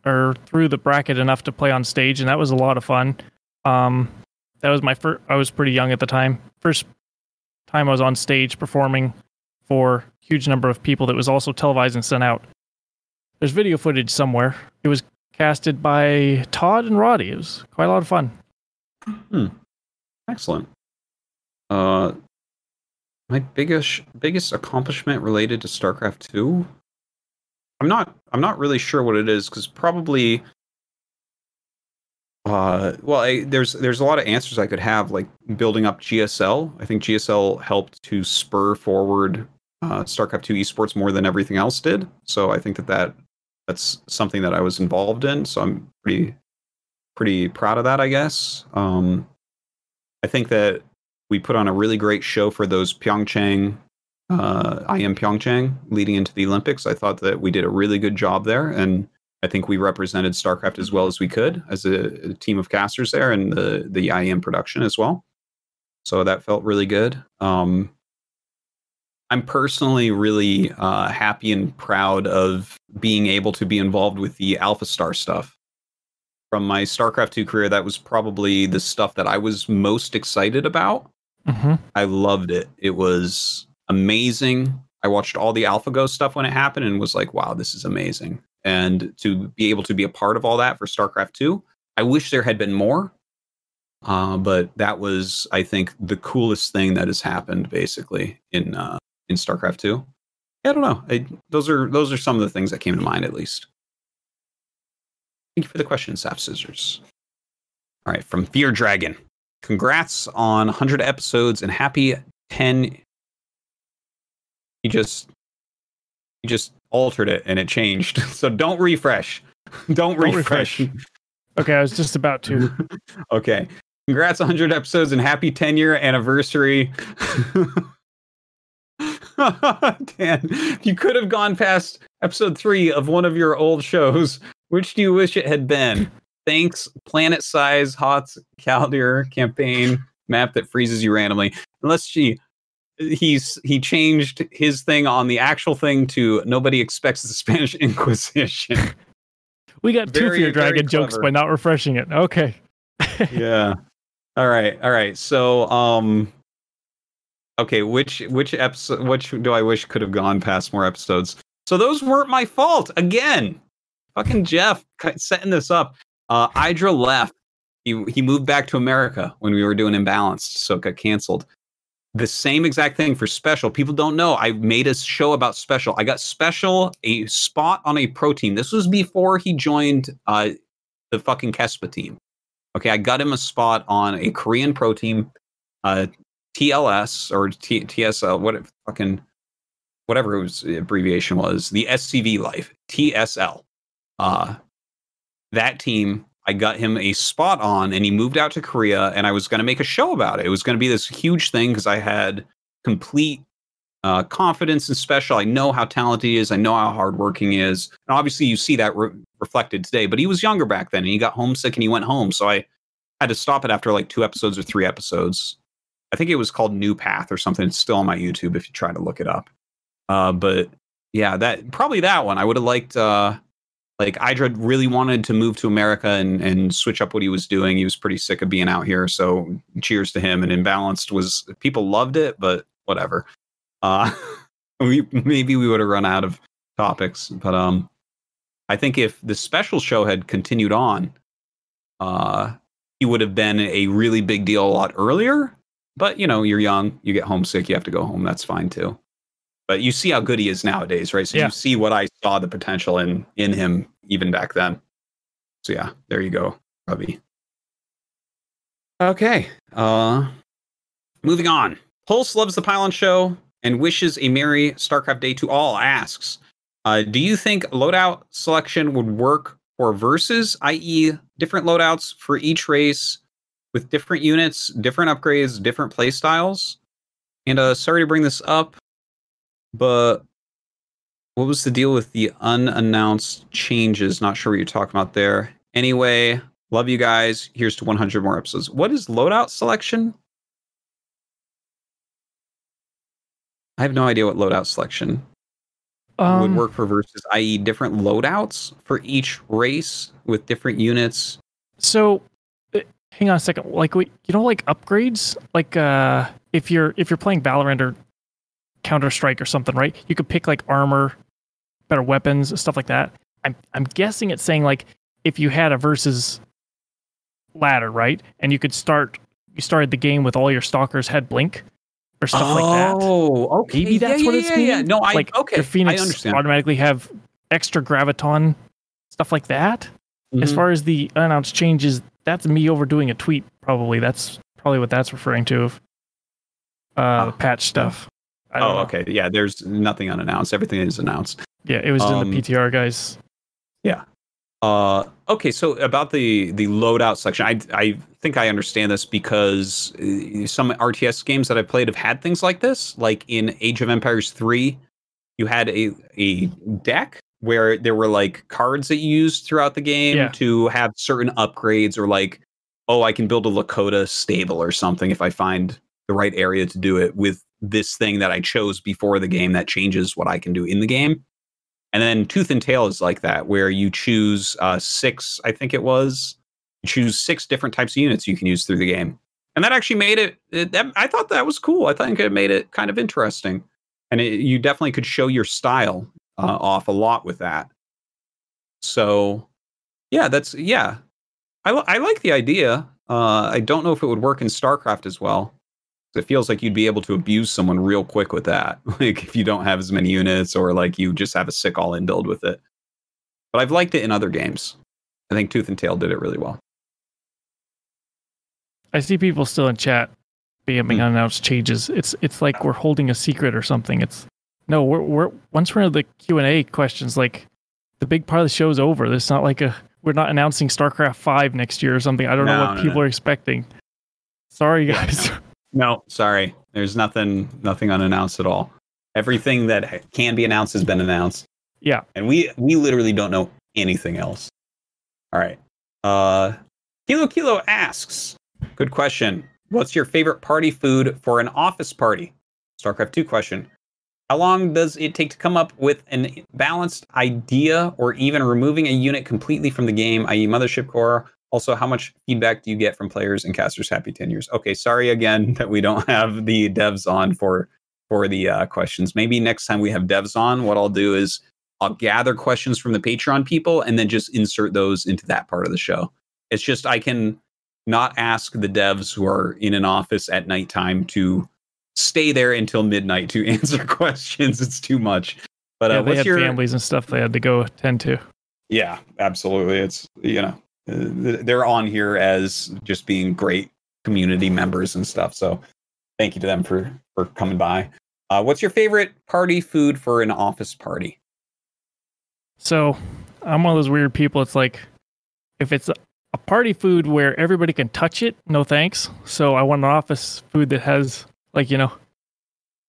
or through the bracket enough to play on stage, and that was a lot of fun. That was my first. I was pretty young at the time. First time I was on stage performing for a huge number of people that was also televised and sent out. There's video footage somewhere. It was casted by Todd and Roddy. It was quite a lot of fun. Excellent. My biggest accomplishment related to StarCraft 2? I'm not really sure what it is, because probably there's a lot of answers I could have, like building up GSL. I think GSL helped to spur forward StarCraft 2 esports more than everything else did. So I think that's something that I was involved in. So I'm pretty proud of that, I guess. I think that we put on a really great show for those Pyeongchang, IM Pyeongchang leading into the Olympics. I thought that we did a really good job there, and I think we represented StarCraft as well as we could as a team of casters there, and the IM production as well. So that felt really good. I'm personally really happy and proud of being able to be involved with the Alpha Star stuff. From my StarCraft 2 career, that was probably the stuff that I was most excited about. Mm-hmm. I loved it. It was amazing. I watched all the AlphaGo stuff when it happened and was like, wow, this is amazing. And to be able to be a part of all that for StarCraft 2, I wish there had been more. But that was, I think, the coolest thing that has happened, basically, in StarCraft 2. I don't know. Those are some of the things that came to mind, at least. Thank you for the question, Saf Scissors. All right, from Fear Dragon. Congrats on 100 episodes and happy 10. He just altered it and it changed. So don't refresh. Don't refresh. Okay, I was just about to. Okay. Congrats on 100 episodes and happy 10-year anniversary. Dan, if you could have gone past episode 3 of one of your old shows, which do you wish it had been? Thanks, planet size HOTS calendar campaign map that freezes you randomly. Unless he changed his thing on the actual thing to nobody expects the Spanish Inquisition. We got two Fear Dragon jokes by not refreshing it. Okay. Yeah. All right. So, okay, which episode? Which do I wish could have gone past more episodes? So those weren't my fault. Again, fucking Jeff setting this up. Idra left. He moved back to America when we were doing Imbalanced, so it got canceled. The same exact thing for Special. People don't know. I made a show about Special. I got Special a spot on a pro team. This was before he joined the fucking Kespa team. Okay, I got him a spot on a Korean pro team, TLS or TSL, whatever his abbreviation was, the SCV Life, TSL. That team, I got him a spot on, and he moved out to Korea, and I was going to make a show about it. It was going to be this huge thing because I had complete confidence in Special. I know how talented he is. I know how hardworking he is. And obviously, you see that reflected today. But he was younger back then, and he got homesick, and he went home. So I had to stop it after like 2 episodes or 3 episodes. I think it was called New Path or something. It's still on my YouTube if you try to look it up. But yeah, that one I would have liked. Like Idra really wanted to move to America and switch up what he was doing. He was pretty sick of being out here. So cheers to him. And Imbalanced people loved it, but whatever. Maybe we would have run out of topics, but I think if the Special show had continued on, he would have been a really big deal a lot earlier. But you're young, you get homesick, you have to go home. That's fine too. But you see how good he is nowadays, right? So You see what I saw the potential in him even back then. So yeah, there you go, Robbie. Okay, moving on. Pulse loves the Pylon Show and wishes a merry StarCraft Day to all. Asks, do you think loadout selection would work for versus, i.e. different loadouts for each race with different units, different upgrades, different play styles? And sorry to bring this up, but what was the deal with the unannounced changes? Not sure what you're talking about there. Anyway, love you guys. Here's to 100 more episodes. What is loadout selection? I have no idea what loadout selection would work for versus, i.e. different loadouts for each race with different units. So, hang on a second. Like like upgrades. Like if you're playing Valorant or Counter-Strike or something, right? You could pick like armor, better weapons, stuff like that. I'm guessing it's saying like if you had a versus ladder, right? And you started the game with all your stalkers had blink or stuff like that. Oh, okay. Maybe that's what it's meaning. Yeah. No, your Phoenix I understand. automatically have extra graviton, stuff like that. Mm-hmm. As far as the unannounced changes, that's me overdoing a tweet. Probably that's probably what that's referring to. The patch stuff. Okay. Yeah, there's nothing unannounced. Everything is announced. Yeah, it was in the PTR, guys. Yeah. Okay, so about the loadout section, I think I understand this because some RTS games that I played have had things like this. Like in Age of Empires 3, you had a deck where there were like cards that you used throughout the game to have certain upgrades, or like, oh, I can build a Lakota stable or something if I find the right area to do it with this thing that I chose before the game that changes what I can do in the game. And then Tooth and Tail is like that, where you choose 6, I think it was. You choose 6 different types of units you can use through the game. And that actually made I thought that was cool. I think it made it kind of interesting. And you definitely could show your style off a lot with that. So, yeah, I like the idea. I don't know if it would work in StarCraft as well. It feels like you'd be able to abuse someone real quick with that. Like if you don't have as many units, or like you just have a sick all-in build with it. But I've liked it in other games. I think Tooth and Tail did it really well. I see people still in chat BMing unannounced changes. It's like we're holding a secret or something. We're once we're into the Q&A questions, like the big part of the show is over. It's not like we're not announcing StarCraft 5 next year or something. I don't know what people are expecting. Sorry, guys. No, sorry. There's nothing unannounced at all. Everything that can be announced has been announced. Yeah. And we literally don't know anything else. All right. Kilo asks, good question. What's your favorite party food for an office party? StarCraft 2 question. How long does it take to come up with a balanced idea or even removing a unit completely from the game, i.e. Mothership Core? Also, how much feedback do you get from players and casters? Happy 10 years. Okay, sorry again that we don't have the devs on for the questions. Maybe next time we have devs on, what I'll do is I'll gather questions from the Patreon people and then just insert those into that part of the show. It's just I can not ask the devs who are in an office at nighttime to stay there until midnight to answer questions. It's too much. But they what's had your families and stuff they had to go tend to. Yeah, absolutely. It's, you know, they're on here as just being great community members and stuff. So thank you to them for coming by. What's your favorite party food for an office party? So I'm one of those weird people. It's like, if it's a party food where everybody can touch it, no thanks. So I want an office food that has, like, you know,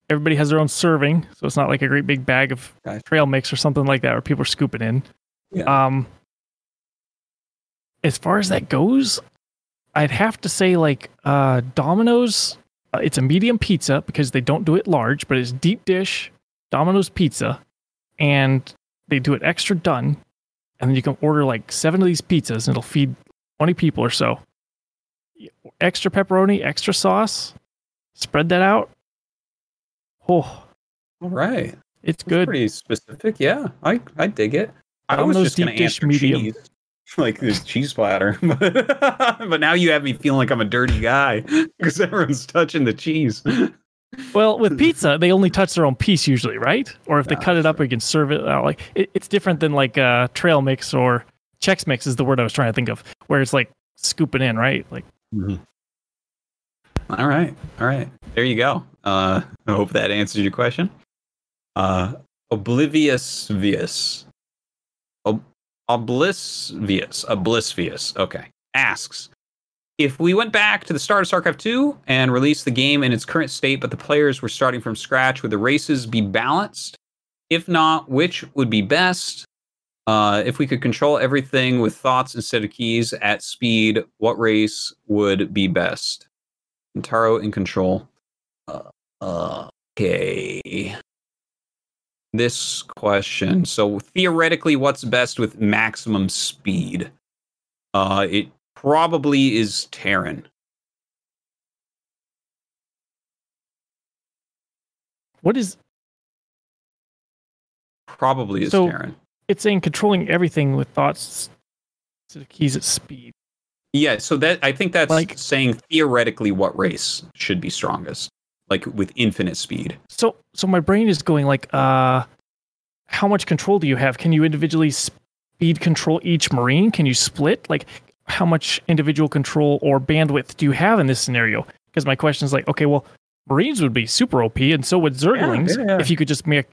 everybody has their own serving. So it's not like a great big bag of trail mix or something like that where people are scooping in. Yeah. As far as that goes, I'd have to say like Domino's. It's a medium pizza because they don't do it large, but it's deep dish Domino's pizza, and they do it extra done. And then you can order like 7 of these pizzas, and it'll feed 20 people or so. Extra pepperoni, extra sauce. Spread that out. Oh, all right. It's That's good. Pretty specific. Yeah, I dig it. I was Domino's just going deep to dish answer medium. cheese, like this cheese platter. But now you have me feeling like I'm a dirty guy because everyone's touching the cheese. Well, with pizza, they only touch their own piece usually, right? Or if they cut it up, you can serve it out. Like it's different than like trail mix or Chex Mix is the word I was trying to think of, where it's like scooping in, right? Like. Mm-hmm. All right. There you go. I hope that answers your question. Oblivious. Okay. Asks, if we went back to the start of StarCraft 2 and released the game in its current state, but the players were starting from scratch, would the races be balanced? If not, which would be best? If we could control everything with thoughts instead of keys at speed, what race would be best? Taro in control. Okay. This question. So theoretically, what's best with maximum speed? It probably is Terran. What is? Probably is Terran. It's saying controlling everything with thoughts to the keys at speed. Yeah, so that I think that's like, saying theoretically what race should be strongest, like with infinite speed. So my brain is going like, how much control do you have? Can you individually speed control each Marine? Can you split? Like, how much individual control or bandwidth do you have in this scenario? Because my question is like, okay, well, Marines would be super OP, and so would Zerglings if you could just make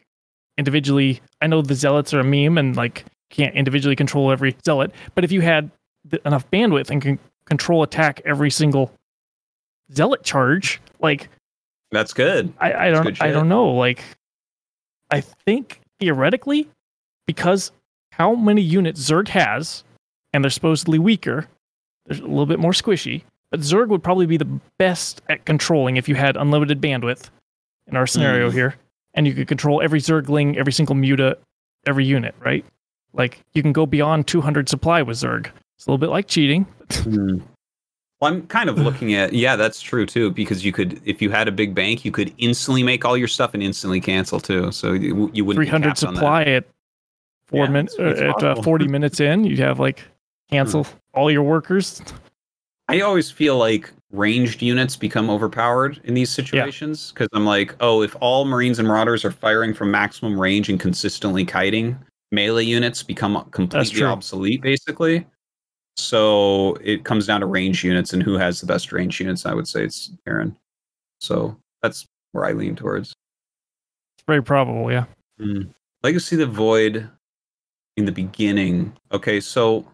individually. I know the Zealots are a meme and like can't individually control every Zealot, but if you had enough bandwidth and can control attack every single Zealot charge, like that's good. I don't know. Like, I think theoretically, because how many units Zerg has, and they're supposedly weaker, they're a little bit more squishy. But Zerg would probably be the best at controlling if you had unlimited bandwidth in our scenario here, and you could control every Zergling, every single muta, every unit, right? Like, you can go beyond 200 supply with Zerg. It's a little bit like cheating. Well, I'm kind of looking at, yeah, that's true too, because you could, if you had a big bank, you could instantly make all your stuff and instantly cancel too. So you wouldn't 300 supply at 40 minutes in, you'd have like cancel all your workers. I always feel like ranged units become overpowered in these situations because I'm like, oh, if all Marines and Marauders are firing from maximum range and consistently kiting, melee units become completely obsolete, basically. So it comes down to range units and who has the best range units. I would say it's Terran. So that's where I lean towards. It's very probable, yeah. Legacy of the Void in the beginning. Okay, so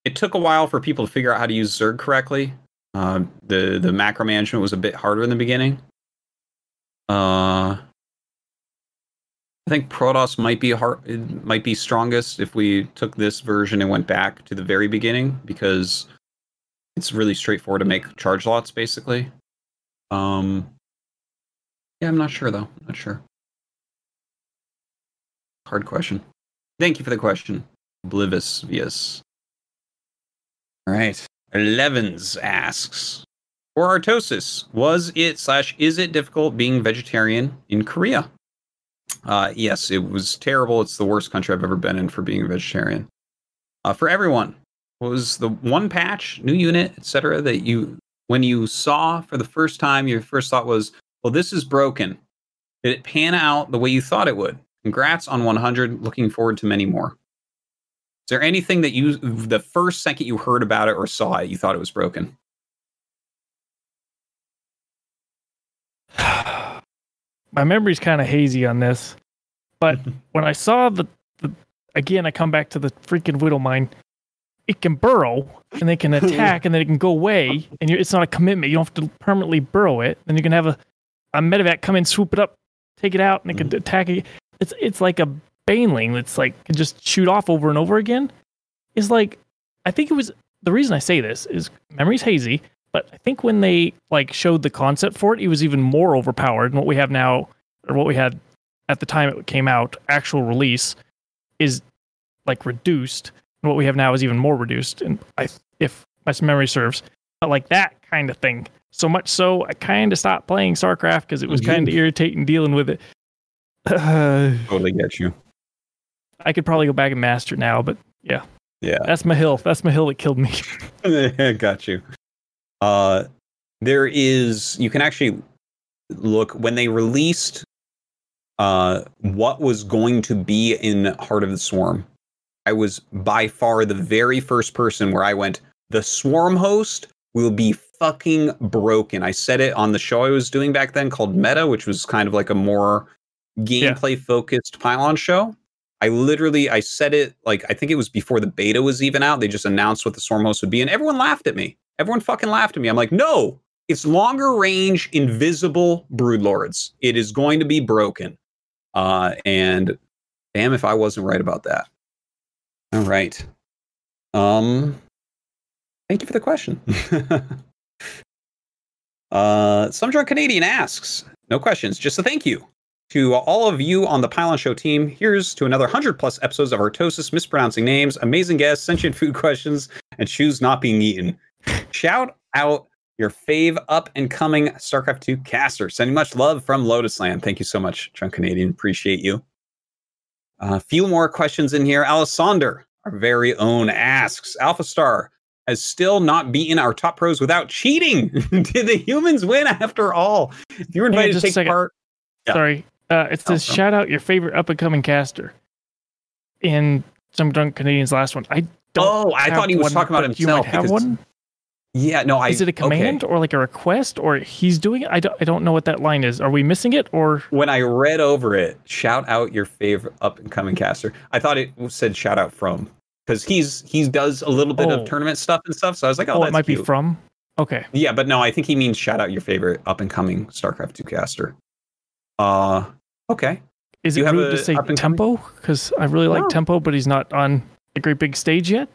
it took a while for people to figure out how to use Zerg correctly. The macro management was a bit harder in the beginning. I think Protoss might be it might be strongest if we took this version and went back to the very beginning, because it's really straightforward to make charge lots, basically. Yeah, I'm not sure though. Not sure. Hard question. Thank you for the question, Oblivious. All right. 11s asks, for Artosis, was it / is it difficult being vegetarian in Korea? Yes, it was terrible. It's the worst country I've ever been in for being a vegetarian. For everyone, what was the one patch, new unit, etc., that you, when you saw for the first time, your first thought was, well, this is broken. Did it pan out the way you thought it would? Congrats on 100. Looking forward to many more. Is there anything that you, the first second you heard about it or saw it, you thought it was broken? My memory's kind of hazy on this, but when I saw the again, I come back to the freaking Widow Mine. It can burrow, and they can attack, and then it can go away, and it's not a commitment. You don't have to permanently burrow it. Then you can have a medevac come in, swoop it up, take it out, and it can attack it. It's like a baneling that's like can just shoot off over and over again. It's like, I think it was, the reason I say this is memory's hazy, but I think when they like showed the concept for it, it was even more overpowered. And what we have now, or what we had at the time it came out, actual release, is like reduced. And what we have now is even more reduced. And if my memory serves, but like that kind of thing. So much so, I kind of stopped playing StarCraft because it was kind of irritating dealing with it. Totally get you. I could probably go back and master it now, but yeah. Yeah. That's my hill. That's my hill that killed me. Got you. There is, you can actually look when they released what was going to be in Heart of the Swarm. I was by far the very first person where I went, the Swarm host will be fucking broken. I said it on the show I was doing back then called Meta, which was kind of like a more gameplay focused Pylon show. I said it like, I think it was before the beta was even out. They just announced what the Swarm host would be, and everyone laughed at me. Everyone fucking laughed at me. I'm like, no, it's longer range, invisible broodlords. It is going to be broken. And damn if I wasn't right about that. All right. Thank you for the question. Some drunk Canadian asks, no questions, just a thank you to all of you on the Pylon Show team. Here's to another 100+ episodes of Artosis, mispronouncing names, amazing guests, sentient food questions, and shoes not being eaten. Shout out your fave up-and-coming StarCraft 2 caster. Sending much love from Lotus Land. Thank you so much, Drunk Canadian. Appreciate you. A few more questions in here. Alisaunder, our very own, asks, Alpha Star has still not beaten our top pros without cheating. Did the humans win after all? If you were invited to take part... Yeah. Sorry. It says, shout out your favorite up-and-coming caster in some Drunk Canadian's last one. I thought he was talking about himself. You might have one? Yeah, no, is it a command or like a request or he's doing it? I don't know what that line is. Are we missing it or? When I read over it, shout out your favorite up and coming caster. I thought it said shout out from, because he does a little bit of tournament stuff and stuff. So I was like, that's it might cute. be from. Okay. Yeah, but no, I think he means shout out your favorite up and coming StarCraft 2 caster. Okay. Is it rude to say Tempo? Because I really like Tempo, but he's not on a great big stage yet.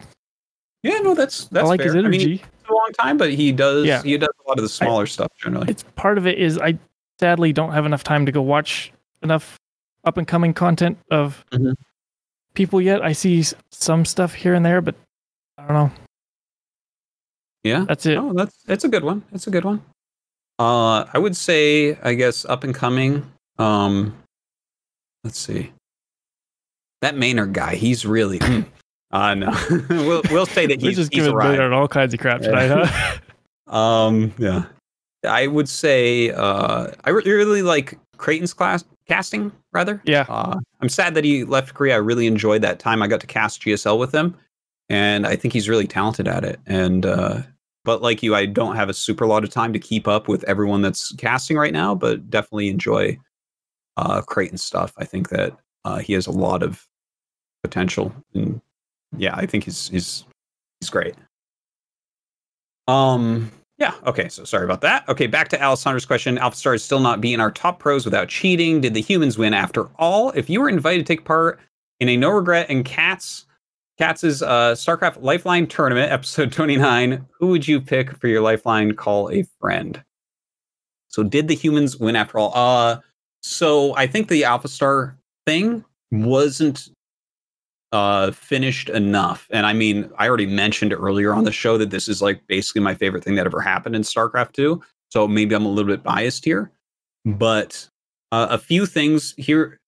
Yeah, no, that's I like fair. his energy. I mean, it's a long time, but he does a lot of the smaller stuff generally. It's part of it is I sadly don't have enough time to go watch enough up and coming content of people yet. I see some stuff here and there, but I don't know. Yeah, that's it. Oh, that's a good one. It's a good one. I would say, I guess, up and coming. Let's see. That Maynard guy, he's really. No, we'll say that he's giving Maynard all kinds of crap tonight, huh? Yeah. I would say I really like Creighton's casting, rather. Yeah. I'm sad that he left Korea. I really enjoyed that time I got to cast GSL with him, and I think he's really talented at it. And but like you, I don't have a super lot of time to keep up with everyone that's casting right now, but definitely enjoy Creighton's stuff. I think that he has a lot of potential, and yeah, I think he's great. Yeah, okay, so sorry about that. Okay, back to Alisaunder's question. AlphaStar is still not being our top pros without cheating. Did the humans win after all? If you were invited to take part in a no regret and Katz's StarCraft Lifeline Tournament, episode 29, who would you pick for your Lifeline Call a Friend? So did the humans win after all? So I think the AlphaStar thing wasn't finished enough. And I mean, I already mentioned earlier on the show that this is like basically my favorite thing that ever happened in StarCraft 2. So maybe I'm a little bit biased here, but a few things here.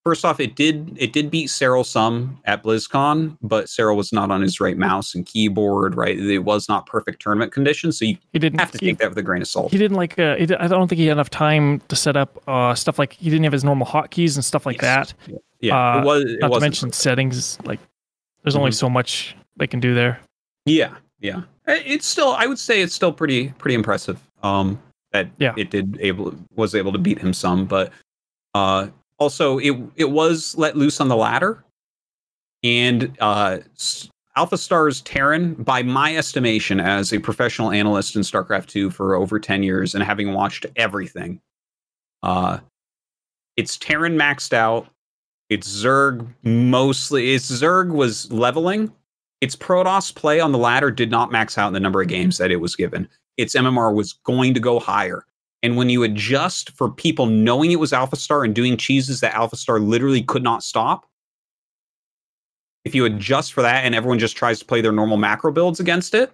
First off, it did beat Cyril some at BlizzCon, but Cyril was not on his right mouse and keyboard, right? It was not perfect tournament conditions, so you have to take that with a grain of salt. He didn't like. I don't think he had enough time to set up stuff like he didn't have his normal hotkeys and stuff like that. Yeah, it was. Not to mention settings. Like, there's only so much they can do there. Yeah. It's still. I would say it's still pretty impressive. That it was able to beat him some, but also it was let loose on the ladder, and AlphaStar's Terran, by my estimation, as a professional analyst in StarCraft 2 for over 10 years and having watched everything, it's Terran maxed out. It's Zerg mostly. It's Zerg was leveling. Its Protoss play on the ladder did not max out in the number of games that it was given. Its MMR was going to go higher. And when you adjust for people knowing it was AlphaStar and doing cheeses that AlphaStar literally could not stop, if you adjust for that and everyone just tries to play their normal macro builds against it,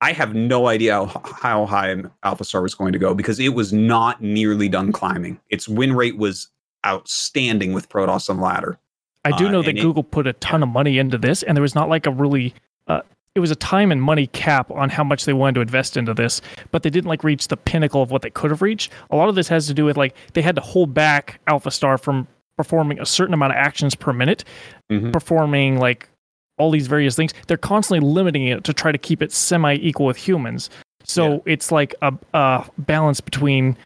I have no idea how high AlphaStar was going to go because it was not nearly done climbing. Its win rate was outstanding with Protoss on the ladder. I do know that Google put a ton of money into this, and there was not like a really it was a time and money cap on how much they wanted to invest into this, but they didn't like reach the pinnacle of what they could have reached. A lot of this has to do with like they had to hold back AlphaStar from performing a certain amount of actions per minute, performing like all these various things. They're constantly limiting it to try to keep it semi-equal with humans. So it's like a balance between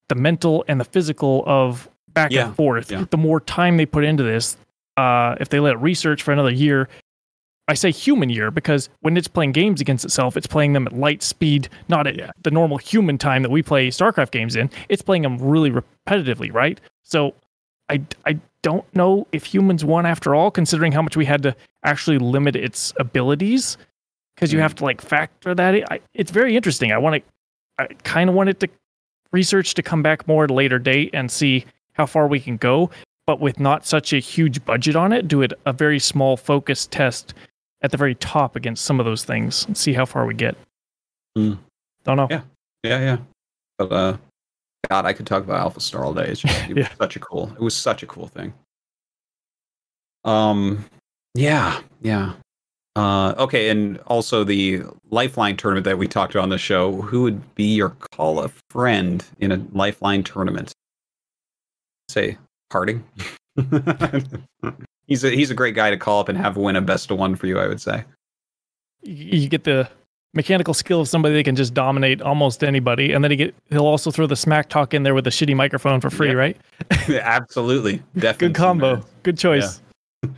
the mental and the physical of back and forth. The more time they put into this, if they let it research for another year, I say human year because when it's playing games against itself, it's playing them at light speed, not at the normal human time that we play StarCraft games in. It's playing them really repetitively, right? So I don't know if humans won after all, considering how much we had to actually limit its abilities, because you have to like factor that in. It's very interesting. I kind of want it to research to come back more at a later date and see how far we can go, but with not such a huge budget on it, do it a very small focus test at the very top against some of those things and see how far we get. Don't know. Yeah. But God, I could talk about AlphaStar all day. It's just, it was such a cool thing. Okay, and also the Lifeline tournament that we talked about on the show. Who would be your call a friend in a Lifeline tournament? Say Harding. He's a great guy to call up and have win a best of one for you, I would say. You get the mechanical skill of somebody that can just dominate almost anybody, and then he'll also throw the smack talk in there with a shitty microphone for free, right? Absolutely. Definitely. Good combo. Good choice. Yeah.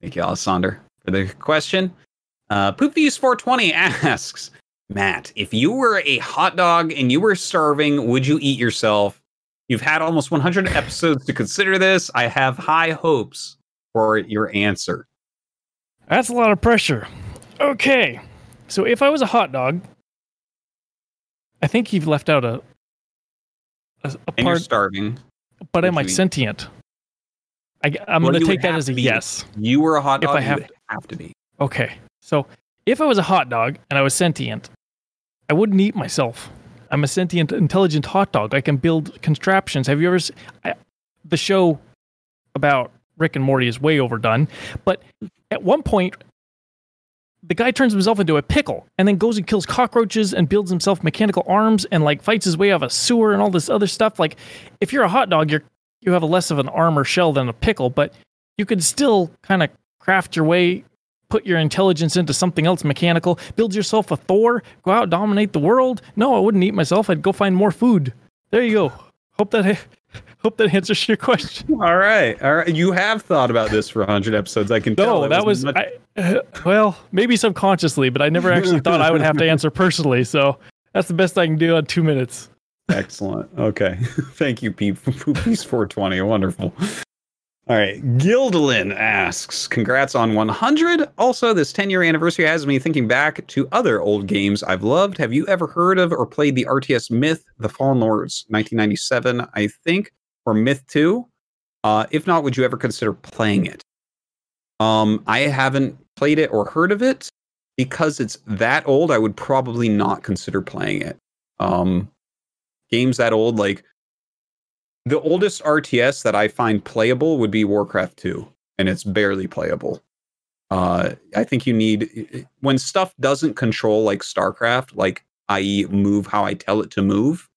Thank you, Alisaunder, for the question. PoopViews420 asks, Matt, if you were a hot dog and you were starving, would you eat yourself? You've had almost 100 episodes to consider this. I have high hopes for your answer. That's a lot of pressure. Okay. So if I was a hot dog, I think you've left out a and part. You're starving. But am I sentient? I'm going to take that as a yes. You were a hot dog, if I have to be. Okay. So if I was a hot dog and I was sentient, I wouldn't eat myself. I'm a sentient, intelligent hot dog. I can build contraptions. Have you ever seen the show about Rick and Morty is way overdone, but at one point, the guy turns himself into a pickle and then goes and kills cockroaches and builds himself mechanical arms and like fights his way out of a sewer and all this other stuff. Like if you're a hot dog, you have a less of an armor shell than a pickle, but you could still kind of craft your way, put your intelligence into something else mechanical, build yourself a Thor, go out, dominate the world. No, I wouldn't eat myself. I'd go find more food. There you go. Hope that answers your question. All right. You have thought about this for 100 episodes. I can tell. No, that was well, maybe subconsciously, but I never actually thought I would have to answer personally. So That's the best I can do on 2 minutes. Excellent. Okay. Thank you, Poopies 420. Wonderful. All right. Gildlin asks, congrats on 100. Also, this 10-year anniversary has me thinking back to other old games I've loved. Have you ever heard of or played the RTS Myth, The Fallen Lords, 1997, I think, or Myth 2? If not, would you ever consider playing it? I haven't played it or heard of it. Because it's that old, I would probably not consider playing it. Games that old, like the oldest RTS that I find playable would be Warcraft 2, and it's barely playable. I think you need, when stuff doesn't control like StarCraft, like i.e. move how I tell it to move,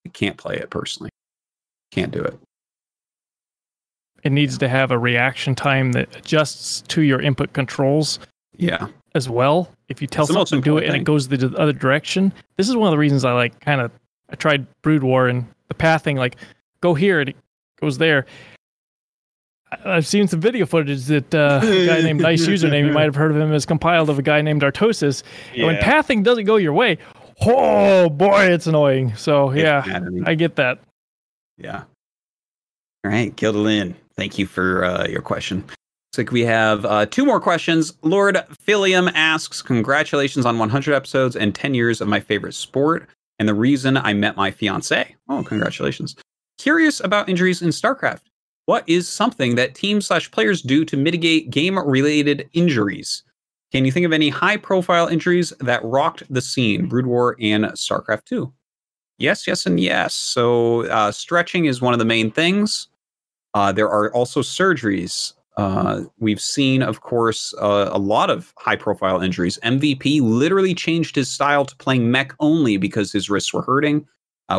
I can't play it personally. Can't do it. It needs to have a reaction time that adjusts to your input controls. Yeah. As well, if you tell something to do it and it goes the other direction. This is one of the reasons I like I tried Brood War and the pathing, like go here and it goes there. I've seen some video footage that a guy named Nice Username, you might have heard of him, is compiled of a guy named Artosis. Yeah. And when pathing doesn't go your way, oh boy, it's annoying. So yeah, I get that. Yeah. All right, Gildalin, thank you for your question. Looks like we have 2 more questions. Lord Philium asks, congratulations on 100 episodes and 10 years of my favorite sport and the reason I met my fiance. Oh, congratulations. Curious about injuries in StarCraft. What is something that teams/players do to mitigate game-related injuries? Can you think of any high-profile injuries that rocked the scene, Brood War and StarCraft 2? Yes, yes, and yes. So stretching is one of the main things. There are also surgeries. We've seen, of course, a lot of high-profile injuries. MVP literally changed his style to playing mech only because his wrists were hurting.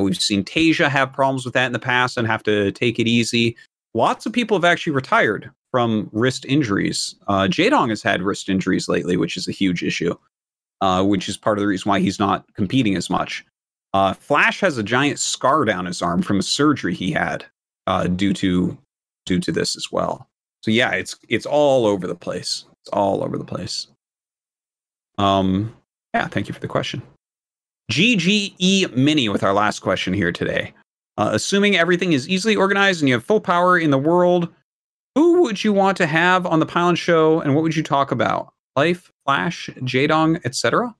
We've seen Tasia have problems with that in the past and have to take it easy. Lots of people have actually retired from wrist injuries. Jaedong has had wrist injuries lately, which is a huge issue, which is part of the reason why he's not competing as much. Flash has a giant scar down his arm from a surgery he had due to this as well. So yeah, it's all over the place. It's all over the place. Yeah, thank you for the question. GGE Mini with our last question here today. Assuming everything is easily organized and you have full power in the world, who would you want to have on the Pylon Show and what would you talk about? Life, Flash, Jaedong, etc.?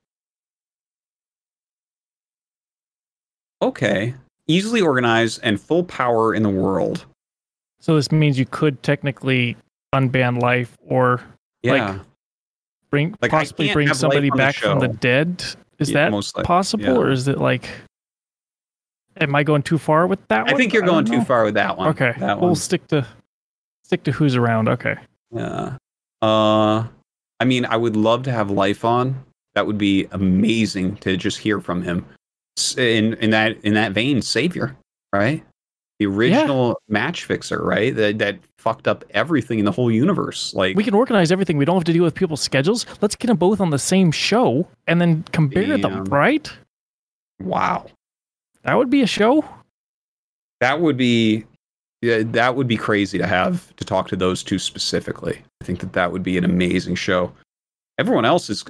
Okay. Easily organized and full power in the world. So this means you could technically unban Life or possibly bring somebody back from the dead. Is that possible, or is it like? Am I going too far with that one? I think you're going too far with that one. Okay, we'll stick to who's around. Okay. Yeah. I mean, I would love to have Life on. That would be amazing to just hear from him. In that vein, Savior, right? The original match fixer, right? That fucked up everything in the whole universe. Like, we can organize everything. We don't have to deal with people's schedules. Let's get them both on the same show and then compare them, right? Wow. That would be a show. That would be crazy to talk to those two specifically. I think that would be an amazing show. Everyone else is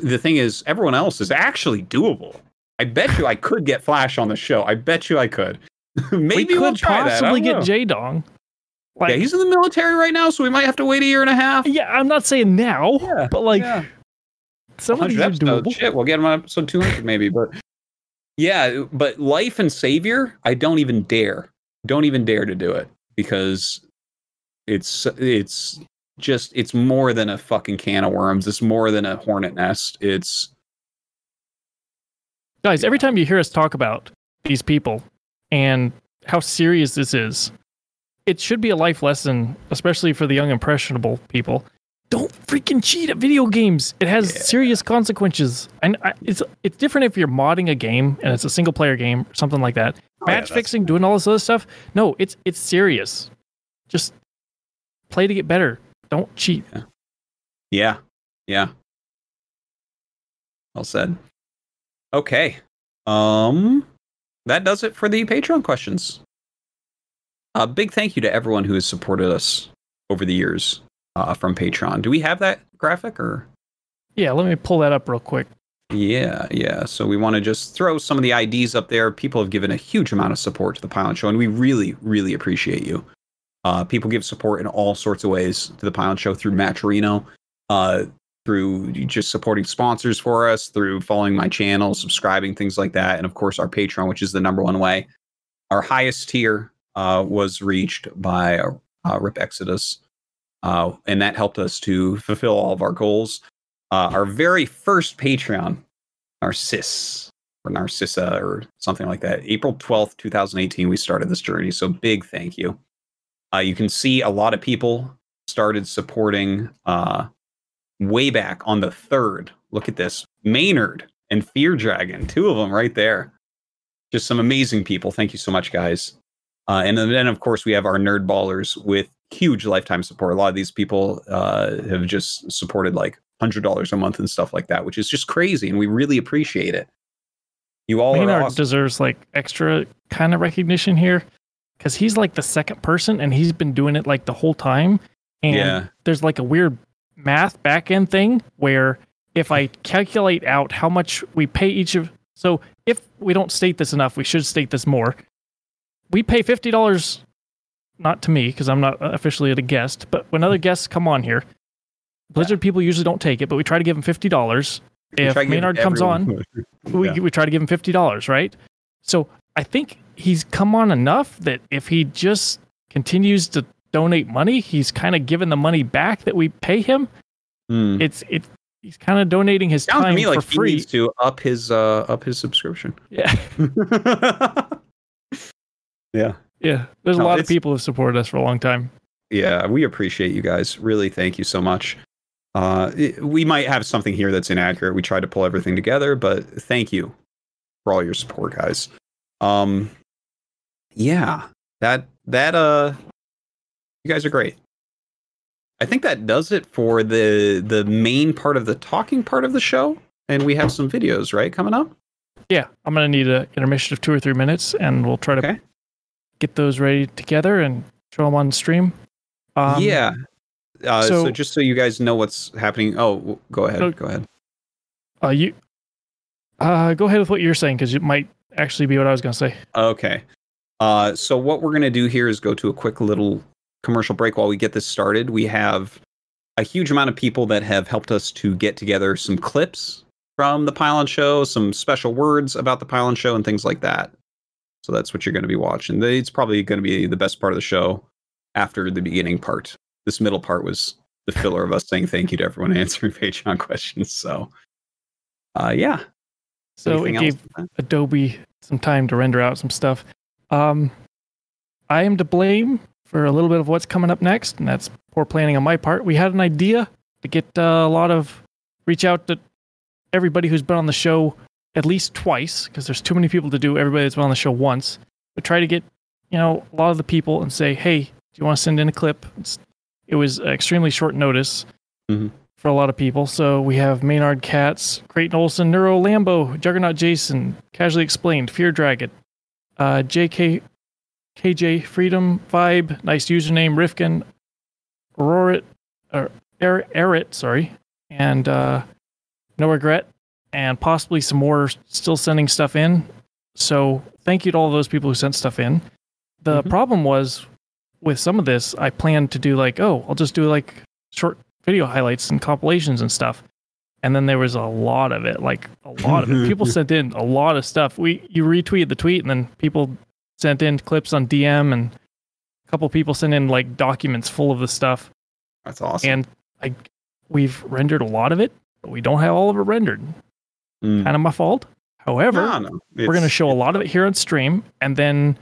actually doable. I bet you I could get Flash on the show. I bet you I could. Maybe we'll try possibly get Jaedong. Like, yeah, he's in the military right now, so we might have to wait a year and a half. Yeah, I'm not saying now, but like some of these are doable. Shit, we'll get him on episode 200 maybe, but yeah, but Life and Savior, I don't even dare to do it because it's more than a fucking can of worms. It's more than a hornet nest. Guys, every time you hear us talk about these people and how serious this is, it should be a life lesson, especially for the young impressionable people. Don't freaking cheat at video games. It has serious consequences. And it's different if you're modding a game and it's a single player game or something like that. Match fixing, doing all this other stuff. No, it's serious. Just play to get better. Don't cheat. Yeah. Well said. Okay. That does it for the Patreon questions. A big thank you to everyone who has supported us over the years from Patreon. Do we have that graphic or? Yeah, let me pull that up real quick. Yeah. So we want to just throw some of the IDs up there. People have given a huge amount of support to the Pylon Show, and we really, really appreciate you. People give support in all sorts of ways to the Pylon Show through Matcherino, through just supporting sponsors for us, through following my channel, subscribing, things like that, and of course our Patreon, which is the #1 way. Our highest tier was reached by Rip Exodus, and that helped us to fulfill all of our goals. Our very first Patreon, Narciss, or Narcissa, or something like that, April 12th, 2018, we started this journey, so big thank you. You can see a lot of people started supporting way back on the 3rd. Look at this. Maynard and Fear Dragon, 2 of them right there. Just some amazing people. Thank you so much, guys. And then, of course, we have our nerd ballers with huge lifetime support. A lot of these people have just supported like $100 a month and stuff like that, which is just crazy, and we really appreciate it. You all Maynard are awesome. Deserves like extra kind of recognition here, because he's like the second person, and he's been doing it like the whole time. And there's like a weird math back-end thing where if I calculate out how much we pay each of... So if we don't state this enough, we should state this more. We pay $50, not to me, because I'm not officially a guest, but when other guests come on here, Blizzard people usually don't take it, but we try to give them $50. If Maynard comes on, we try to give him $50, right? So I think he's come on enough that if he just continues to donate money, he's kind of giving the money back that we pay him. He's kind of donating his time to me for free. He needs to up his subscription. Yeah. Yeah. There's a lot of people who have supported us for a long time. Yeah, we appreciate you guys. Really, thank you so much. We might have something here that's inaccurate. We tried to pull everything together, but thank you for all your support, guys. Yeah, that you guys are great. I think that does it for the main part of the talking part of the show, and we have some videos, right, coming up? Yeah, I'm gonna need an intermission of 2 or 3 minutes, and we'll try to get those ready together and show them on stream. So just so you guys know what's happening. Oh, go ahead. Go ahead. Go ahead with what you're saying, because it might actually be what I was going to say. Okay. So what we're going to do here is go to a quick little commercial break while we get this started. We have a huge amount of people that have helped us to get together some clips from the Pylon Show, some special words about the Pylon Show, and things like that. So that's what you're going to be watching. It's probably going to be the best part of the show after the beginning part. This middle part was the filler of us saying thank you to everyone answering Patreon questions. So, yeah. So it gave Adobe some time to render out some stuff. I am to blame for a little bit of what's coming up next, and that's poor planning on my part. We had an idea to get reach out to everybody who's been on the show at least twice, because there's too many people to do everybody that's been on the show once. But try to get, a lot of the people and say, hey, do you want to send in a clip? It was extremely short notice for a lot of people. So we have Maynard Katz, Creighton Olsen, Neuro Lambo, Juggernaut Jason, Casually Explained, Fear Dragon, KJ Freedom Vibe, nice username, Rifkin, Erit, and No Regret, and possibly some more still sending stuff in. So thank you to all those people who sent stuff in. The problem was, with some of this, I planned to do I'll just do short video highlights and compilations and stuff. And then there was a lot of it, People sent in a lot of stuff. You retweeted the tweet, and then people sent in clips on DM, and a couple people sent in documents full of the stuff. That's awesome. And we've rendered a lot of it, but we don't have all of it rendered. Kind of my fault. However, we're going to show a lot of it here on stream, and then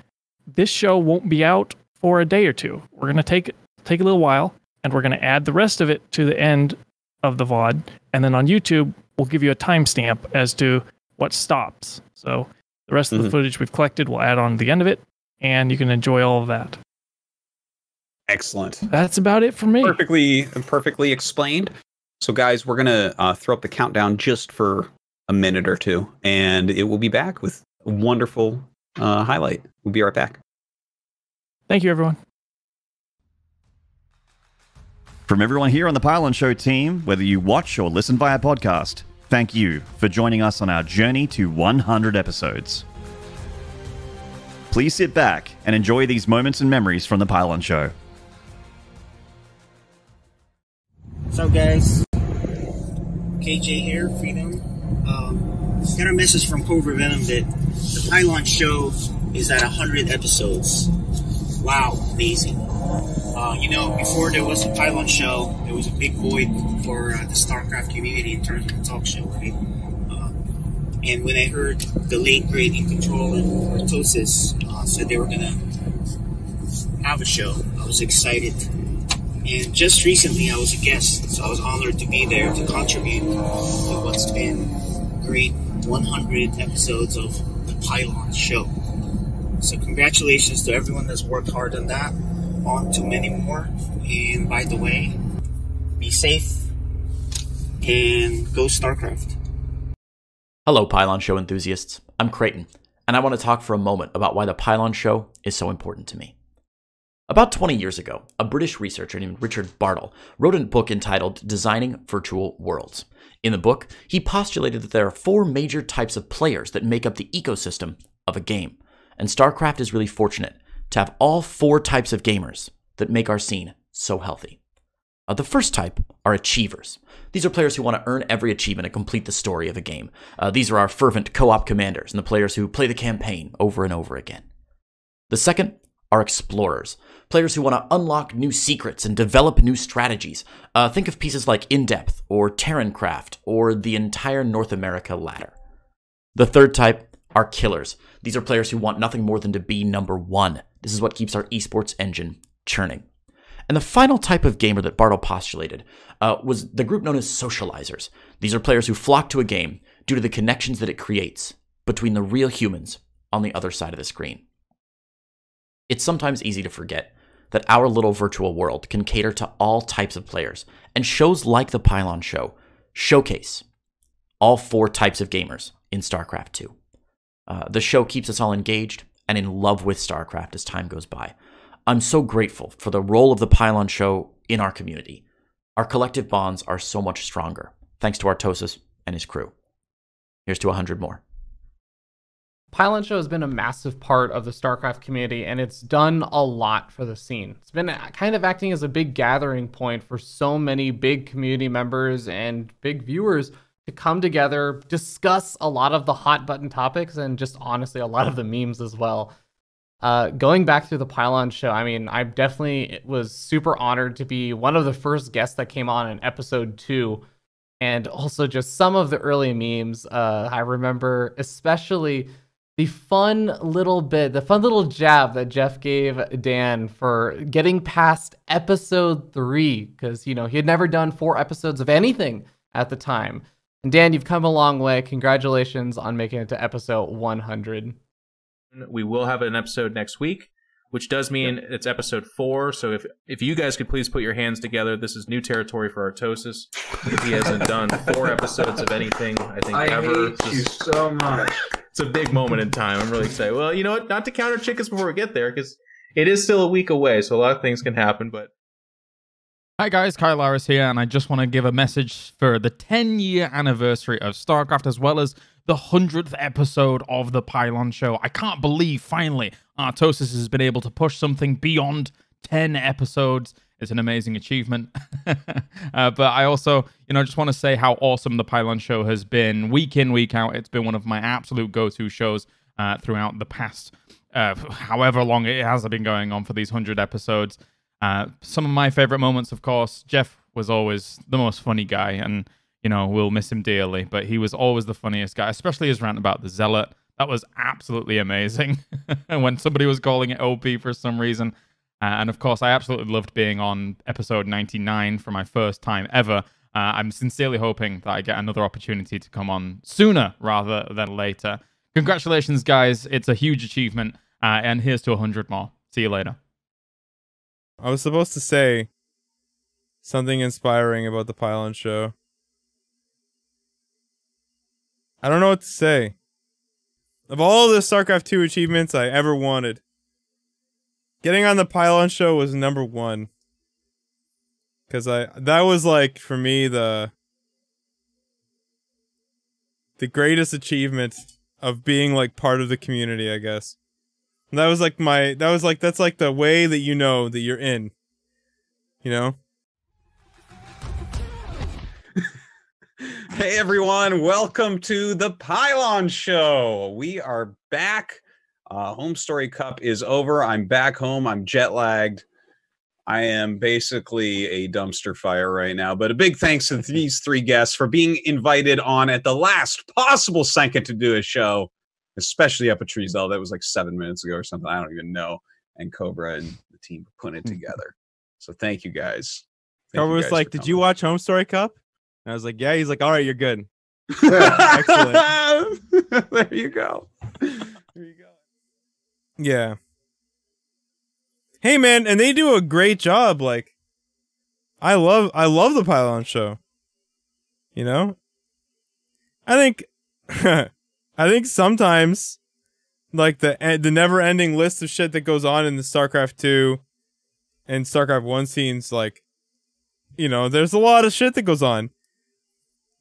this show won't be out for a day or two. We're going to take a little while, and we're going to add the rest of it to the end of the VOD. And then on YouTube, we'll give you a timestamp as to what stops. So the rest of the footage we've collected, we'll add on to the end of it, and you can enjoy all of that. Excellent. That's about it for me. Perfectly explained. So guys, we're going to throw up the countdown just for a minute or two, and it will be back with a wonderful highlight. We'll be right back. Thank you, everyone. From everyone here on the Pylon Show team, whether you watch or listen via podcast, thank you for joining us on our journey to 100 episodes. Please sit back and enjoy these moments and memories from The Pylon Show. What's up, guys? KJ here, Freedom. Got a message from Cobra Venom that The Pylon Show is at 100 episodes. Wow, amazing. You know, before there was a Pylon Show, there was a big void for the StarCraft community in terms of the talk show, right? And when I heard the late great In Control and Artosis said they were gonna have a show, I was excited. And just recently I was a guest, so I was honored to be there to contribute to what's been great 100 episodes of The Pylon Show. So congratulations to everyone that's worked hard on that. On to many more. And by the way, be safe and go StarCraft. Hello, Pylon Show enthusiasts. I'm Creighton, and I want to talk for a moment about why the Pylon Show is so important to me. About 20 years ago, a British researcher named Richard Bartle wrote a book entitled Designing Virtual Worlds. In the book, he postulated that there are 4 major types of players that make up the ecosystem of a game, and StarCraft is really fortunate to have all 4 types of gamers that make our scene so healthy. The first type are achievers. These are players who want to earn every achievement and complete the story of a game. These are our fervent co-op commanders and the players who play the campaign over and over again. The second are explorers, players who want to unlock new secrets and develop new strategies. Think of pieces like In-Depth or Terrancraft or the entire North America ladder. The third type are killers. These are players who want nothing more than to be number 1. This is what keeps our esports engine churning. And the final type of gamer that Bartle postulated was the group known as socializers. These are players who flock to a game due to the connections that it creates between the real humans on the other side of the screen. It's sometimes easy to forget that our little virtual world can cater to all types of players, and shows like The Pylon Show showcase all 4 types of gamers in StarCraft 2. The show keeps us all engaged and in love with StarCraft as time goes by. I'm so grateful for the role of The Pylon Show in our community. Our collective bonds are so much stronger, thanks to Artosis and his crew. Here's to 100 more. Pylon Show has been a massive part of the StarCraft community, and it's done a lot for the scene. It's been kind of acting as a big gathering point for so many big community members and big viewers to come together, discuss a lot of the hot button topics, and just honestly a lot of the memes as well. Going back to the Pylon Show, I mean, I definitely was super honored to be one of the first guests that came on in episode 2, and also just some of the early memes. I remember especially the fun little jab that Jeff gave Dan for getting past episode 3, because, you know, he had never done 4 episodes of anything at the time. And Dan, you've come a long way. Congratulations on making it to episode 100. We will have an episode next week, which does mean it's episode 4. So if you guys could please put your hands together, this is new territory for Artosis. He hasn't done 4 episodes of anything, I think, ever. I hate you so much. It's a big moment in time. I'm really excited. Well, you know what? Not to counter chickens before we get there, because it is still a week away, so a lot of things can happen, but... Hi guys, Kyle Laris here, and I just want to give a message for the 10-year anniversary of StarCraft, as well as the 100th episode of The Pylon Show. I can't believe, finally, Artosis has been able to push something beyond 10 episodes. It's an amazing achievement. But I also, just want to say how awesome The Pylon Show has been week in, week out. It's been one of my absolute go-to shows throughout the past, however long it has been going on for these 100 episodes. Some of my favorite moments, of course, Jeff was always the most funny guy, and, we'll miss him dearly, but he was always the funniest guy, especially his rant about the Zealot. That was absolutely amazing when somebody was calling it OP for some reason. And of course, I absolutely loved being on episode 99 for my first time ever. I'm sincerely hoping that I get another opportunity to come on sooner rather than later. Congratulations, guys. It's a huge achievement. And here's to 100 more. See you later. I was supposed to say something inspiring about the Pylon Show. I don't know what to say. Of all the StarCraft 2 achievements I ever wanted, getting on the Pylon Show was number 1. Because that was, like, for me, the the greatest achievement of being like part of the community, I guess. And that was like that's like the way that you know that you're in. You know? Hey everyone, welcome to the Pylon Show. We are back. Home Story Cup is over. I'm back home. I'm jet lagged. I am basically a dumpster fire right now. But a big thanks to these three guests for being invited on at the last possible second to do a show, especially up at Treesdale. That was like 7 minutes ago or something. I don't even know. And Cobra and the team put it together. So thank you guys. Cobra was like, "Did you watch Home Story Cup?" And I was like, "Yeah." He's like, "All right, you're good." Excellent. There you go. There you go. Yeah. Hey man, and they do a great job. Like, I love the Pylon Show. You know, I think, I think sometimes, like the never-ending list of shit that goes on in the StarCraft 2 and StarCraft 1 scenes, like, you know, there's a lot of shit that goes on.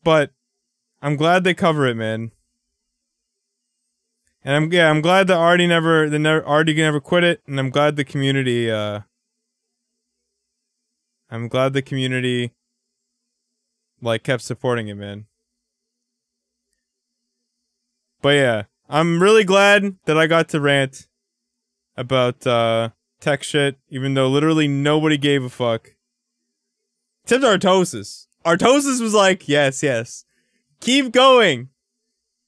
But I'm glad they cover it, man. And I'm glad that Artie never quit it, and I'm glad the community like kept supporting it, man. But yeah, I'm really glad that I got to rant about tech shit, even though literally nobody gave a fuck. Except Artosis. Artosis was like, yes, yes. Keep going.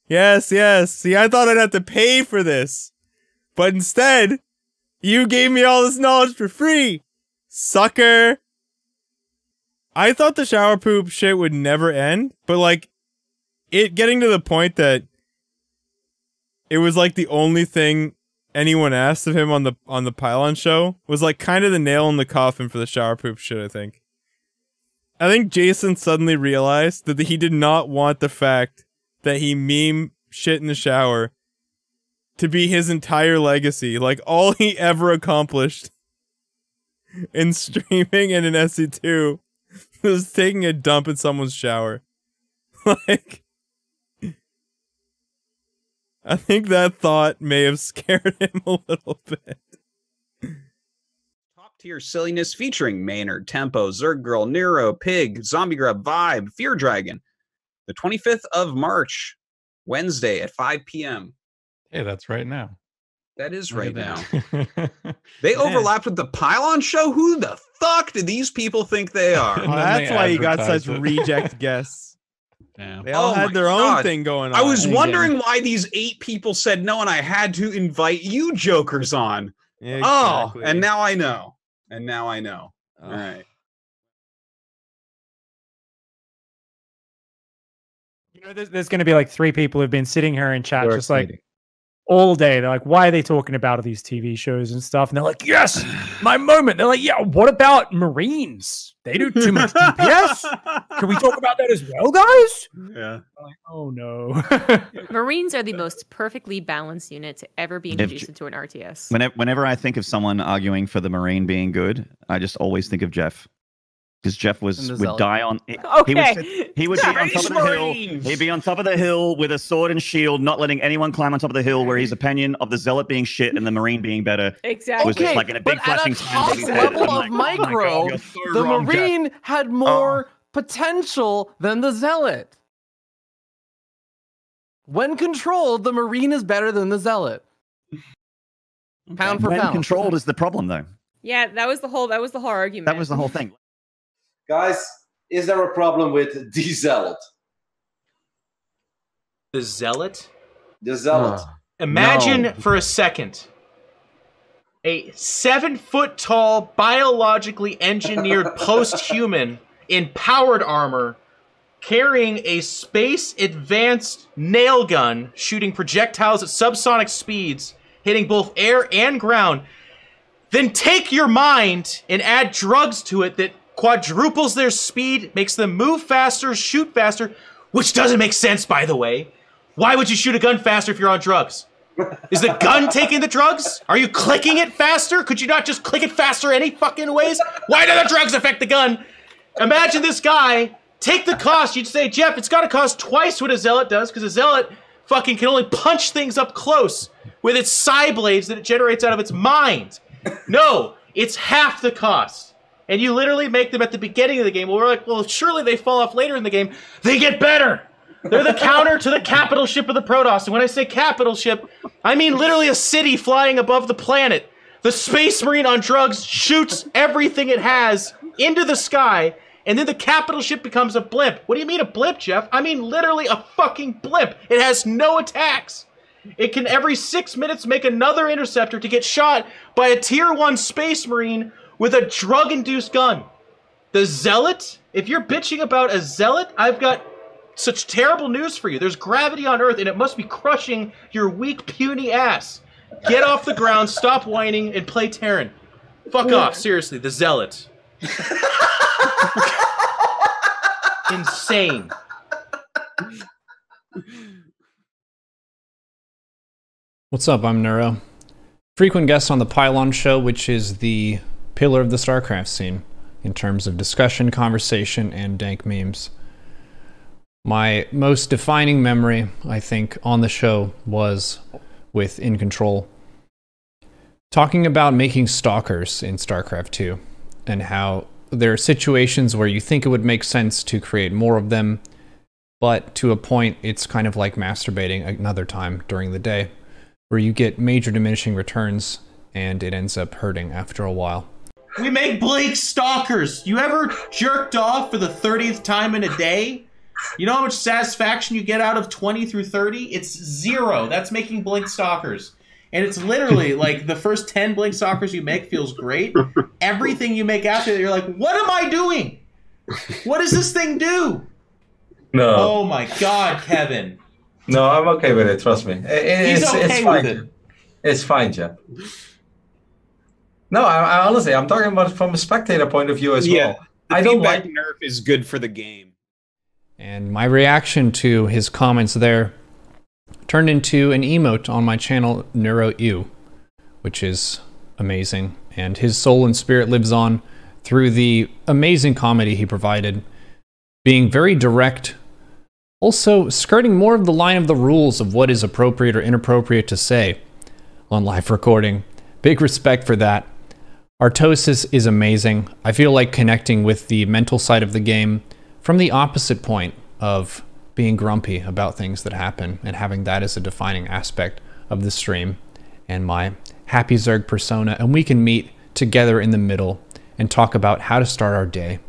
Yes, yes. See, I thought I'd have to pay for this. But instead, you gave me all this knowledge for free. Sucker. I thought the shower poop shit would never end, but like, it getting to the point that it was like the only thing anyone asked of him on the Pylon Show was like kind of the nail in the coffin for the shower poop shit, I think. I think Jason suddenly realized that he did not want the fact that he meme shit in the shower to be his entire legacy. Like, all he ever accomplished in streaming and in SC2 was taking a dump in someone's shower. Like, I think that thought may have scared him a little bit. Tier silliness featuring Maynard, Tempo, Zerg Girl, Nero, Pig, Zombie Grub, Vibe, Fear Dragon. The 25th of March, Wednesday at 5 p.m. Hey, that's right now. That is right now. They overlapped with the Pylon Show? Who the fuck do these people think they are? Oh, that's why you got such reject guests. Yeah. They all had their own thing going on. I was wondering why these 8 people said no, and I had to invite you jokers on. Yeah, exactly. Oh, and now I know. And now I know. All right. You know, there's going to be like 3 people who've been sitting here in chat just like all day. They're like, why are they talking about all these TV shows and stuff? And they're like, yes, my moment. They're like, yeah, what about Marines? They do too much DPS. Can we talk about that as well, guys? Yeah. I'm like, oh no. Marines are the most perfectly balanced unit to ever be introduced into an RTS. Whenever I think of someone arguing for the Marine being good, I just always think of Jeff. Because Jeff would die on. Okay. He would be on top of the hill. He'd be on top of the hill with a sword and shield, not letting anyone climb on top of the hill. Where his opinion of the Zealot being shit and the Marine being better exactly was just like in a big flashing top level of micro, the Marine had more potential than the Zealot. When controlled, the Marine is better than the Zealot. Pound for when pound. Controlled is the problem, though. Yeah, that was the whole argument. That was the whole thing. Guys, is there a problem with the Zealot? The Zealot? The Zealot. Imagine for a second a 7-foot-tall, biologically engineered post-human in powered armor carrying a space-advanced nail gun shooting projectiles at subsonic speeds, hitting both air and ground. Then take your mind and add drugs to it that quadruples their speed, makes them move faster, shoot faster, which doesn't make sense, by the way. Why would you shoot a gun faster if you're on drugs? Is the gun taking the drugs? Are you clicking it faster? Could you not just click it faster any fucking ways? Why do the drugs affect the gun? Imagine this guy take the cost. You'd say, Jeff, it's got to cost twice what a Zealot does, because a Zealot fucking can only punch things up close with its psi blades that it generates out of its mind. No, it's half the cost. And you literally make them at the beginning of the game. Well, we're like, well, surely they fall off later in the game. They get better. They're the counter to the capital ship of the Protoss. And when I say capital ship, I mean literally a city flying above the planet. The Space Marine on drugs shoots everything it has into the sky, and then the capital ship becomes a blimp. What do you mean a blimp, Jeff? I mean literally a fucking blimp. It has no attacks. It can every 6 minutes make another interceptor to get shot by a tier 1 Space Marine with a drug-induced gun. The Zealot? If you're bitching about a Zealot, I've got such terrible news for you. There's gravity on Earth, and it must be crushing your weak, puny ass. Get off the ground, stop whining, and play Terran. Fuck off, seriously, the Zealot. Insane. What's up? I'm Neuro. Frequent guest on the Pylon Show, which is the pillar of the StarCraft scene in terms of discussion, conversation, and dank memes. My most defining memory, I think, on the show was with In Control, talking about making stalkers in StarCraft 2, and how there are situations where you think it would make sense to create more of them, but to a point it's kind of like masturbating another time during the day, where you get major diminishing returns and it ends up hurting after a while. We make Blake stalkers. You ever jerked off for the 30th time in a day? You know how much satisfaction you get out of 20 through 30? It's 0. That's making Blink Stalkers. And it's literally like the first 10 Blink Stalkers you make feels great. Everything you make after that, you're like, what am I doing? What does this thing do? No. Oh my God, Kevin. No, I'm okay with it. Trust me. He's okay with it. It's fine, Jeff. No, I honestly, I'm talking about it from a spectator point of view as well. I don't like nerf is good for the game. And my reaction to his comments there turned into an emote on my channel, NeuroU, which is amazing. And his soul and spirit lives on through the amazing comedy he provided, being very direct, also skirting more of the line of the rules of what is appropriate or inappropriate to say on live recording. Big respect for that. Artosis is amazing. I feel like connecting with the mental side of the game from the opposite point of being grumpy about things that happen and having that as a defining aspect of the stream and my happy Zerg persona. And we can meet together in the middle and talk about how to start our day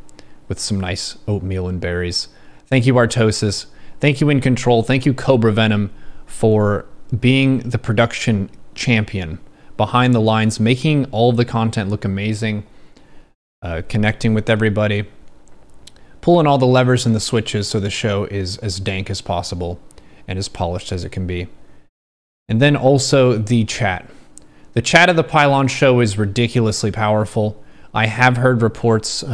with some nice oatmeal and berries. Thank you, Artosis. Thank you, In Control. Thank you, Cobra Venom, for being the production champion behind the lines, making all of the content look amazing, connecting with everybody, pulling all the levers and the switches so the show is as dank as possible and as polished as it can be. And then also the chat. The chat of the Pylon Show is ridiculously powerful. I have heard reports,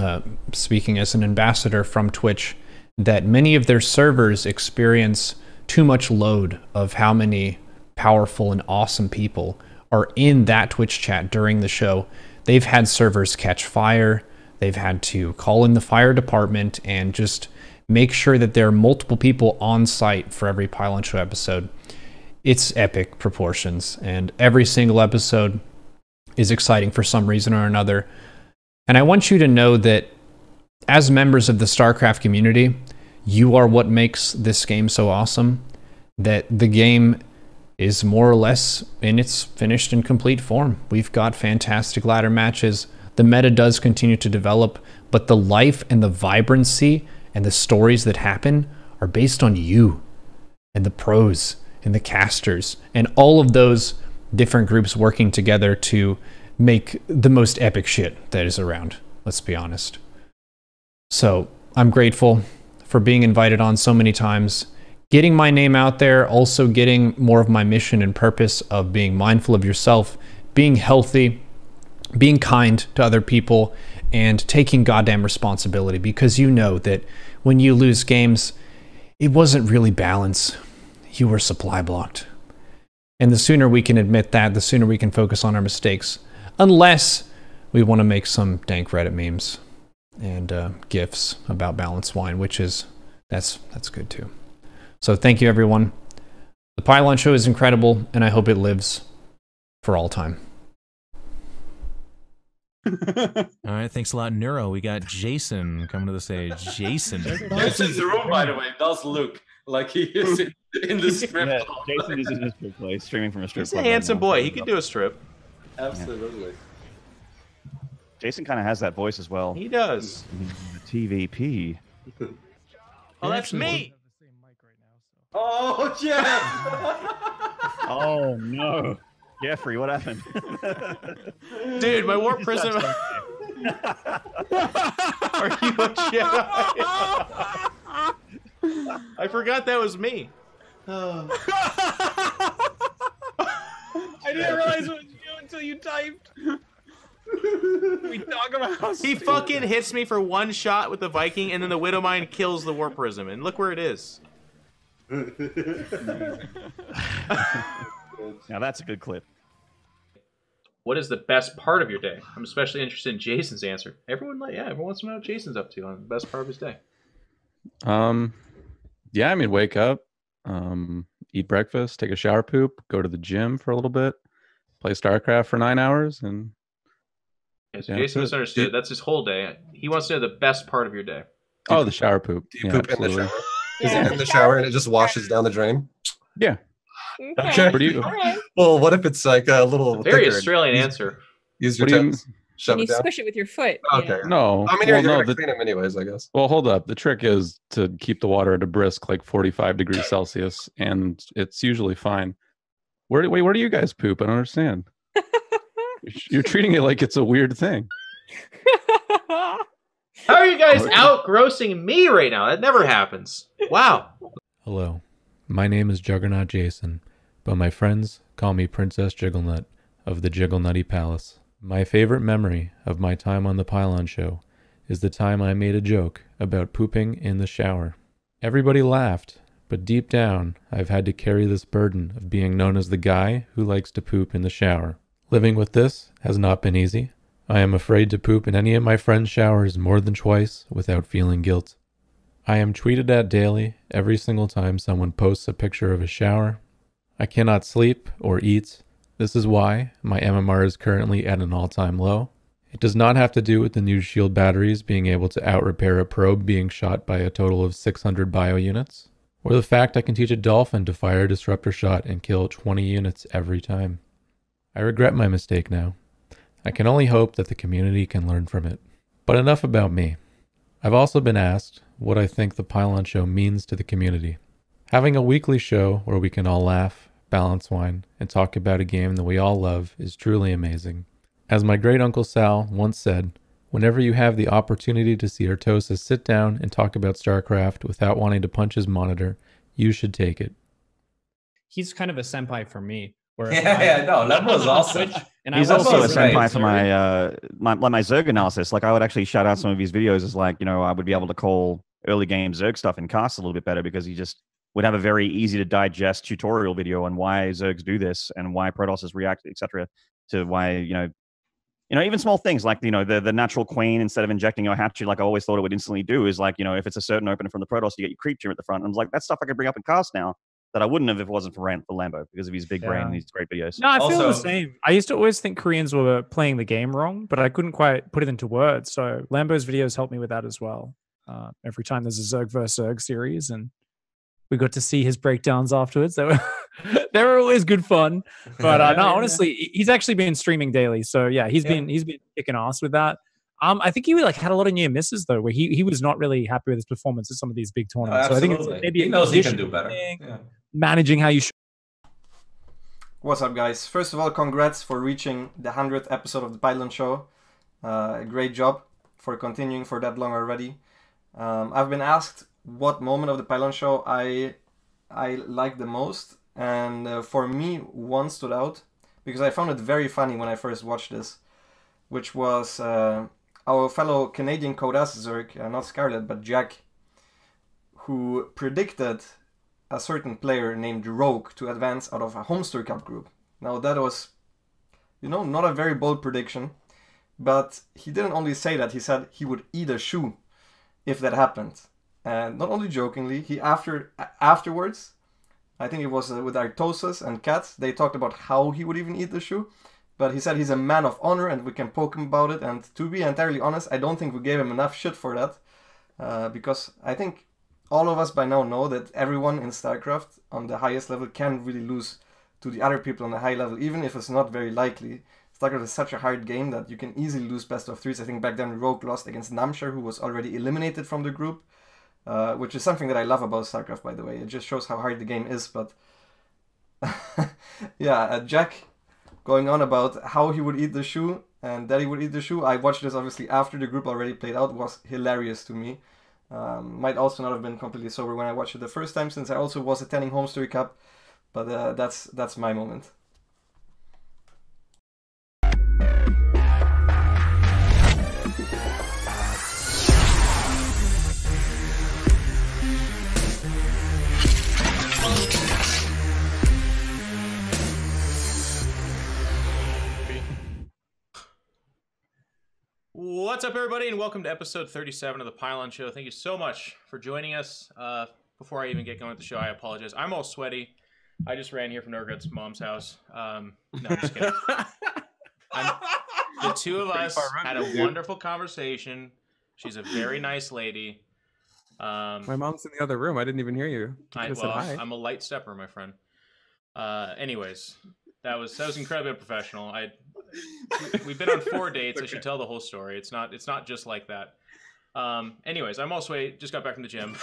speaking as an ambassador from Twitch, that many of their servers experience too much load of how many powerful and awesome people are in that Twitch chat during the show. They've had servers catch fire. They've had to call in the fire department and just make sure that there are multiple people on site for every Pylon Show episode. It's epic proportions, and every single episode is exciting for some reason or another. And I want you to know that as members of the StarCraft community, you are what makes this game so awesome, that the game is more or less in its finished and complete form. We've got fantastic ladder matches. The meta does continue to develop, but the life and the vibrancy and the stories that happen are based on you and the pros and the casters and all of those different groups working together to make the most epic shit that is around. Let's be honest. So I'm grateful for being invited on so many times, getting my name out there, also getting more of my mission and purpose of being mindful of yourself, being healthy, being kind to other people, and taking goddamn responsibility, because you know that when you lose games, it wasn't really balance. You were supply blocked. And the sooner we can admit that, the sooner we can focus on our mistakes, unless we want to make some dank Reddit memes. and GIFs about balanced wine, which is that's good too. So thank you, everyone. The Pylon Show is incredible, and I hope it lives for all time. All right, thanks a lot, Neuro. We got Jason coming to the stage. Jason. Jason's room, by the way, does look like he is in the strip. Yeah, Jason is in a strip place, streaming from a strip He's a club handsome right now. boy. He could do a strip. Absolutely. Jason kind of has that voice as well. He does. TVP. Oh, that's me. Oh, yeah. Oh, no. Jeffrey, what happened? Dude, my warp prism. Are you a Jedi? I forgot that was me. I didn't realize it was you until you typed. We talk about how He fucking hits me for one shot with the Viking, and then the Widowmine kills the warp prism, and look where it is. Now that's a good clip. What is the best part of your day? I'm especially interested in Jason's answer. Everyone wants to know what Jason's up to on the best part of his day. Yeah, I mean, wake up, eat breakfast, take a shower poop, go to the gym for a little bit, play StarCraft for 9 hours, and Yeah, so Jason misunderstood. That's his whole day. He wants to know the best part of your day. Oh, the shower poop. Do you poop in the shower? Is it in the shower and it just washes down the drain? Yeah. Okay. What do you? Well, what if it's like a little Very thicker? Australian answer. Use your What do you- toes, shove You it down. squish it with your foot. Okay. No. I mean, well, you're no, gonna clean them anyways, I guess. Well, hold up. The trick is to keep the water at a brisk, like 45 degrees Celsius, and it's usually fine. Where do you guys poop? I don't understand. You're treating it like it's a weird thing. How are you guys outgrossing me right now? That never happens. Wow. Hello, my name is Juggernaut Jason, but my friends call me Princess Jigglenut of the Jigglenutty Palace. My favorite memory of my time on the Pylon Show is the time I made a joke about pooping in the shower. Everybody laughed, but deep down, I've had to carry this burden of being known as the guy who likes to poop in the shower. Living with this has not been easy. I am afraid to poop in any of my friends' showers more than twice without feeling guilt. I am tweeted at daily every single time someone posts a picture of a shower. I cannot sleep or eat. This is why my MMR is currently at an all-time low. It does not have to do with the new shield batteries being able to out-repair a probe being shot by a total of 600 bio units, or the fact I can teach a dolphin to fire a disruptor shot and kill 20 units every time. I regret my mistake now. I can only hope that the community can learn from it. But enough about me. I've also been asked what I think the Pylon Show means to the community. Having a weekly show where we can all laugh, balance wine, and talk about a game that we all love is truly amazing. As my great uncle Sal once said, whenever you have the opportunity to see Artosis sit down and talk about StarCraft without wanting to punch his monitor, you should take it. He's kind of a senpai for me. No, that was awesome. And He's I also a was senpai for my Zerg analysis. Like I would actually shout out some of his videos as like, you know, I would be able to call early game Zerg stuff in cast a little bit better because he just would have a very easy to digest tutorial video on why Zergs do this and why Protosses react, etc. to why, you know, even small things like, you know, the natural queen, instead of injecting your hatchery like I always thought it would instantly do, is like, you know, if it's a certain opener from the Protoss, you get your creep tier at the front. And I was like, that's stuff I could bring up in cast now that I wouldn't have if it wasn't for Lambo because of his big brain and his great videos. No, I feel the same. I used to always think Koreans were playing the game wrong, but I couldn't quite put it into words. So Lambo's videos helped me with that as well. Every time there's a Zerg vs. Zerg series, and we got to see his breakdowns afterwards. They were always good fun. But no, honestly, he's actually been streaming daily. So yeah, he's been kicking ass with that. I think he had a lot of near misses though, where he was not really happy with his performance at some of these big tournaments. So I think it's maybe he knows he can do better. Yeah. Managing how you should. What's up, guys? First of all, congrats for reaching the 100th episode of the Pylon Show. Great job for continuing for that long already. I've been asked what moment of the Pylon Show I like the most, and for me, one stood out because I found it very funny when I first watched this, which was our fellow Canadian Codas Zerg, not Scarlet, but Jack, who predicted a certain player named Rogue to advance out of a Homester Cup group. Now that was, not a very bold prediction, But he didn't only say that, he said he would eat a shoe if that happened. And not only jokingly, he afterwards, I think it was with Artosis and Kat, they talked about how he would even eat the shoe. But he said he's a man of honor and we can poke him about it. And to be entirely honest, I don't think we gave him enough shit for that. Because I think all of us by now know that everyone in StarCraft on the highest level can really lose to the other people on the high level, even if it's not very likely. StarCraft is such a hard game that you can easily lose best of threes. I think back then Rogue lost against Namshar, who was already eliminated from the group, which is something that I love about StarCraft, by the way. It just shows how hard the game is. But yeah, Jack going on about how he would eat the shoe and that he would eat the shoe. I watched this obviously after the group already played out. It was hilarious to me. Might also not have been completely sober when I watched it the first time, since I also was attending Home Story Cup. But that's my moment. What's up, everybody, and welcome to episode 37 of The Pylon Show. Thank you so much for joining us. Before I even get going with the show, I apologize. I'm all sweaty. I just ran here from Norgut's mom's house. No, I'm just kidding. The two of us had a wonderful conversation. She's a very nice lady. My mom's in the other room. I didn't even hear you. I'm a light stepper, my friend. Anyways, that was incredibly unprofessional. We've been on 4 dates. Okay. I should tell the whole story. It's not just like that. Anyways, I'm all sweaty. Just got back from the gym.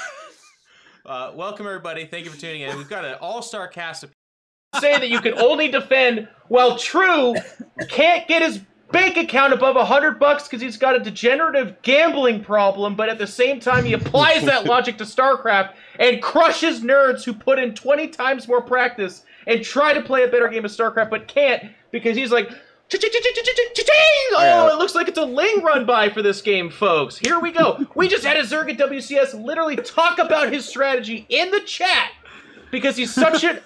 Welcome, everybody. Thank you for tuning in. We've got an all-star cast of people say that you can only defend while True can't get his bank account above $100 because he's got a degenerative gambling problem, but at the same time he applies that logic to StarCraft and crushes nerds who put in 20 times more practice and try to play a better game of StarCraft but can't because he's like, oh, it looks like it's a Ling run by for this game, folks. Here we go. We just had a Zerg at WCS literally talk about his strategy in the chat because he's such a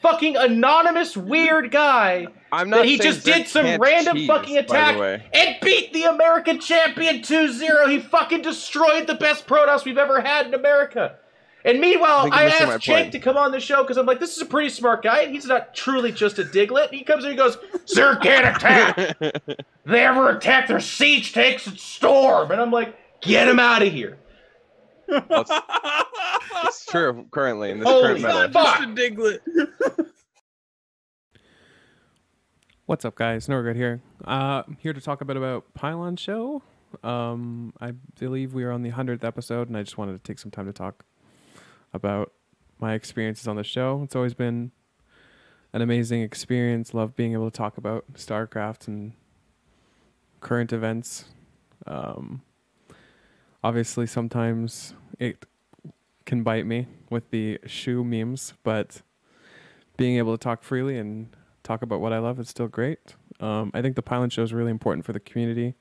fucking anonymous weird guy that he just did some random fucking attack and beat the American champion 2-0. He fucking destroyed the best Protoss we've ever had in America. And meanwhile, I asked Jake to come on the show because I'm like, this is a pretty smart guy. And he's not truly just a Diglett. He comes in and he goes, Zerg can't attack. They ever attack their siege tanks and storm. And I'm like, get him out of here. Well, it's true currently in this current meta. Just a Diglett. What's up, guys? Norgard here. Here to talk a bit about Pylon Show. I believe we are on the 100th episode, and I just wanted to take some time to talk about my experiences on the show. It's always been an amazing experience. Love being able to talk about StarCraft and current events. Obviously, sometimes it can bite me with the shoe memes, but being able to talk freely and talk about what I love is still great. I think the Pylon Show is really important for the community.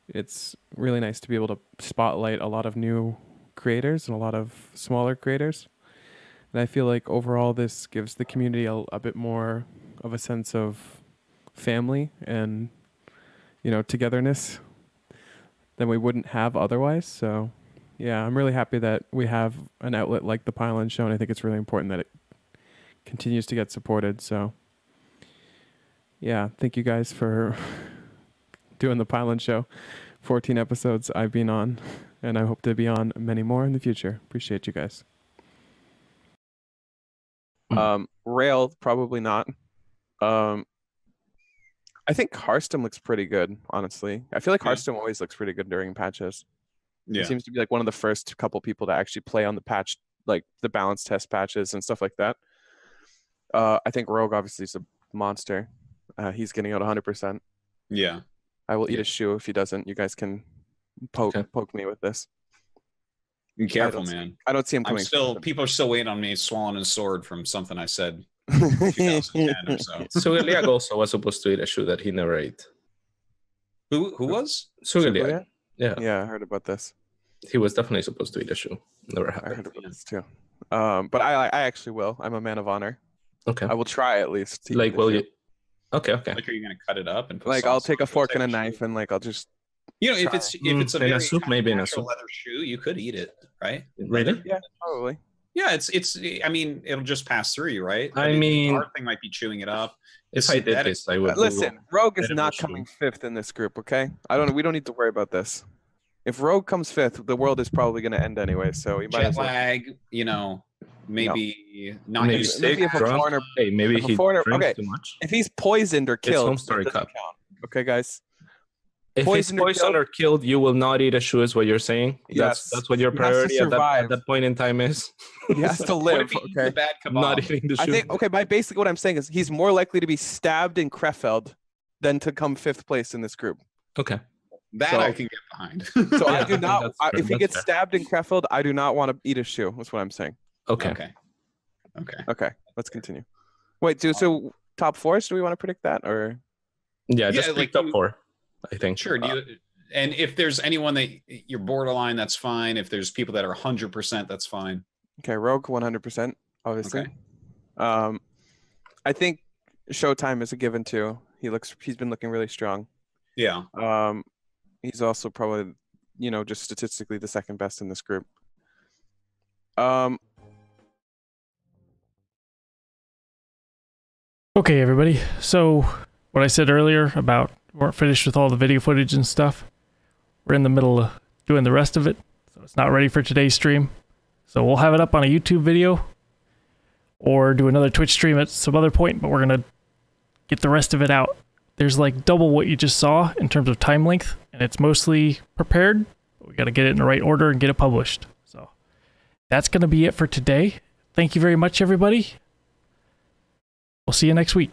It's really nice to be able to spotlight a lot of new creators and a lot of smaller creators. And I feel like overall this gives the community a bit more of a sense of family and, you know, togetherness than we wouldn't have otherwise. So yeah, I'm really happy that we have an outlet like the Pylon Show, and I think it's really important that it continues to get supported. So yeah, thank you guys for doing the Pylon Show. 14 episodes I've been on, and I hope to be on many more in the future. Appreciate you guys. Rail, probably not. I think Hearthstone looks pretty good, honestly. I feel like Hearthstone always looks pretty good during patches. Yeah. It seems to be like one of the first couple people to actually play on the patch, like the balance test patches and stuff like that. I think Rogue obviously is a monster. He's getting out 100%. Yeah. I will eat a shoe if he doesn't. You guys can poke me with this. Be careful, man. I don't see him coming. People are still waiting on me swallowing a sword from something I said 2010 or so. Sugiliag also was supposed to eat a shoe that he never ate. Who was? Sugiliag. Yeah. Yeah, I heard about this. He was definitely supposed to eat a shoe. Never happened. I heard about this too. But I actually will. I'm a man of honor. Okay. I will try at least. Like, will you? Okay. Like, are you gonna cut it up and put Like, sauce I'll take on a it? fork and a knife, and like I'll just. You know, if it's a in a very soup, maybe in a natural soup. leather shoe, you could eat it, right? Really? Yeah, probably. Yeah, it's. I mean, it'll just pass through you, right? I mean, the hard thing might be chewing it up. If I did this, I would. Listen, Rogue is Edible not shoe. coming 5th in this group. Okay, we don't need to worry about this. If Rogue comes 5th, the world is probably going to end anyway. So we might Jet as well. lag, you know, maybe not. Maybe his- sick, if a drunk. foreigner, Hey, maybe if a he foreigner, drinks okay, too much. if he's poisoned or killed, home story that doesn't cup. count. Okay, guys. If he's Poisoned or poisoned or killed, you will not eat a shoe, is what you're saying? Yes. That's what your He has to priority at survive. that point in time is? He has to live. Okay. Not eating the shoe. I think. Okay, by basically what I'm saying is he's more likely to be stabbed in Krefeld than to come 5th place in this group. Okay. That So- I can get behind. So I Yeah, do not. that's fair. If he That's gets fair. stabbed in Krefeld, I do not want to eat a shoe. That's what I'm saying. Okay. Okay. Let's continue. Wait, so top 4? Do we want to predict that or? Yeah, just like like top 4, I think. Sure. And if there's anyone that you're borderline, that's fine. If there's people that are 100%, that's fine. Okay, Rogue 100%, obviously. Okay. I think Showtime is a given too. He's been looking really strong. Yeah. He's also probably, just statistically the second best in this group. Okay, everybody. So, what I said earlier about we weren't finished with all the video footage and stuff, we're in the middle of doing the rest of it, so it's not ready for today's stream. So we'll have it up on a YouTube video or do another Twitch stream at some other point, but we're going to get the rest of it out. There's like double what you just saw in terms of time length, and it's mostly prepared, but we got to get it in the right order and get it published. So that's going to be it for today. Thank you very much, everybody. We'll see you next week.